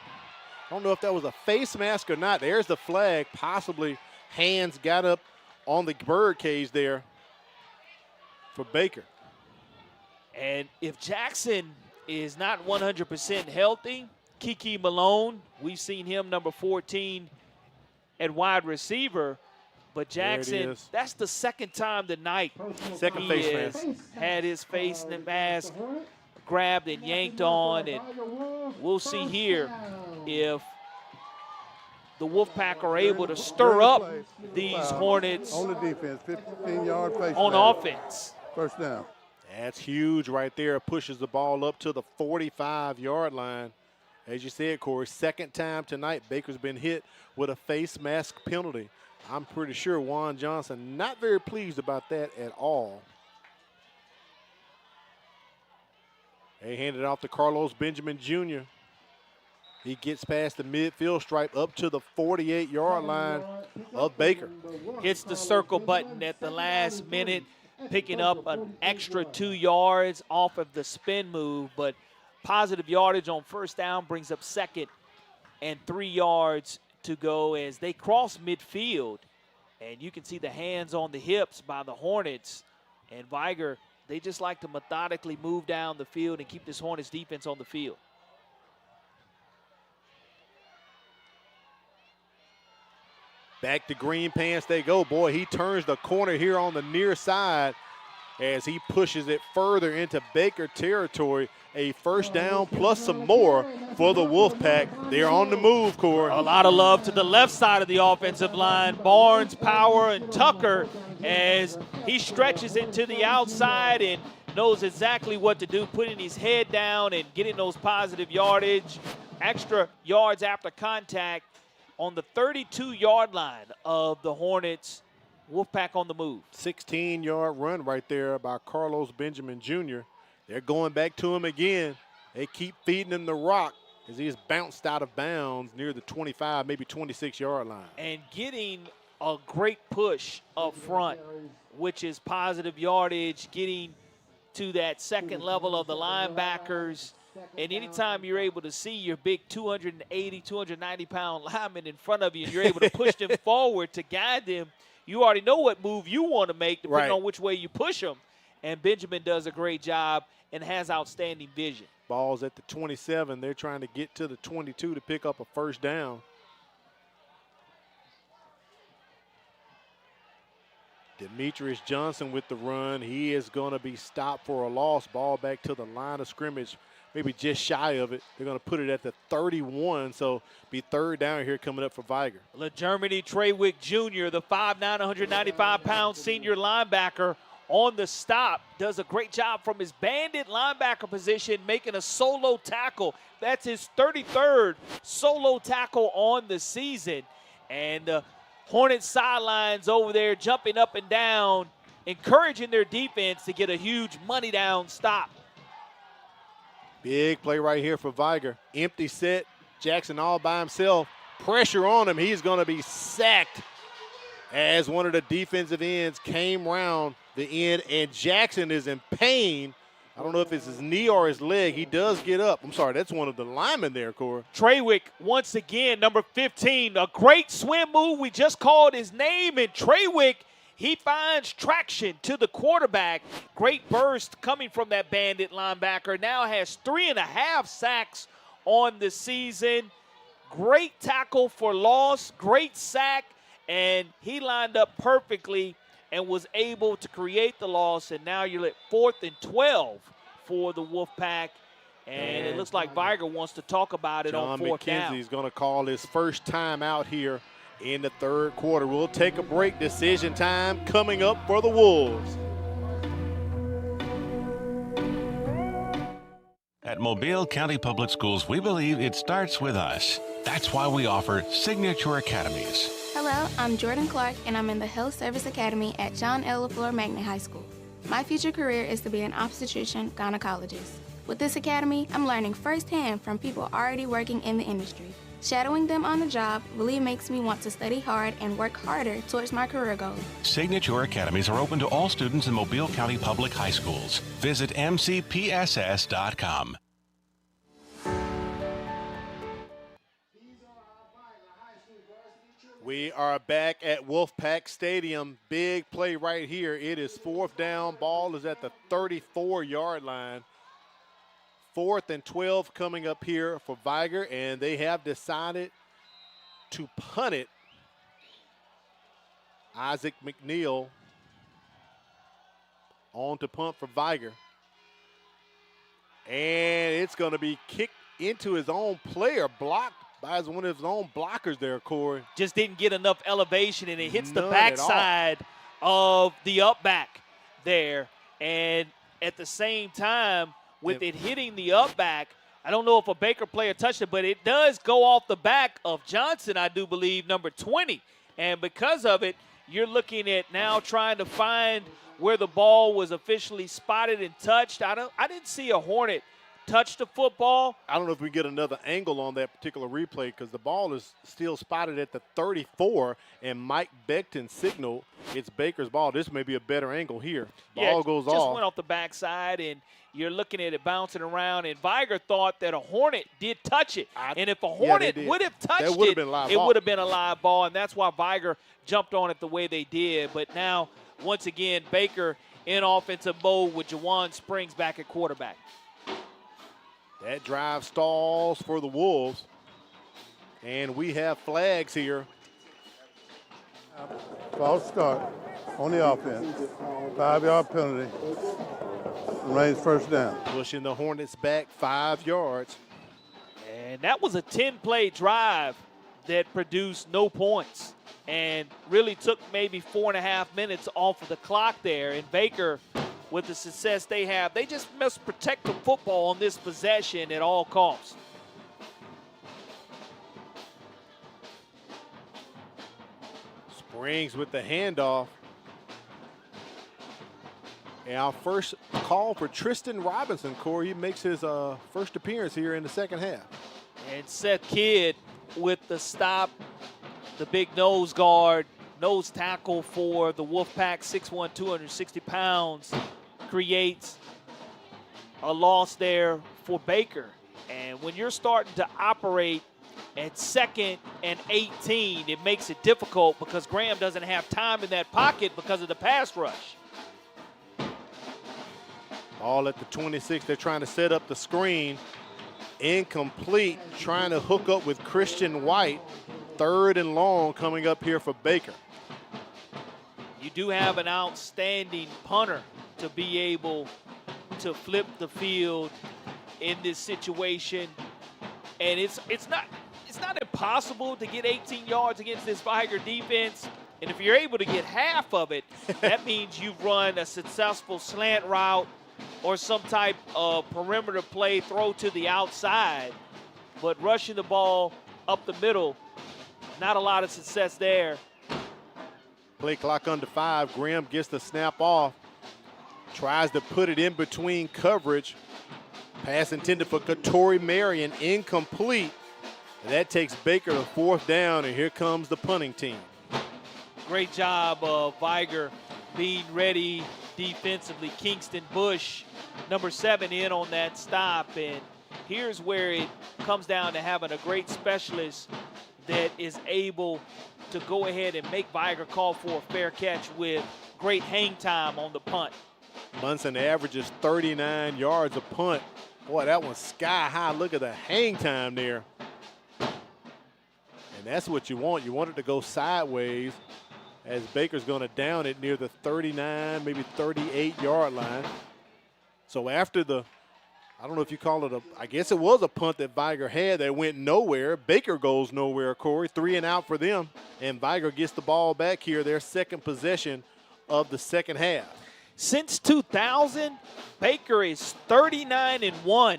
I don't know if that was a face mask or not. There's the flag. Possibly hands got up on the bird cage there for Baker. And if Jackson is not 100% healthy, Kiki Malone, we've seen him number 14 at wide receiver, but Jackson, that's the second time tonight second face mask. Had his face mask grabbed and yanked on, and we'll see here if the Wolfpack are able to stir up these Hornets on the defense, 15-yard face on offense. First down. That's huge right there. Pushes the ball up to the 45-yard line. As you said, Corey, second time tonight Baker's been hit with a face mask penalty. I'm pretty sure Juan Johnson not very pleased about that at all. They handed it off to Carlos Benjamin Jr. He gets past the midfield stripe up to the 48-yard line of Baker. Hits the circle button at the last minute, picking up an extra 2 yards off of the spin move, but positive yardage on first down brings up 2nd and 3 yards to go as they cross midfield. And you can see the hands on the hips by the Hornets. And Vigor, they just like to methodically move down the field and keep this Hornets defense on the field. Back to green pants they go. Boy, he turns the corner here on the near side as he pushes it further into Baker territory. A first down plus some more for the Wolfpack. They're on the move, Corey. A lot of love to the left side of the offensive line. Barnes, Power, and Tucker as he stretches it to the outside and knows exactly what to do, putting his head down and getting those positive yardage, extra yards after contact on the 32-yard line of the Hornets. Wolfpack on the move. 16-yard run right there by Carlos Benjamin Jr. They're going back to him again. They keep feeding him the rock as he is bounced out of bounds near the 25, maybe 26-yard line. And getting a great push up front, which is positive yardage, getting to that second level of the linebackers. And anytime you're able to see your big 280, 290-pound lineman in front of you and you're able to push them forward to guide them, you already know what move you want to make depending on which way you push them. And Benjamin does a great job and has outstanding vision. Ball's at the 27. They're trying to get to the 22 to pick up a first down. Demetrius Johnson with the run. He is going to be stopped for a loss. Ball back to the line of scrimmage, maybe just shy of it. They're going to put it at the 31, so be third down here coming up for Vigor. LeGermany Treywick Jr., the 5'9", 195-pound senior linebacker, on the stop, does a great job from his bandit linebacker position, making a solo tackle. That's his 33rd solo tackle on the season. And the Hornets sidelines over there jumping up and down, encouraging their defense to get a huge money down stop. Big play right here for Vigor. Empty set. Jackson all by himself. Pressure on him. He's going to be sacked as one of the defensive ends came round the end, and Jackson is in pain. I don't know if it's his knee or his leg. He does get up. I'm sorry, that's one of the linemen there, Corey. Treywick, once again, number 15. A great swim move. We just called his name, and Treywick, he finds traction to the quarterback. Great burst coming from that Bandit linebacker. Now has 3.5 sacks on the season. Great tackle for loss, great sack, and he lined up perfectly and was able to create the loss. And now you're at 4th and 12 for the Wolfpack. And it looks like Vigor wants to talk about it on 4th down. John McKenzie's going to call his first time out here in the 3rd quarter. We'll take a break. Decision time coming up for the Wolves. At Mobile County Public Schools, we believe it starts with us. That's why we offer Signature Academies. Hello, I'm Jordan Clark, and I'm in the Health Service Academy at John L. LaFleur Magnet High School. My future career is to be an obstetrician-gynecologist. With this academy, I'm learning firsthand from people already working in the industry. Shadowing them on the job really makes me want to study hard and work harder towards my career goal. Signature Academies are open to all students in Mobile County Public High Schools. Visit MCPSS.com. We are back at Wolfpack Stadium. Big play right here. It is 4th down. Ball is at the 34-yard line. 4th and 12 coming up here for Vigor, and they have decided to punt it. Isaac McNeil on to punt for Vigor. And it's going to be kicked into his own player, blocked by one of his own blockers there, Corey. Just didn't get enough elevation, and it hits the backside of the up back there. And at the same time, with it hitting the up back, I don't know if a Baker player touched it, but it does go off the back of Johnson, I do believe, number 20. And because of it, you're looking at now trying to find where the ball was officially spotted and touched. I didn't see a Hornet touch the football. I don't know if we get another angle on that particular replay because the ball is still spotted at the 34, and Mike Beckton signaled it's Baker's ball. This may be a better angle here. Ball goes off. Just went off the backside, and you're looking at it bouncing around, and Vigor thought that a Hornet did touch it. And if a Hornet would have touched it, it would have been a live ball, and that's why Vigor jumped on it the way they did. But now, once again, Baker in offensive mode with Juwan Springs back at quarterback. That drive stalls for the Wolves. And we have flags here. False start on the offense. 5-yard penalty. Remains 1st down. Pushing the Hornets back 5 yards. And that was a 10-play drive that produced no points and really took maybe 4.5 minutes off of the clock there. And Baker, with the success they have, they just must protect the football on this possession at all costs. Springs with the handoff. And our first call for Tristan Robinson, Corey. He makes his first appearance here in the 2nd half. And Seth Kidd with the stop, the big nose guard, nose tackle for the Wolfpack, 6'1", 260 pounds. Creates a loss there for Baker. And when you're starting to operate at 2nd and 18, it makes it difficult because Graham doesn't have time in that pocket because of the pass rush. All at the 26. They're trying to set up the screen. Incomplete, trying to hook up with Christian White. 3rd and long coming up here for Baker. You do have an outstanding punter to be able to flip the field in this situation. And it's not impossible to get 18 yards against this Vigor defense. And if you're able to get half of it, that means you've run a successful slant route or some type of perimeter play, throw to the outside. But rushing the ball up the middle, not a lot of success there. Play clock under 5. Graham gets the snap off. Tries to put it in between coverage. Pass intended for Katori Marion, incomplete. And that takes Baker to 4th down, and here comes the punting team. Great job of Vigor being ready defensively. Kingston Bush, number 7, in on that stop. And here's where it comes down to having a great specialist that is able to go ahead and make Vigor call for a fair catch with great hang time on the punt. Munson averages 39 yards a punt. Boy, that one's sky high. Look at the hang time there. And that's what you want. You want it to go sideways as Baker's going to down it near the 39, maybe 38-yard line. So after the, I don't know if you call it I guess it was a punt that Vigor had that went nowhere. Baker goes nowhere, Corey. 3 and out for them. And Vigor gets the ball back here, their second possession of the second half. Since 2000, Baker is 39-1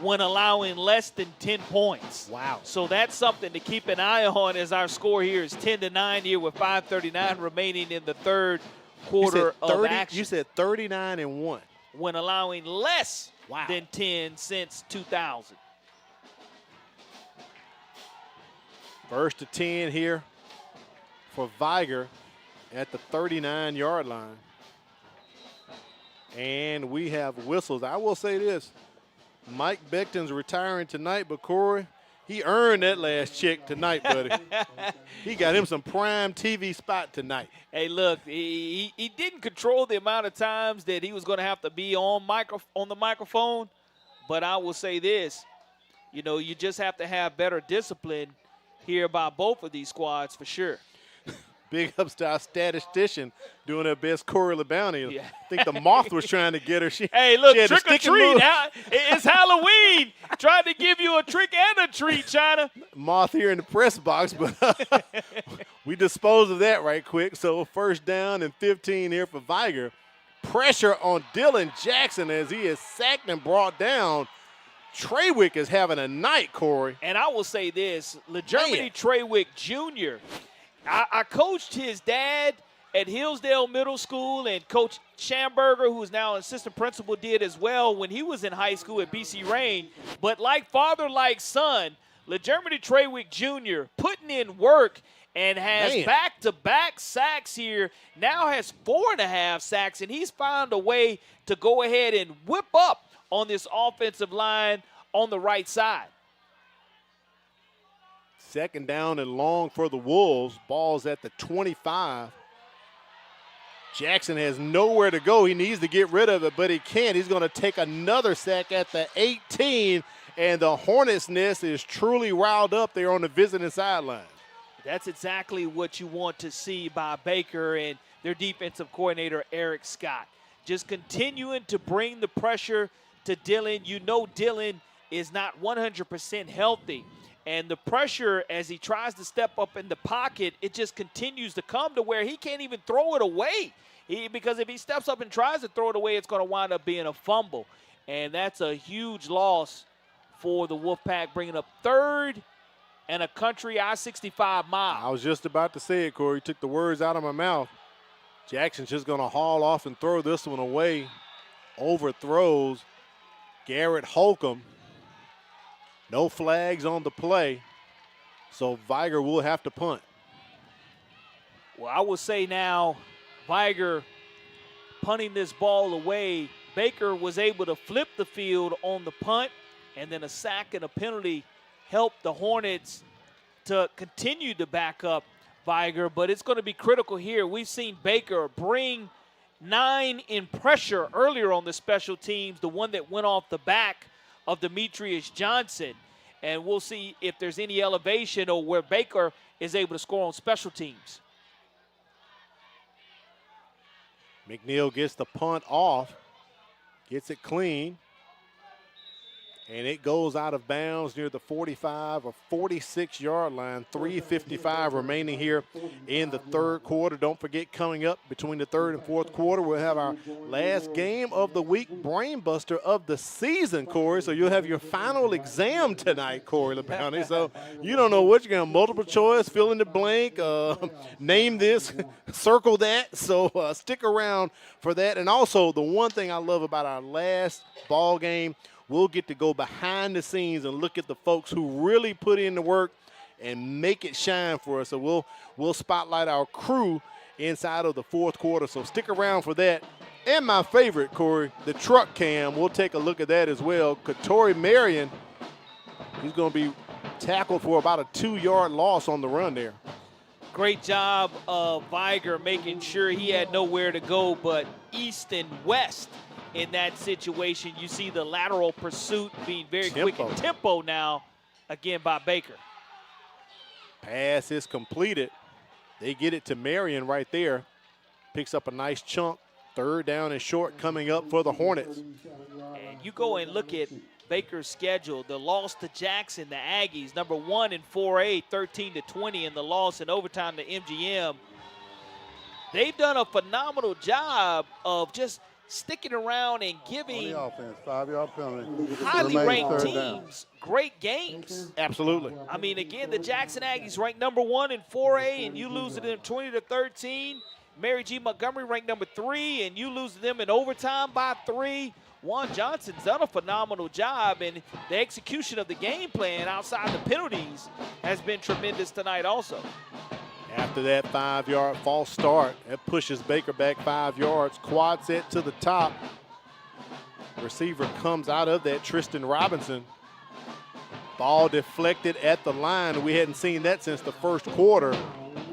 when allowing less than 10 points. Wow. So that's something to keep an eye on, as our score here is 10-9 here with 5:39 remaining in the third quarter of action. You said 39-1. When allowing less than 10 since 2000. 1st to 10 here for Vigor at the 39-yard line. And we have whistles. I will say this. Mike Becton's retiring tonight, but Corey, he earned that last check tonight, buddy. He got him some prime TV spot tonight. Hey, look, he didn't control the amount of times that he was going to have to be on the microphone, but I will say this. You know, you just have to have better discipline here by both of these squads for sure. Big ups to our statistician doing her best, Corey LeBounty. Yeah. I think the moth was trying to get her. Hey, look, trick or treat. It's Halloween. Trying to give you a trick and a treat, China. Moth here in the press box, but we disposed of that right quick. So 1st down and 15 here for Vigor. Pressure on Dylan Jackson as he is sacked and brought down. Treywick is having a night, Corey. And I will say this, LeGermany Treywick Jr., I coached his dad at Hillsdale Middle School, and Coach Schamberger, who is now an assistant principal, did as well when he was in high school at BC Rain. But like father, like son, LeGermany Treywick Jr. putting in work and has back-to-back sacks here, now has 4.5 sacks, and he's found a way to go ahead and whip up on this offensive line on the right side. 2nd down and long for the Wolves. Ball's at the 25. Jackson has nowhere to go. He needs to get rid of it, but he can't. He's going to take another sack at the 18, and the Hornets' nest is truly riled up there on the visiting sideline. That's exactly what you want to see by Baker and their defensive coordinator, Eric Scott. Just continuing to bring the pressure to Dylan. You know Dylan is not 100% healthy. And the pressure, as he tries to step up in the pocket, it just continues to come to where he can't even throw it away. Because if he steps up and tries to throw it away, it's going to wind up being a fumble. And that's a huge loss for the Wolfpack, bringing up 3rd and a country I-65 mile. I was just about to say it, Corey. You took the words out of my mouth. Jackson's just going to haul off and throw this one away. Overthrows Garrett Holcomb. No flags on the play, so Vigor will have to punt. Well, I will say now, Vigor punting this ball away. Baker was able to flip the field on the punt, and then a sack and a penalty helped the Hornets to continue to back up Vigor, but it's going to be critical here. We've seen Baker bring 9 in pressure earlier on the special teams, the one that went off the back of Demetrius Johnson, and we'll see if there's any elevation or where Baker is able to score on special teams. McNeil gets the punt off, gets it clean, and it goes out of bounds near the 45 or 46-yard line. 3:55 remaining here in the 3rd quarter. Don't forget, coming up between the 3rd and 4th quarter, we'll have our last game of the week, brain buster of the season, Corey. So you'll have your final exam tonight, Corey LeBounty. So you don't know what you're going to multiple choice, fill in the blank, name this, circle that. So stick around for that. And also, the one thing I love about our last ball game, we'll get to go behind the scenes and look at the folks who really put in the work and make it shine for us. So we'll spotlight our crew inside of the fourth quarter. So stick around for that. And my favorite, Corey, the truck cam. We'll take a look at that as well. Katori Marion, he's going to be tackled for about a 2-yard loss on the run there. Great job of Vigor making sure he had nowhere to go but east and west in that situation. You see the lateral pursuit being very quick in tempo now, again, by Baker. Pass is completed. They get it to Marion right there. Picks up a nice chunk. 3rd down and short coming up for the Hornets. And you go and look at Baker's schedule. The loss to Jackson, the Aggies, number 1 in 4A, 13-20, and the loss in overtime to MGM. They've done a phenomenal job of just sticking around and giving on the offense, 5-yard penalty. highly ranked teams great games. Absolutely. I mean, again, the Jackson Aggies ranked number 1 in 4A, and you lose to them 20-13. Mary G. Montgomery ranked number 3, and you lose to them in overtime by 3. Juan Johnson's done a phenomenal job, and the execution of the game plan outside the penalties has been tremendous tonight also. After that 5-yard false start, that pushes Baker back 5 yards. Quad set to the top. Receiver comes out of that, Tristan Robinson. Ball deflected at the line. We hadn't seen that since the first quarter,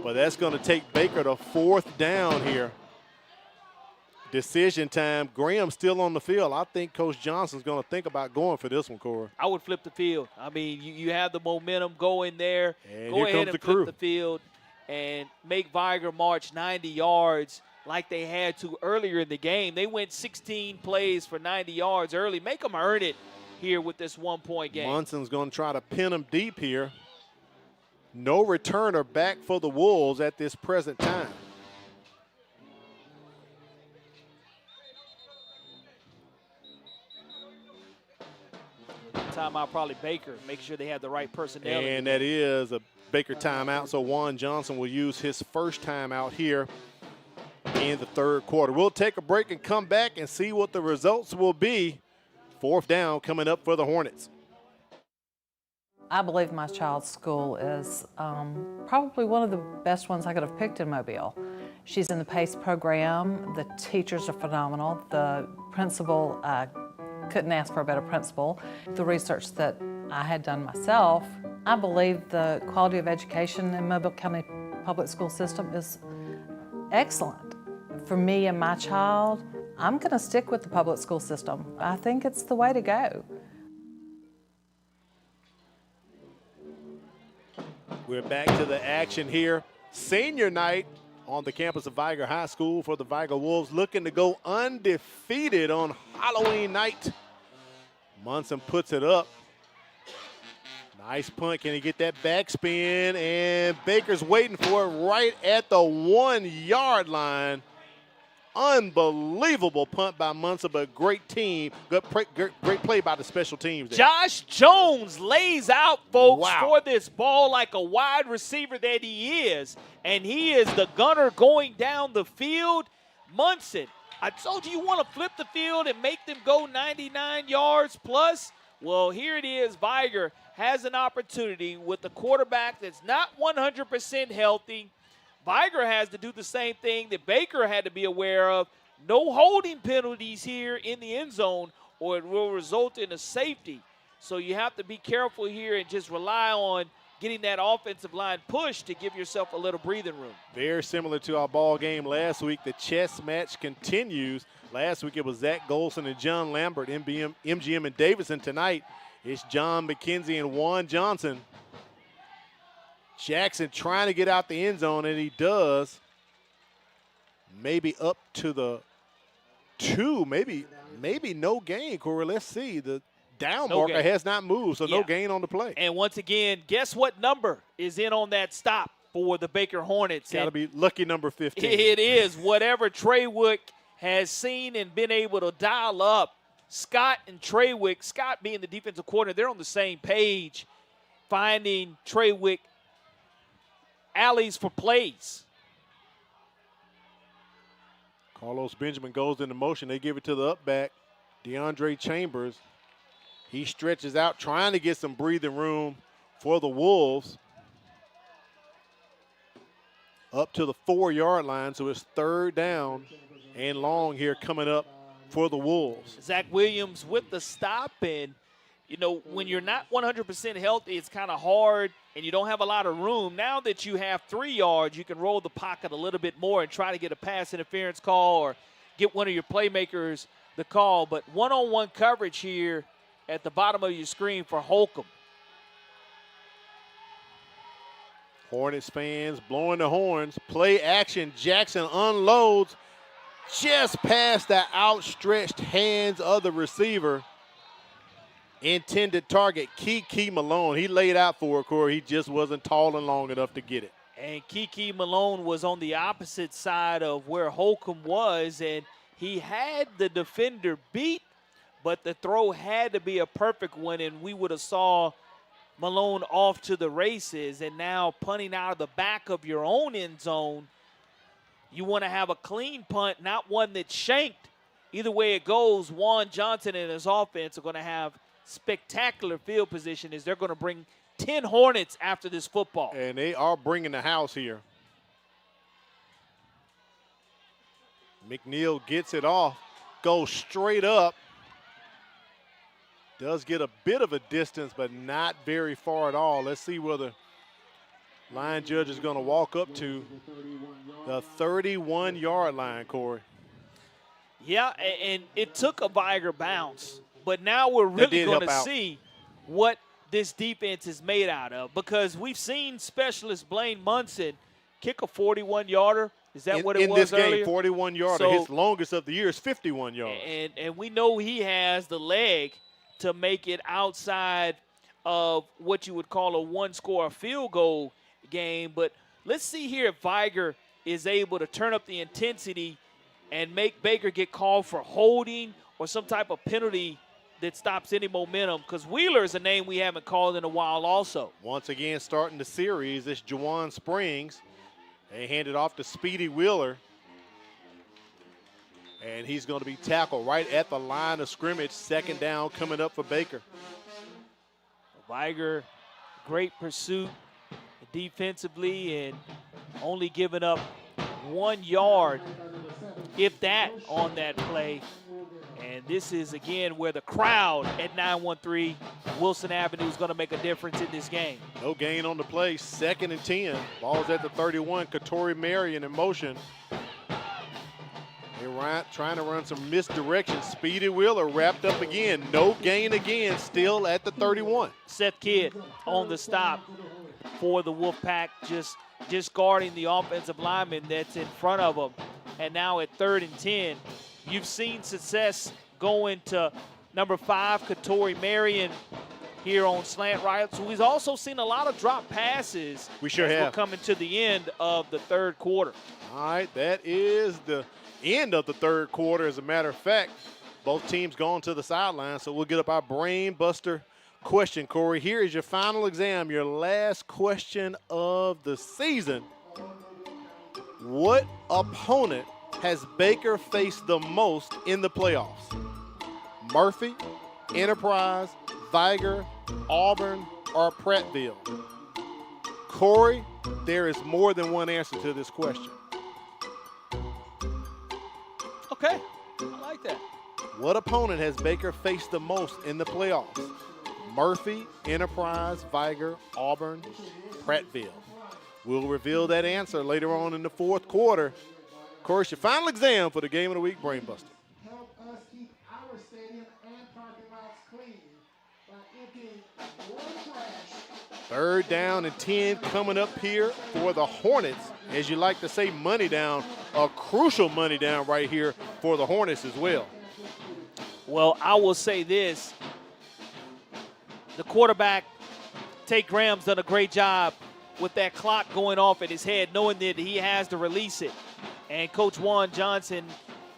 but that's going to take Baker to 4th down here. Decision time. Graham still on the field. I think Coach Johnson's going to think about going for this one, Corey. I would flip the field. I mean, you have the momentum going there. And go here ahead comes and the crew. flip the field and make Vigor march 90 yards like they had to earlier in the game. They went 16 plays for 90 yards early. Make them earn it here with this 1-point game. Munson's going to try to pin him deep here. No returner back for the Wolves at this present time. Timeout probably Baker. Make sure they have the right personnel. And that is a Baker timeout. So Juan Johnson will use his first timeout here in the 3rd quarter. We'll take a break and come back and see what the results will be. 4th down coming up for the Hornets. I believe my child's school is probably one of the best ones I could have picked in Mobile. She's in the PACE program. The teachers are phenomenal. The principal, couldn't ask for a better principal. The research that I had done myself, I believe the quality of education in Mobile County Public School System is excellent. For me and my child, I'm going to stick with the public school system. I think it's the way to go. We're back to the action here. Senior night on the campus of Vigor High School for the Vigor Wolves, looking to go undefeated on Halloween night. Munson puts it up. Nice punt. Can he get that backspin? And Baker's waiting for it right at the 1-yard line. Unbelievable punt by Munson, but great team. Great play by the special teams there. Josh Jones lays out, folks, Wow. for this ball like a wide receiver that he is. And he is the gunner going down the field. Munson, I told you want to flip the field and make them go 99 yards plus. Well, here it is. Vigor has an opportunity with a quarterback that's not 100% healthy. Vigor has to do the same thing that Baker had to be aware of. No holding penalties here in the end zone, or it will result in a safety. So you have to be careful here and just rely on getting that offensive line push to give yourself a little breathing room. Very similar to our ball game last week. The chess match continues. Last week it was Zach Golson and John Lambert, MGM and Davidson. Tonight it's John McKenzie and Juan Johnson. Jackson trying to get out the end zone, and he does. Maybe up to the 2, maybe no gain, Corey. Let's see. The down marker has not moved, so no gain on the play. And once again, guess what number is in on that stop for the Baker Hornets? Got to be lucky number 15. It is. Whatever Treywick has seen and been able to dial up. Scott and Treywick, Scott being the defensive coordinator, they're on the same page, finding Treywick alleys for plays. Carlos Benjamin goes into motion. They give it to the up back, DeAndre Chambers. He stretches out, trying to get some breathing room for the Wolves. Up to the 4-yard line, so it's 3rd down and long here coming up for the Wolves. Zach Williams with the stop, and you know, when you're not 100% healthy, it's kind of hard and you don't have a lot of room. Now that you have 3 yards, you can roll the pocket a little bit more and try to get a pass interference call or get one of your playmakers the call. But one-on-one coverage here at the bottom of your screen for Holcomb. Hornets fans blowing the horns. Play action. Jackson unloads just past the outstretched hands of the receiver. Intended target, Kiki Malone. He laid out for it, Corey. He just wasn't tall and long enough to get it. And Kiki Malone was on the opposite side of where Holcomb was, and he had the defender beat, but the throw had to be a perfect one, and we would have saw Malone off to the races. And now punting out of the back of your own end zone, you want to have a clean punt, not one that's shanked. Either way it goes, Juan Johnson and his offense are going to have spectacular field position as they're going to bring 10 Hornets after this football. And they are bringing the house here. McNeil gets it off, goes straight up. Does get a bit of a distance, but not very far at all. Let's see where the line judge is going to walk up to the 31-yard line, Corey. Yeah, and it took a Vigor bounce, but now we're really going to see what this defense is made out of, because we've seen specialist Blaine Munson kick a 41-yarder. Is that what it was in this earlier? game, 41-yarder. So, his longest of the year is 51 yards. And we know he has the leg to make it outside of what you would call a one-score field goal game. But let's see here if Vigor is able to turn up the intensity and make Baker get called for holding or some type of penalty that stops any momentum, because Wheeler is a name we haven't called in a while also. Once again, starting the series, it's Juwan Springs. They hand it off to Speedy Wheeler. And he's going to be tackled right at the line of scrimmage. 2nd down coming up for Baker. Vigor, great pursuit defensively and only giving up 1 yard, if that, on that play. And this is, again, where the crowd at 913 Wilson Avenue is going to make a difference in this game. No gain on the play. 2nd and 10. Ball's at the 31. Katori Marion in motion. They're trying to run some misdirection. Speedy Wheeler wrapped up again. No gain again, still at the 31. Seth Kidd on the stop for the Wolfpack, just guarding the offensive lineman that's in front of them. And now at 3rd and 10, you've seen success going to number 5, Katori Marion, here on slant right. So we've also seen a lot of drop passes. We sure have. We're coming to the end of the 3rd quarter. All right, that is the end of the 3rd quarter. As a matter of fact, both teams going to the sideline, so we'll get up our brain buster question, Corey. Here is your final exam, your last question of the season. What opponent has Baker faced the most in the playoffs? Murphy, Enterprise, Vigor, Auburn, or Prattville? Corey, there is more than one answer to this question. Okay, I like that. What opponent has Baker faced the most in the playoffs? Murphy, Enterprise, Vigor, Auburn, Prattville. We'll reveal that answer later on in the 4th quarter. Of course, your final exam for the Game of the Week Brainbuster. Help us keep our stadium and parking lots clean by emptying more trash. 3rd down and 10 coming up here for the Hornets. As you like to say, money down, a crucial money down right here for the Hornets as well. Well, I will say this. The quarterback, Tate Graham's done a great job with that clock going off at his head, knowing that he has to release it. And Coach Juan Johnson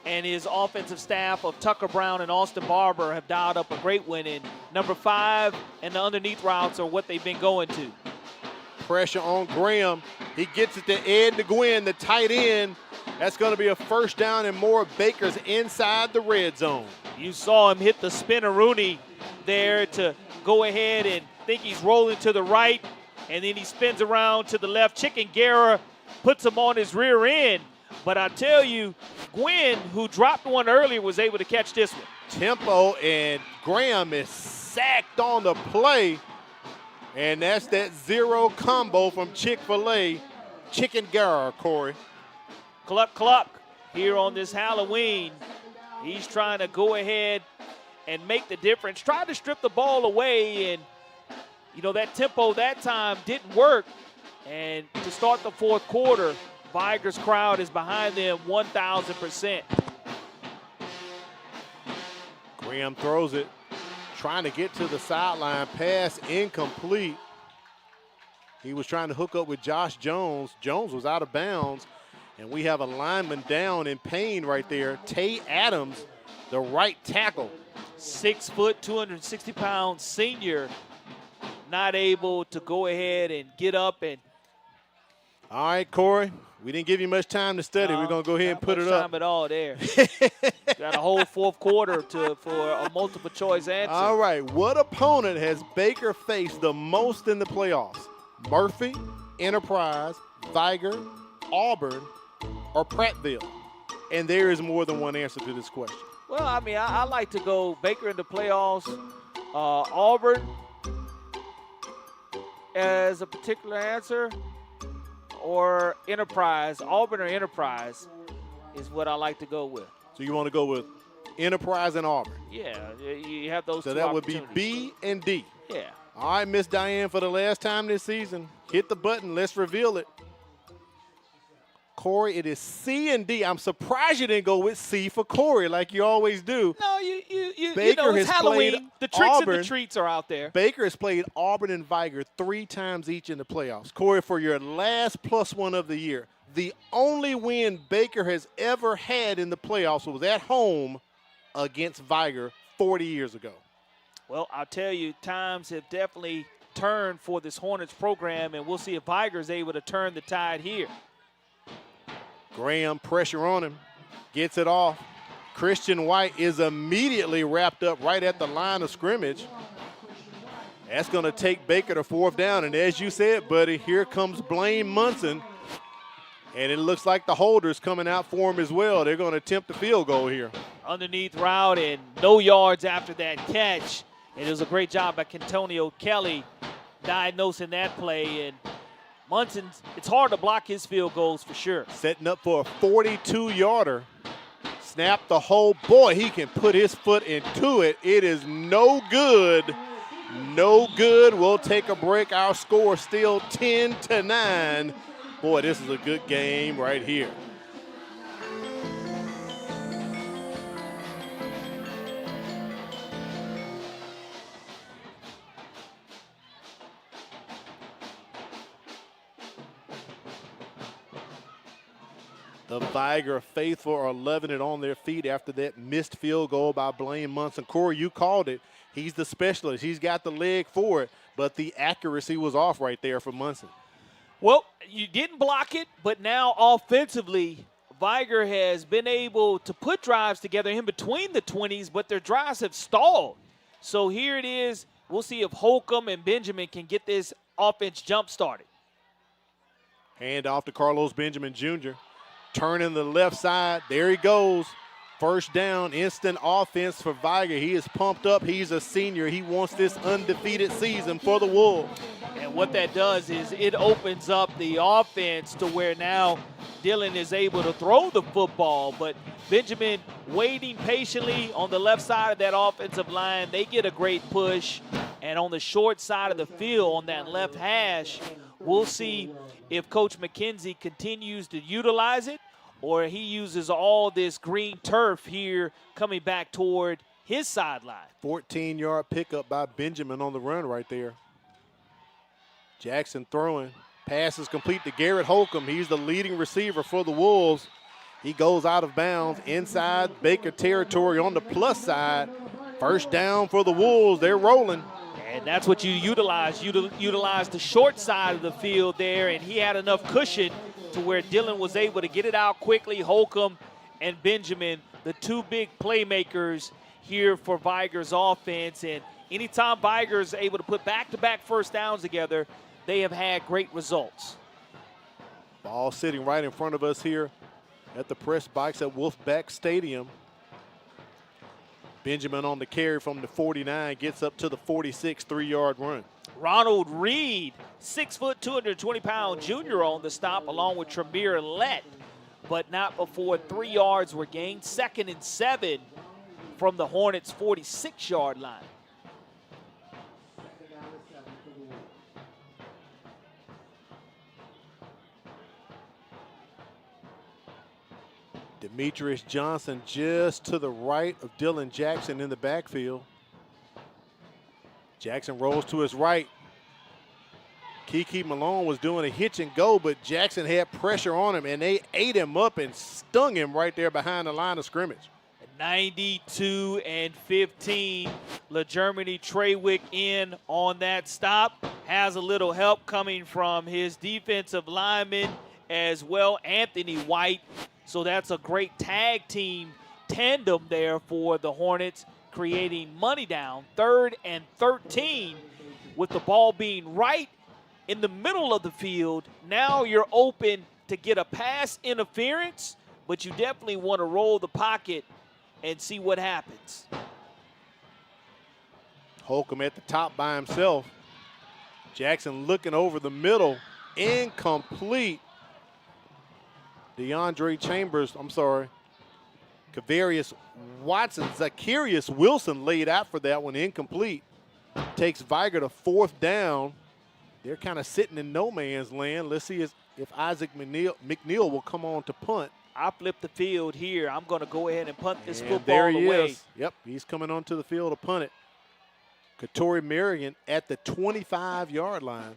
and his offensive staff of Tucker Brown and Austin Barber have dialed up a great win. And number 5 and the underneath routes are what they've been going to. Pressure on Graham. He gets it to Ed DeGuin, the tight end. That's going to be a 1st down and more. Baker's inside the red zone. You saw him hit the spinner Rooney there to go ahead and think he's rolling to the right, and then he spins around to the left. Chicken Guerra puts him on his rear end. But I tell you, Gwynn, who dropped one earlier, was able to catch this one. Tempo, and Graham is sacked on the play. And that's that 0 combo from Chick-fil-A. Chicken Guerra, Corey. Cluck, cluck here on this Halloween. He's trying to go ahead and make the difference. Tried to strip the ball away, and, you know, that tempo that time didn't work. And to start the fourth quarter, Vigor's crowd is behind them 1,000%. Graham throws it, trying to get to the sideline. Pass incomplete. He was trying to hook up with Josh Jones. Jones was out of bounds, and we have a lineman down in pain right there. Tay Adams, the right tackle. 6 foot, 260-pound senior, not able to go ahead and get up and. All right, Corey, we didn't give you much time to study. We're going to go ahead and put it up. Not much time at all there. Got a whole fourth quarter for a multiple choice answer. All right, what opponent has Baker faced the most in the playoffs? Murphy, Enterprise, Vigor, Auburn, or Prattville? And there is more than one answer to this question. Well, I mean, I like to go Baker in the playoffs, Auburn as a particular answer, or Enterprise. Auburn or Enterprise is what I like to go with. So you want to go with Enterprise and Auburn? Yeah, you have those two So that would be opportunities. B and D. Yeah. All right, Miss Diane, for the last time this season, hit the button. Let's reveal it. Corey, it is C and D. I'm surprised you didn't go with C for Corey like you always do. No, Baker you know, it's has Halloween. played The tricks Auburn. and the treats are out there. Baker has played Auburn and Vigor 3 times each in the playoffs. Corey, for your last +1 of the year, the only win Baker has ever had in the playoffs was at home against Vigor 40 years ago. Well, I'll tell you, times have definitely turned for this Hornets program, and we'll see if Vigor is able to turn the tide here. Graham, pressure on him, gets it off. Christian White is immediately wrapped up right at the line of scrimmage. That's going to take Baker to 4th down. And as you said, buddy, here comes Blaine Munson. And it looks like the holders coming out for him as well. They're going to attempt the field goal here. Underneath route and no yards after that catch. And it was a great job by Kentonio Kelly diagnosing that play. And Munson, it's hard to block his field goals for sure. Setting up for a 42-yarder. Snap the hole. Boy, he can put his foot into it. It is no good. No good. We'll take a break. Our score still 10-9. Boy, this is a good game right here. The Vigor faithful are loving it on their feet after that missed field goal by Blaine Munson. Corey, you called it. He's the specialist. He's got the leg for it, but the accuracy was off right there for Munson. Well, you didn't block it, but now offensively, Vigor has been able to put drives together in between the 20s, but their drives have stalled. So here it is. We'll see if Holcomb and Benjamin can get this offense jump started. Hand off to Carlos Benjamin Jr. Turning the left side. There he goes. First down, instant offense for Vigor. He is pumped up. He's a senior. He wants this undefeated season for the Wolves. And what that does is it opens up the offense to where now Dillon is able to throw the football. But Benjamin waiting patiently on the left side of that offensive line. They get a great push. And on the short side of the field, on that left hash, we'll see if Coach McKenzie continues to utilize it or he uses all this green turf here coming back toward his sideline. 14-yard pickup by Benjamin on the run right there. Jackson throwing. Pass is complete to Garrett Holcomb. He's the leading receiver for the Wolves. He goes out of bounds inside Baker territory on the plus side. First down for the Wolves. They're rolling. And that's what you utilize. Utilize the short side of the field there, and he had enough cushion to where Dillon was able to get it out quickly. Holcomb and Benjamin, the two big playmakers here for Vigor's offense. And anytime Vigor is able to put back-to-back first downs together, they have had great results. Ball sitting right in front of us here at the press box at Wolfpack Stadium. Benjamin on the carry from the 49, gets up to the 46, 3-yard run. Ronald Reed, 6 foot, 220-pound junior on the stop, along with Tremere Lett, but not before 3 yards were gained. 2nd and 7 from the Hornets' 46-yard line. Demetrius Johnson just to the right of Dylan Jackson in the backfield. Jackson rolls to his right. Kiki Malone was doing a hitch and go, but Jackson had pressure on him, and they ate him up and stung him right there behind the line of scrimmage. 92-15. LeGermany Treywick in on that stop. Has a little help coming from his defensive lineman as well, Anthony White. So that's a great tag team tandem there for the Hornets, creating money down. 3rd and 13 with the ball being right in the middle of the field. Now you're open to get a pass interference, but you definitely want to roll the pocket and see what happens. Holcomb at the top by himself. Jackson looking over the middle. Incomplete. DeAndre Chambers, Kavarius Watson, Zacharias Wilson laid out for that one, incomplete. Takes Vigor to 4th down. They're kind of sitting in no man's land. Let's see if Isaac McNeil will come on to punt. I flip the field here. I'm going to go ahead and punt this football there he away. Is. Yep, he's coming onto the field to punt it. Katori Marion at the 25-yard line.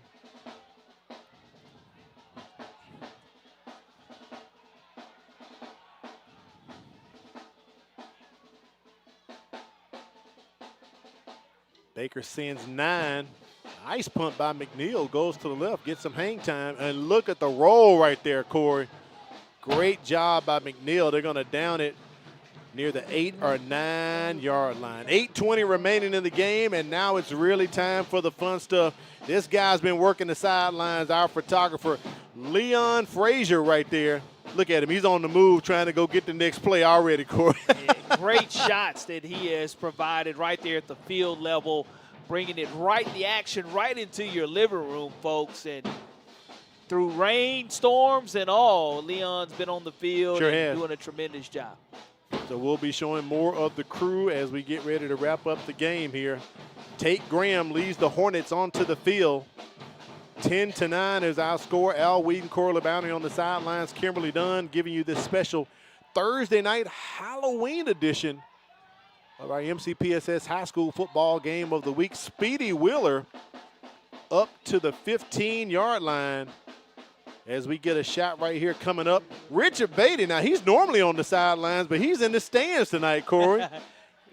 Baker sends 9. Nice punt by McNeil. Goes to the left, gets some hang time. And look at the roll right there, Corey. Great job by McNeil. They're going to down it near the 8 or 9-yard line. 8:20 remaining in the game, and now it's really time for the fun stuff. This guy's been working the sidelines, our photographer, Leon Frazier right there. Look at him. He's on the move trying to go get the next play already, Corey. Great shots that he has provided right there at the field level, bringing it the action right into your living room, folks. And through rain, storms, and all, Leon's been on the field and doing a tremendous job. So we'll be showing more of the crew as we get ready to wrap up the game here. Tate Graham leads the Hornets onto the field. 10-9 is our score. Al Wheaton, Corey LeBounty on the sidelines. Kimberly Dunn giving you this special Thursday night Halloween edition of our MCPSS High School football game of the week. Speedy Wheeler up to the 15-yard line as we get a shot right here coming up. Richard Beatty, now he's normally on the sidelines, but he's in the stands tonight, Corey.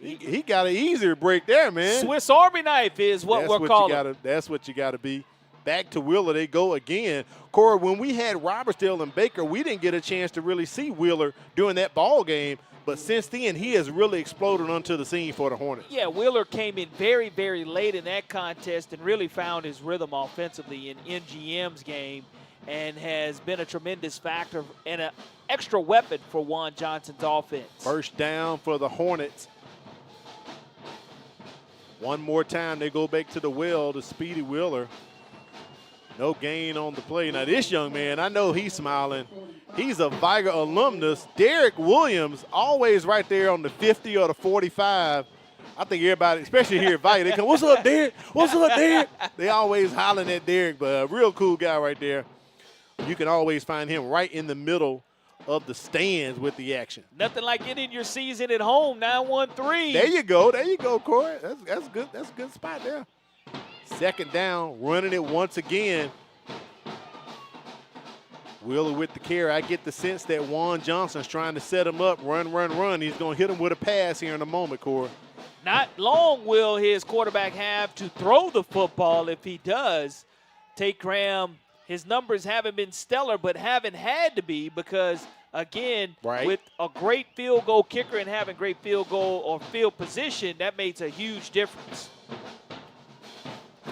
he got an easier break there, man. Swiss Army knife is what we're calling. That's what you got to be. Back to Wheeler they go again. Corey, when we had Robertsdale and Baker, we didn't get a chance to really see Wheeler during that ball game. But since then, he has really exploded onto the scene for the Hornets. Yeah, Wheeler came in very, very late in that contest and really found his rhythm offensively in NGM's game and has been a tremendous factor and an extra weapon for Juan Johnson's offense. First down for the Hornets. One more time, they go back to the well to Speedy Wheeler. No gain on the play. Now, this young man, I know he's smiling. He's a Vigor alumnus. Derek Williams, always right there on the 50 or the 45. I think everybody, especially here at Vigor, they come, "What's up, Derek? What's up, Derek?" They always hollering at Derek, but a real cool guy right there. You can always find him right in the middle of the stands with the action. Nothing like ending your season at home, 9-1-3. There you go, Corey. That's good. That's a good spot there. Second down, running it once again. Wheeler with the carry. I get the sense that Juan Johnson's trying to set him up, run. He's going to hit him with a pass here in a moment, Corey. Not long will his quarterback have to throw the football if he does. Tate Graham, his numbers haven't been stellar, but haven't had to be because, again, with a great field goal kicker and having great field goal or field position, that makes a huge difference.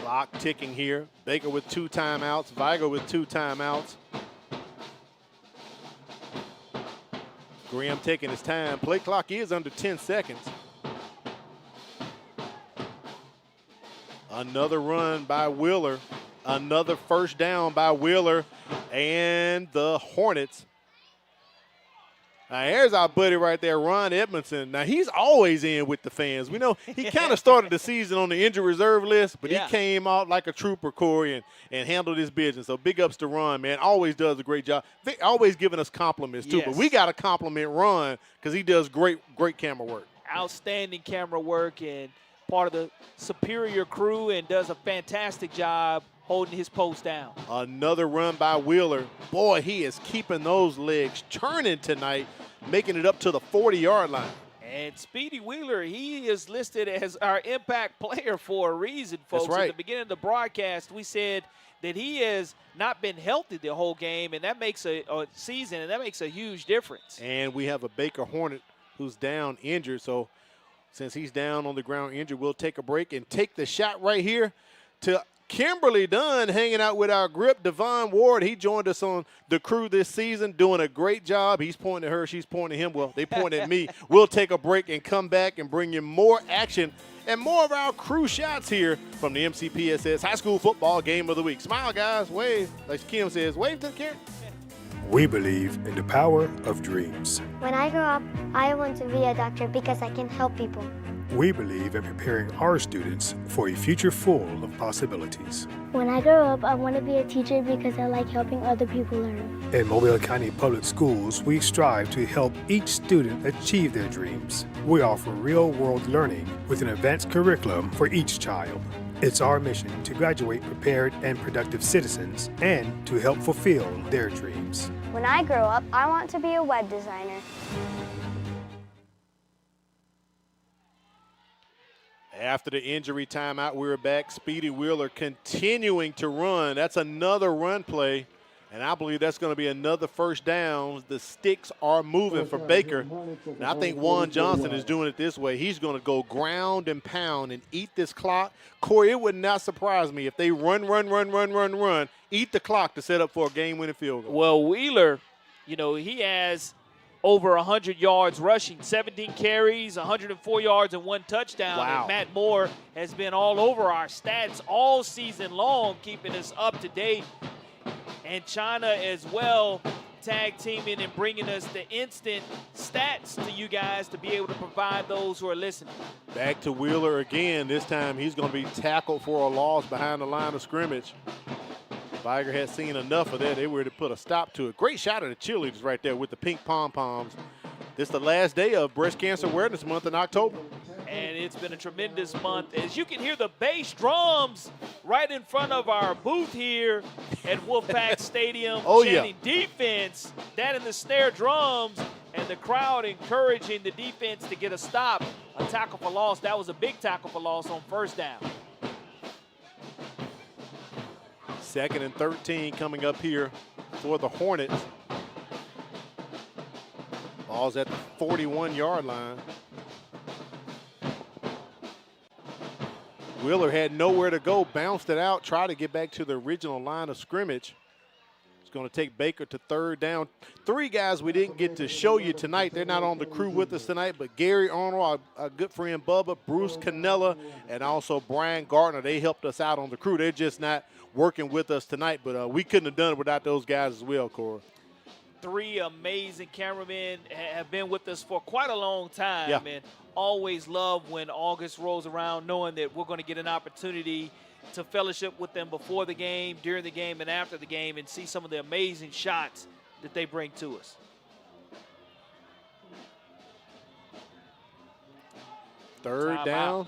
Clock ticking here. Baker with 2 timeouts. Vigor with 2 timeouts. Graham taking his time. Play clock is under 10 seconds. Another run by Wheeler. Another first down by Wheeler and the Hornets. Now, here's our buddy right there, Ron Edmondson. Now, he's always in with the fans. We know he kind of started the season on the injury reserve list, but he came out like a trooper, Corey, and handled his business. So big ups to Ron, man. Always does a great job. Always giving us compliments, too. But we got to compliment Ron because he does great camera work. Outstanding camera work and part of the superior crew and does a fantastic job holding his post down. Another run by Wheeler. Boy, he is keeping those legs churning tonight, making it up to the 40-yard line. And Speedy Wheeler, he is listed as our impact player for a reason, folks. That's right. At the beginning of the broadcast, we said that he has not been healthy the whole game, and that makes a season, and that makes a huge difference. And we have a Baker Hornet who's down injured. So since he's down on the ground injured, we'll take a break and take the shot right here to Kimberly Dunn hanging out with our grip. Devon Ward, he joined us on the crew this season, doing a great job. He's pointing at her, she's pointing at him. Well, they point at me. We'll take a break and come back and bring you more action and more of our crew shots here from the MCPSS High School Football Game of the Week. Smile, guys. Wave. Like Kim says, wave to the camera. We believe in the power of dreams. When I grow up, I want to be a doctor because I can help people. We believe in preparing our students for a future full of possibilities. When I grow up, I want to be a teacher because I like helping other people learn. In Mobile County Public Schools, we strive to help each student achieve their dreams. We offer real-world learning with an advanced curriculum for each child. It's our mission to graduate prepared and productive citizens and to help fulfill their dreams. When I grow up, I want to be a web designer. After the injury timeout, we're back. Speedy Wheeler continuing to run. That's another run play, and I believe that's going to be another first down. The sticks are moving for Baker. And I think Juan Johnson is doing it this way. He's going to go ground and pound and eat this clock. Corey, it would not surprise me if they run, eat the clock to set up for a game-winning field goal. Well, Wheeler, you know, he has over 100 yards rushing, 17 carries, 104 yards, and 1 touchdown. Wow. And Matt Moore has been all over our stats all season long, keeping us up to date. And China as well, tag teaming and bringing us the instant stats to you guys to be able to provide those who are listening. Back to Wheeler again. This time he's going to be tackled for a loss behind the line of scrimmage. Vigor has seen enough of that. They were to put a stop to it. Great shot of the cheerleaders right there with the pink pom-poms. This is the last day of Breast Cancer Awareness Month in October. And it's been a tremendous month. As you can hear the bass drums right in front of our booth here at Wolfpack Stadium. Chanting defense, that and the snare drums, and the crowd encouraging the defense to get a stop. A tackle for loss. That was a big tackle for loss on first down. 2nd and 13 coming up here for the Hornets. Ball's at the 41-yard line. Wheeler had nowhere to go, bounced it out, tried to get back to the original line of scrimmage. It's going to take Baker to 3rd down. 3 guys we didn't get to show you tonight. They're not on the crew with us tonight, but Gary Arnold, our good friend Bubba, Bruce Canella, and also Brian Gardner. They helped us out on the crew. They're just not working with us tonight, but we couldn't have done it without those guys as well, Cora. 3 amazing cameramen have been with us for quite a long time. Yeah. And always love when August rolls around knowing that we're going to get an opportunity to fellowship with them before the game, during the game, and after the game and see some of the amazing shots that they bring to us. Third down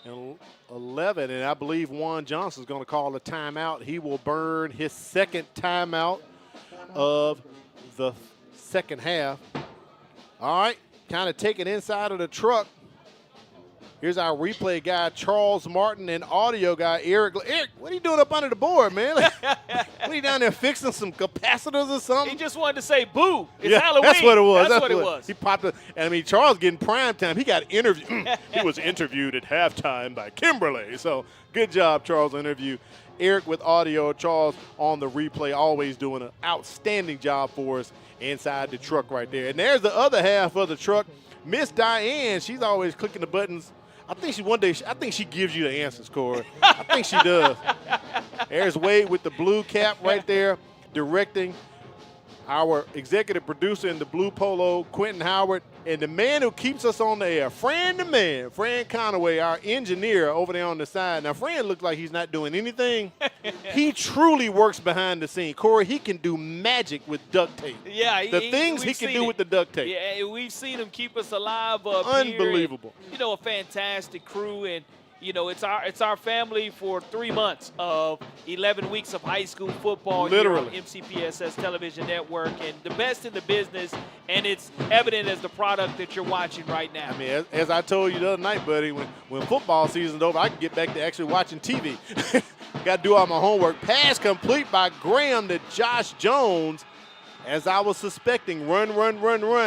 and 11, and I believe Juan Johnson's going to call a timeout. He will burn his 2nd timeout of the 2nd half. All right, kind of taking inside of the truck. Here's our replay guy, Charles Martin, and audio guy, Eric. Eric, what are you doing up under the board, man? What are you down there fixing some capacitors or something? He just wanted to say, boo, it's Halloween. That's what it was. That's what it was. He popped up. And, I mean, Charles getting prime time. He got interviewed. He was interviewed at halftime by Kimberly. So good job, Charles, interview. Eric with audio, Charles on the replay, always doing an outstanding job for us inside the truck right there. And there's the other half of the truck, Miss Diane. She's always clicking the buttons. I think she gives you the answers, Corey. I think she does. There's Wade with the blue cap right there, directing. Our executive producer in the blue polo, Quentin Howard, and the man who keeps us on the air, Fran Conaway, our engineer over there on the side. Now, Fran looks like he's not doing anything. He truly works behind the scene. Corey, he can do magic with duct tape. Yeah. The things he can do with the duct tape. Yeah, we've seen him keep us alive up Unbelievable. here. And, a fantastic crew. And, it's our family for 3 months of 11 weeks of high school football Literally. here on MCPSS Television Network, and the best in the business, and it's evident as the product that you're watching right now. I mean, as I told you the other night, buddy, when football season's over, I can get back to actually watching TV. Got to do all my homework. Pass complete by Graham to Josh Jones. As I was suspecting, run.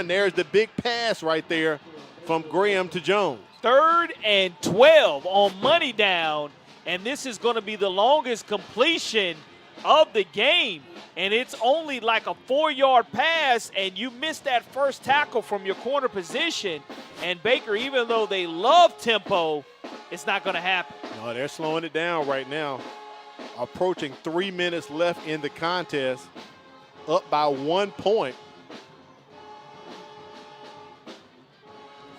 There's the big pass right there from Graham to Jones. 3rd and 12 on money down, and this is going to be the longest completion of the game, and it's only like a 4-yard pass, and you missed that first tackle from your corner position, and Baker, even though they love tempo, it's not going to happen. No, they're slowing it down right now. Approaching 3 minutes left in the contest, up by 1 point.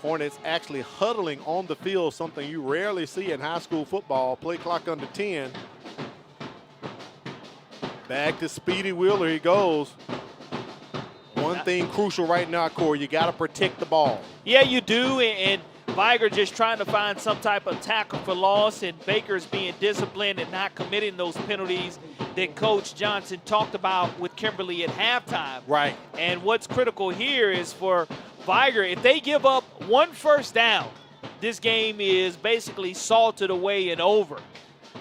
Hornets actually huddling on the field, something you rarely see in high school football. Play clock under 10. Back to Speedy Wheeler, he goes. One thing crucial right now, Corey, you got to protect the ball. Yeah, you do, and Vigor just trying to find some type of tackle for loss, and Baker's being disciplined and not committing those penalties that Coach Johnson talked about with Kimberly at halftime. Right. And what's critical here is for Vigor, if they give up 1 first down, this game is basically salted away and over.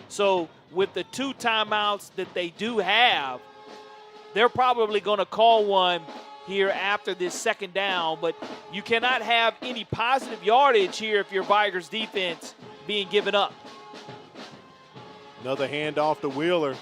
So with the 2 timeouts that they do have, they're probably going to call one here after this 2nd down, but you cannot have any positive yardage here if you're Vigor's defense being given up. Another handoff to Wheeler.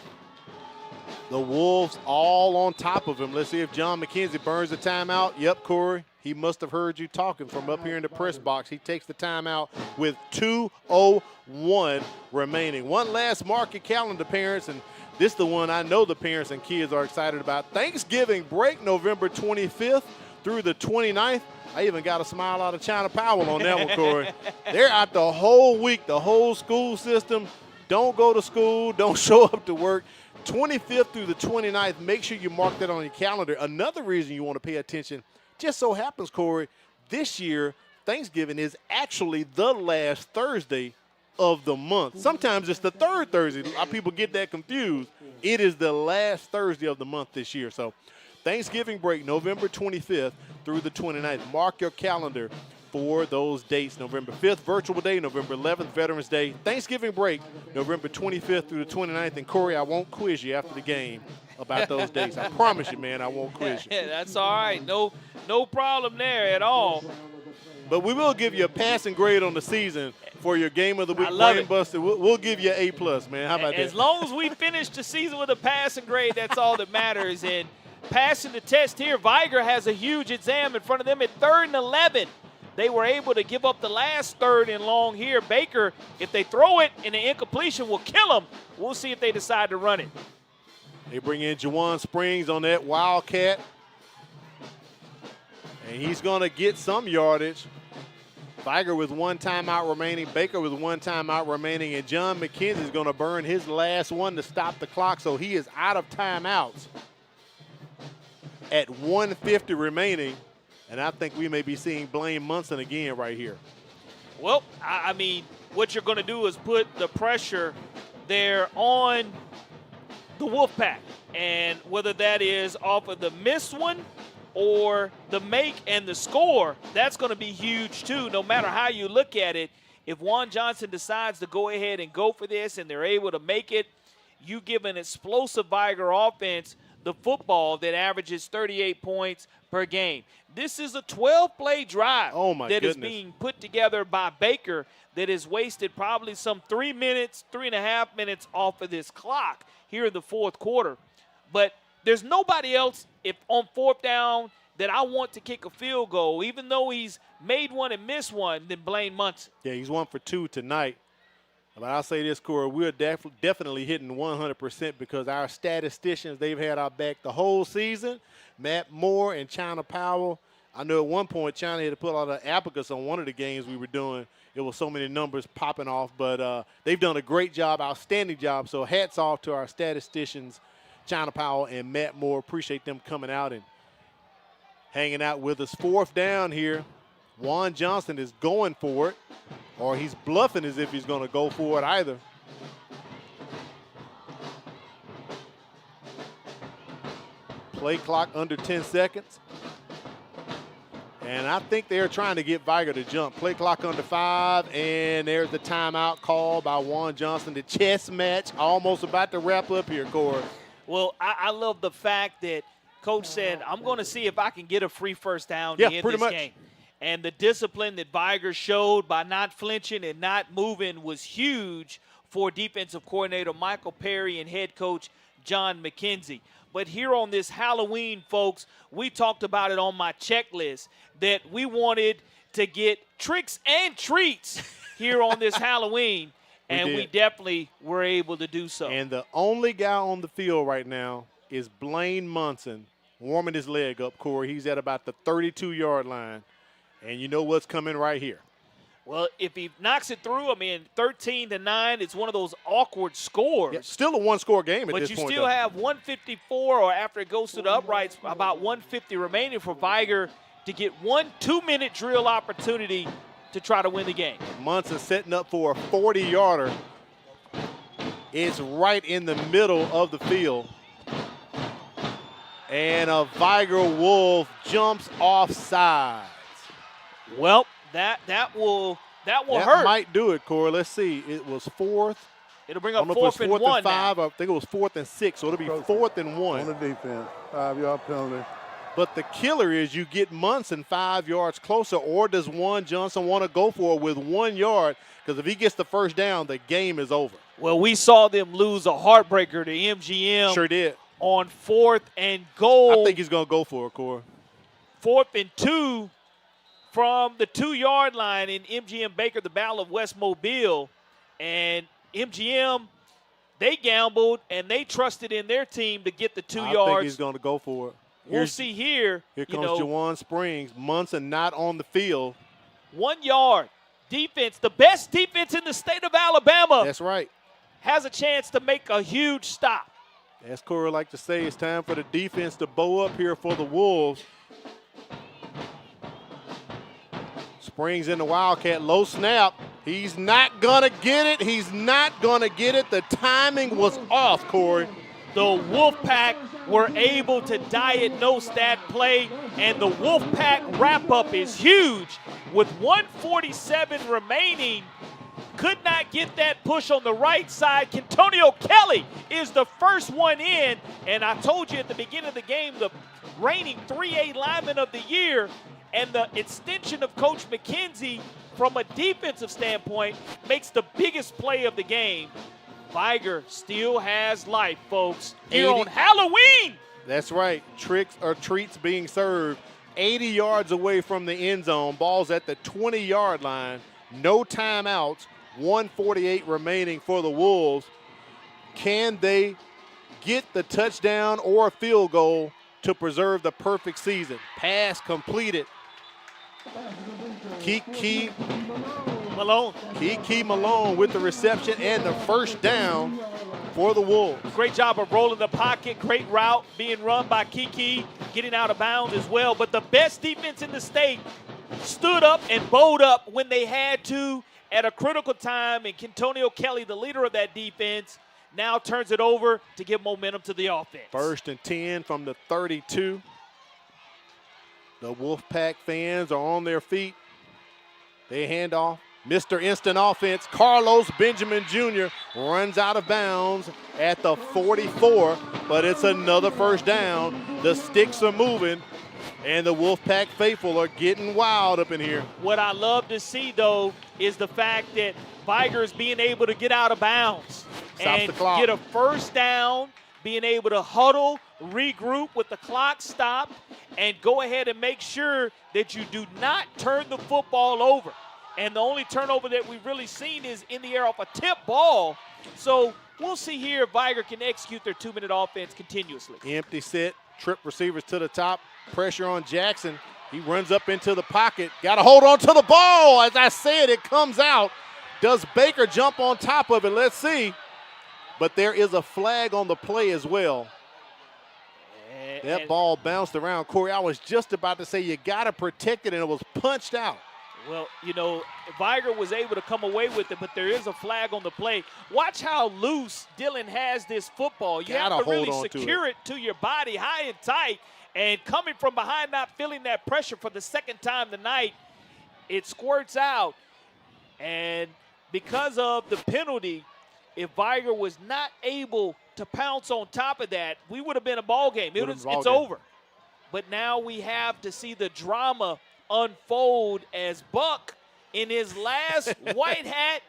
The Wolves all on top of him. Let's see if John McKenzie burns the timeout. Yep, Corey. He must have heard you talking from up here in the press box. He takes the timeout with 2:01 remaining. One last market calendar, parents, and this is the one I know the parents and kids are excited about. Thanksgiving break, November 25th through the 29th. I even got a smile out of China Powell on that one, Corey. They're out the whole week, the whole school system. Don't go to school. Don't show up to work. 25th through the 29th, make sure you mark that on your calendar. Another reason you want to pay attention, just so happens, Corey, this year, Thanksgiving is actually the last Thursday of the month. Sometimes it's the 3rd Thursday. A lot of people get that confused. It is the last Thursday of the month this year. So Thanksgiving break, November 25th through the 29th. Mark your calendar for those dates. November 5th, Virtual Day. November 11th, Veterans Day. Thanksgiving break, November 25th through the 29th. And, Corey, I won't quiz you after the game about those dates. I promise you, man, I won't quiz you. That's all right. No problem there at all. But we will give you a passing grade on the season for your Game of the Week. I love Brain it. Buster. We'll give you an A+, man. How about that? As long as we finish the season with a passing grade, that's all that matters. And passing the test here, Vigor has a huge exam in front of them at 3rd and 11. They were able to give up the last 3rd and long here. Baker, if they throw it and the incompletion will kill them. We'll see if they decide to run it. They bring in Juwan Springs on that Wildcat. And he's going to get some yardage. Vigor with 1 timeout remaining. Baker with 1 timeout remaining. And John McKenzie is going to burn his last one to stop the clock. So he is out of timeouts at 1:50 remaining. And I think we may be seeing Blaine Munson again right here. Well, I mean, what you're going to do is put the pressure there on the Wolfpack. And whether that is off of the missed one or the make and the score, that's going to be huge too. No matter how you look at it, if Juan Johnson decides to go ahead and go for this and they're able to make it, you give an explosive Vigor offense the football that averages 38 points per game. This is a 12-play drive is being put together by Baker that has wasted probably some 3 minutes, 3.5 minutes off of this clock here in the fourth quarter. But there's nobody else if on fourth down that I want to kick a field goal, even though he's made one and missed one, than Blaine Munson. Yeah, he's 1 for 2 tonight. But I'll say this, Corey, we're definitely hitting 100% because our statisticians, they've had our back the whole season. Matt Moore and China Powell. I know at one point China had to put all the abacus on one of the games we were doing. It was so many numbers popping off. But they've done a great job, outstanding job. So hats off to our statisticians, China Powell and Matt Moore. Appreciate them coming out and hanging out with us. Fourth down here. Juan Johnson is going for it, or he's bluffing as if he's going to go for it either. Play clock under 10 seconds. And I think they're trying to get Vigor to jump. Play clock under 5, and there's the timeout call by Juan Johnson. The chess match almost about to wrap up here, Corey. Well, I love the fact that Coach said, I'm going to see if I can get a free first down to end this game. And the discipline that Vigor showed by not flinching and not moving was huge for defensive coordinator Michael Perry and head coach John McKenzie. But here on this Halloween, folks, we talked about it on my checklist that we wanted to get tricks and treats here on this Halloween, and we definitely were able to do so. And the only guy on the field right now is Blaine Munson, warming his leg up, Corey. He's at about the 32-yard line. And you know what's coming right here. Well, if he knocks it through, 13-9, it's one of those awkward scores. Yeah, still a one-score game at this point. But you still have 154, or after it goes to the uprights, about 150 remaining for Vigor to get 1 2-minute drill opportunity to try to win the game. Munson setting up for a 40-yarder. It's right in the middle of the field. And a Vigor Wolf jumps offside. Well, that will hurt. That might do it, Corey. Let's see. It was fourth. It'll bring up 4th and 1 5. now. I think it was 4th and 6, so it'll be 4th and 1. On the defense, 5-yard penalty. But the killer is you get Munson 5 yards closer, or does Juan Johnson want to go for it with 1 yard? Because if he gets the first down, the game is over. Well, we saw them lose a heartbreaker to MGM. Sure did. On 4th and goal. I think he's going to go for it, Corey. 4th and 2. From the 2-yard line in MGM Baker, the Battle of West Mobile. And MGM, they gambled and they trusted in their team to get the 2 yards. I think he's going to go for it. We'll see here. Here comes Jawan Springs. Munson not on the field. 1 yard. Defense, the best defense in the state of Alabama. That's right. Has a chance to make a huge stop. As Corey like to say, it's time for the defense to bow up here for the Wolves. Springs in the Wildcat, low snap. He's not going to get it. He's not going to get it. The timing was off, Corey. The Wolfpack were able to diagnose that play, and the Wolfpack wrap-up is huge. With 1:47 remaining, could not get that push on the right side. Kentonio Kelly is the first one in, and I told you at the beginning of the game, the reigning 3A lineman of the year, and the extension of Coach McKenzie from a defensive standpoint makes the biggest play of the game. Vigor still has life, folks, here on Halloween. That's right. Tricks or treats being served. 80 yards away from the end zone. Ball's at the 20-yard line. No timeouts. 1:48 remaining for the Wolves. Can they get the touchdown or a field goal to preserve the perfect season? Pass completed. Kiki Malone with the reception and the first down for the Wolves. Great job of rolling the pocket. Great route being run by Kiki, getting out of bounds as well. But the best defense in the state stood up and bowed up when they had to at a critical time. And Kentonio Kelly, the leader of that defense, now turns it over to give momentum to the offense. 1st and 10 from the 32. The Wolfpack fans are on their feet. They hand off. Mr. Instant Offense, Carlos Benjamin Jr. runs out of bounds at the 44, but it's another first down. The sticks are moving, and the Wolfpack faithful are getting wild up in here. What I love to see, though, is the fact that Vigor's being able to get out of bounds Stops and the clock. get a first down, being able to huddle, regroup with the clock stopped, and go ahead and make sure that you do not turn the football over. And the only turnover that we've really seen is in the air off a tip ball. So we'll see here if Vigor can execute their 2-minute offense continuously. Empty set, trip receivers to the top, pressure on Jackson. He runs up into the pocket, got to hold on to the ball. As I said, it comes out. Does Baker jump on top of it? Let's see. But there is a flag on the play as well. That ball bounced around. Corey, I was just about to say you got to protect it, and it was punched out. Well, you know, Vigor was able to come away with it, but there is a flag on the play. Watch how loose Dylan has this football. You have to really secure it to your body high and tight, and coming from behind, not feeling that pressure for the second time tonight, it squirts out. And because of the penalty, if Vigor was not able to pounce on top of that, we would have been a ball game. It's over. But now we have to see the drama unfold as Buck, in his last white hat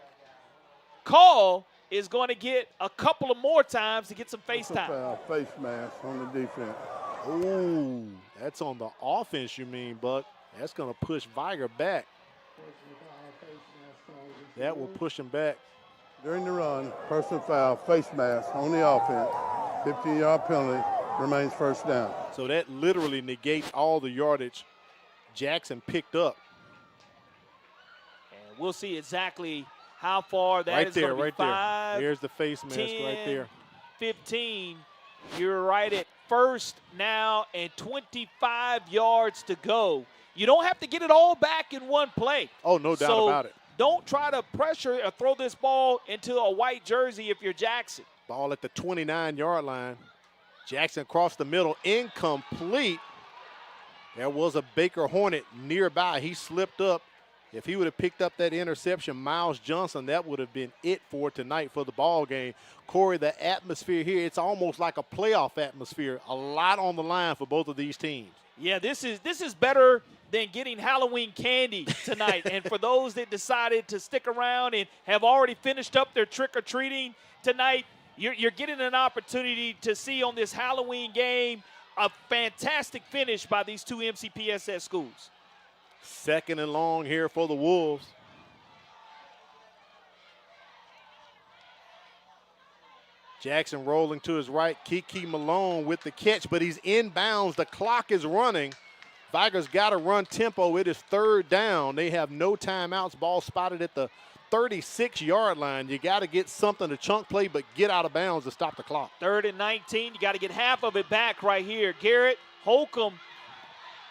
call, is going to get a couple of more times to get some face time. Face mask on the defense. Ooh, that's on the offense, you mean, Buck. That's going to push Vigor back. That will push him back. During the run, personal foul, face mask on the offense. 15-yard penalty, remains first down. So that literally negates all the yardage Jackson picked up. And we'll see exactly how far that is going to be. Right there. Here's the face mask 10, right there. 15. You're right at first now and 25 yards to go. You don't have to get it all back in one play. Oh, no doubt about it. Don't try to pressure or throw this ball into a white jersey if you're Jackson. Ball at the 29-yard line. Jackson across the middle, incomplete. There was a Baker Hornet nearby. He slipped up. If he would have picked up that interception, Miles Johnson, that would have been it for tonight for the ball game. Corey, the atmosphere here, it's almost like a playoff atmosphere. A lot on the line for both of these teams. Yeah, this is better than getting Halloween candy tonight. And for those that decided to stick around and have already finished up their trick-or-treating tonight, you're getting an opportunity to see on this Halloween game a fantastic finish by these two MCPSS schools. Second and long here for the Wolves. Jackson rolling to his right. Kiki Malone with the catch, but he's inbounds. The clock is running. Vigor's got to run tempo. It is third down. They have no timeouts. Ball spotted at the 36-yard line. You got to get something to chunk play, but get out of bounds to stop the clock. 3rd and 19. You got to get half of it back right here. Garrett Holcomb.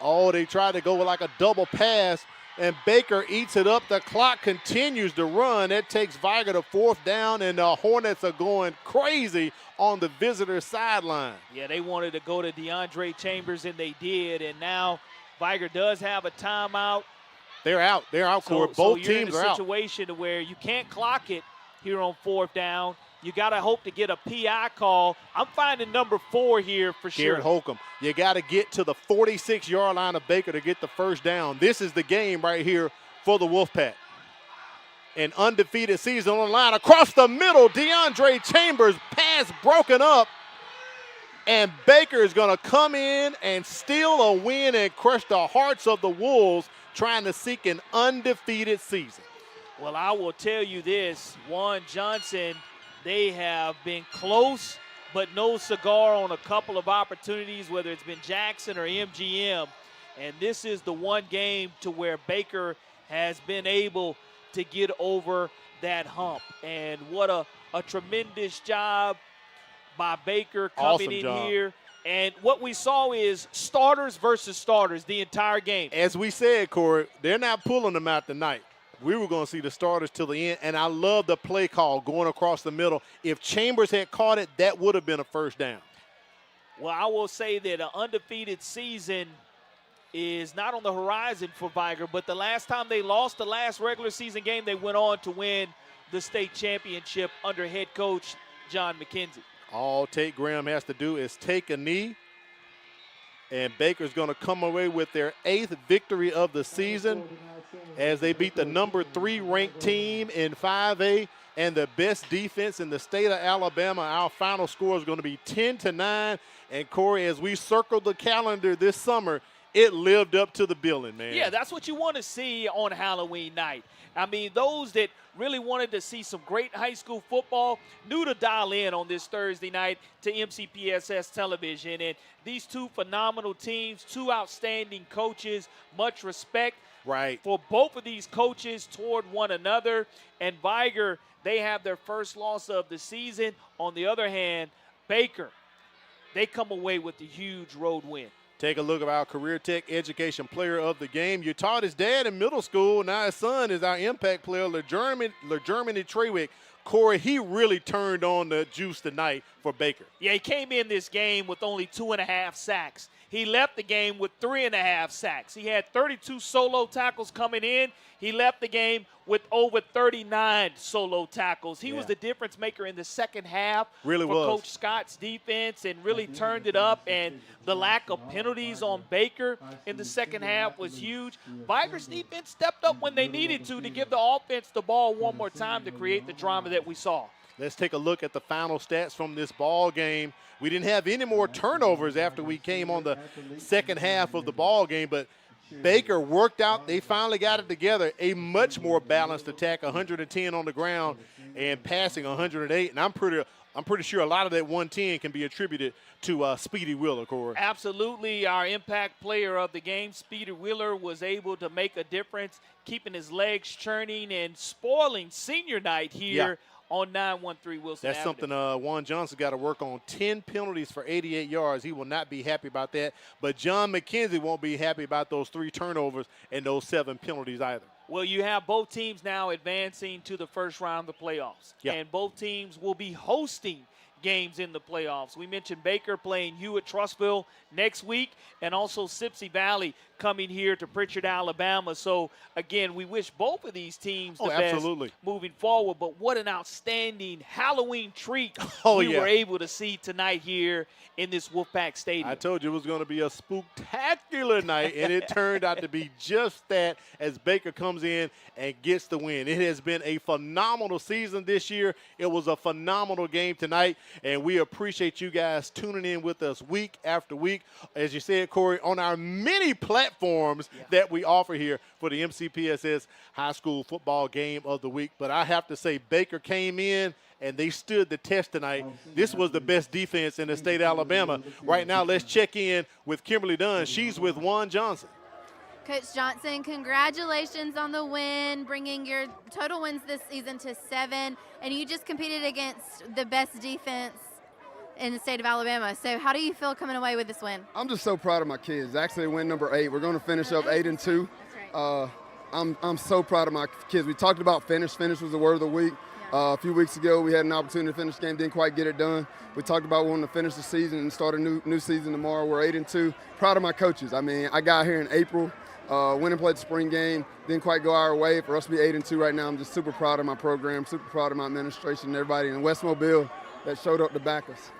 Oh, they tried to go with like a double pass, and Baker eats it up. The clock continues to run. That takes Vigor to 4th down, and the Hornets are going crazy on the visitor sideline. Yeah, they wanted to go to DeAndre Chambers, and they did, and now Vigor does have a timeout. They're out. They're out, Corey. Both teams are out. So you're in a situation where you can't clock it here on 4th down. You got to hope to get a PI call. I'm finding number 4 here for sure. Garrett Holcomb. You got to get to the 46-yard line of Baker to get the first down. This is the game right here for the Wolfpack. An undefeated season on the line. Across the middle, DeAndre Chambers, pass broken up. And Baker is going to come in and steal a win and crush the hearts of the Wolves, trying to seek an undefeated season. Well, I will tell you this. Juan Johnson, they have been close, but no cigar on a couple of opportunities, whether it's been Jackson or MGM. And this is the one game to where Baker has been able to get over that hump. And what a tremendous job by Baker coming in here. And what we saw is starters versus starters the entire game. As we said, Corey, they're not pulling them out tonight. We were going to see the starters till the end, and I love the play call going across the middle. If Chambers had caught it, that would have been a first down. Well, I will say that an undefeated season is not on the horizon for Vigor, but the last time they lost the last regular season game, they went on to win the state championship under head coach John McKenzie. All Tate Graham has to do is take a knee, and Baker's going to come away with their 8th victory of the season as they beat the number 3 ranked team in 5A and the best defense in the state of Alabama. Our final score is going to be 10-9. And Corey, as we circled the calendar this summer, it lived up to the billing, man. Yeah, that's what you want to see on Halloween night. I mean, those that really wanted to see some great high school football knew to dial in on this Thursday night to MCPSS television. And these two phenomenal teams, two outstanding coaches, much respect for both of these coaches toward one another. And Vigor, they have their first loss of the season. On the other hand, Baker, they come away with a huge road win. Take a look at our Career Tech Education Player of the Game. You taught his dad in middle school. Now his son is our impact player, LeGermany Trewick. Corey, he really turned on the juice tonight for Baker. Yeah, he came in this game with only 2.5 sacks. He left the game with 3.5 sacks. He had 32 solo tackles coming in. He left the game with over 39 solo tackles. He was the difference maker in the second half for Coach Scott's defense and really turned it up. And the lack of penalties on Baker in the second half was huge. Vigor's defense stepped up when they needed to give the offense the ball one more time to create the drama that we saw. Let's take a look at the final stats from this ball game. We didn't have any more turnovers after we came on the second half of the ball game, but Baker worked out. They finally got it together. A much more balanced attack, 110 on the ground and passing 108. And I'm pretty sure a lot of that 110 can be attributed to Speedy Wheeler, Corey. Absolutely. Our impact player of the game, Speedy Wheeler, was able to make a difference, keeping his legs churning and spoiling senior night here on 913 Wilson That's Avenue. something Juan Johnson got to work on. 10 penalties for 88 yards. He will not be happy about that. But John McKenzie won't be happy about those 3 turnovers and those 7 penalties either. Well, you have both teams now advancing to the first round of the playoffs. And both teams will be hosting games in the playoffs. We mentioned Baker playing Hewitt-Trussville next week, and also Sipsey Valley coming here to Pritchard, Alabama. So, again, we wish both of these teams the best moving forward. But what an outstanding Halloween treat we were able to see tonight here in this Wolfpack Stadium. I told you it was going to be a spooktacular night, and it turned out to be just that as Baker comes in and gets the win. It has been a phenomenal season this year. It was a phenomenal game tonight, and we appreciate you guys tuning in with us week after week. As you said, Corey, on our many platforms that we offer here for the MCPSS High School Football Game of the Week. But I have to say, Baker came in and they stood the test tonight. This was the best defense in the state of Alabama. Right now, let's check in with Kimberly Dunn. She's with Juan Johnson. Coach Johnson, congratulations on the win, bringing your total wins this season to 7, and you just competed against the best defense in the state of Alabama. So how do you feel coming away with this win? I'm just so proud of my kids. Actually, win number 8. We're going to finish up 8-2. I'm so proud of my kids. We talked about finish. Finish was the word of the week. A few weeks ago, we had an opportunity to finish the game, didn't quite get it done. We talked about wanting to finish the season and start a new season tomorrow. We're 8-2. Proud of my coaches. I mean, I got here in April, went and played the spring game, didn't quite go our way. For us to be 8-2 right now, I'm just super proud of my program, super proud of my administration and everybody in West Mobile that showed up to back us.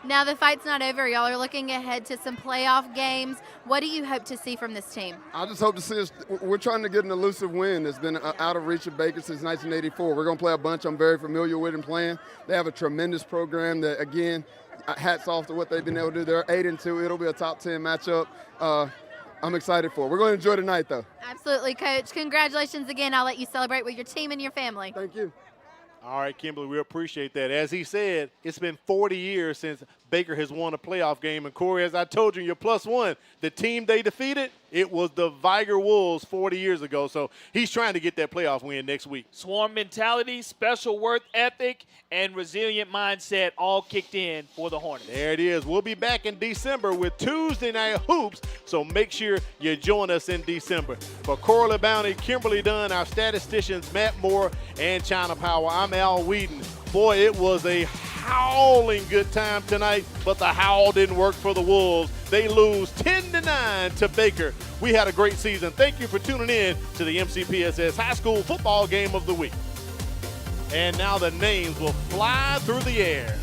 Now the fight's not over. Y'all are looking ahead to some playoff games. What do you hope to see from this team? I just hope to see us. We're trying to get an elusive win that's been out of reach of Baker since 1984. We're going to play a bunch I'm very familiar with and playing. They have a tremendous program that, again, hats off to what they've been able to do. They're 8-2. It'll be a top 10 matchup. I'm excited for it. We're going to enjoy the night, though. Absolutely, Coach. Congratulations again. I'll let you celebrate with your team and your family. Thank you. All right, Kimberly, we appreciate that. As he said, it's been 40 years since Baker has won a playoff game. And, Corey, as I told you, you're +1. The team they defeated, it was the Vigor Wolves 40 years ago. So he's trying to get that playoff win next week. Swarm mentality, special work ethic, and resilient mindset all kicked in for the Hornets. There it is. We'll be back in December with Tuesday Night Hoops, so make sure you join us in December. For Corley Bounty, Kimberly Dunn, our statisticians Matt Moore and China Power, I'm Al Whedon. Boy, it was a howling good time tonight, but the howl didn't work for the Wolves. They lose 10-9 to Vigor. We had a great season. Thank you for tuning in to the MCPSS High School Football Game of the Week. And now the names will fly through the air.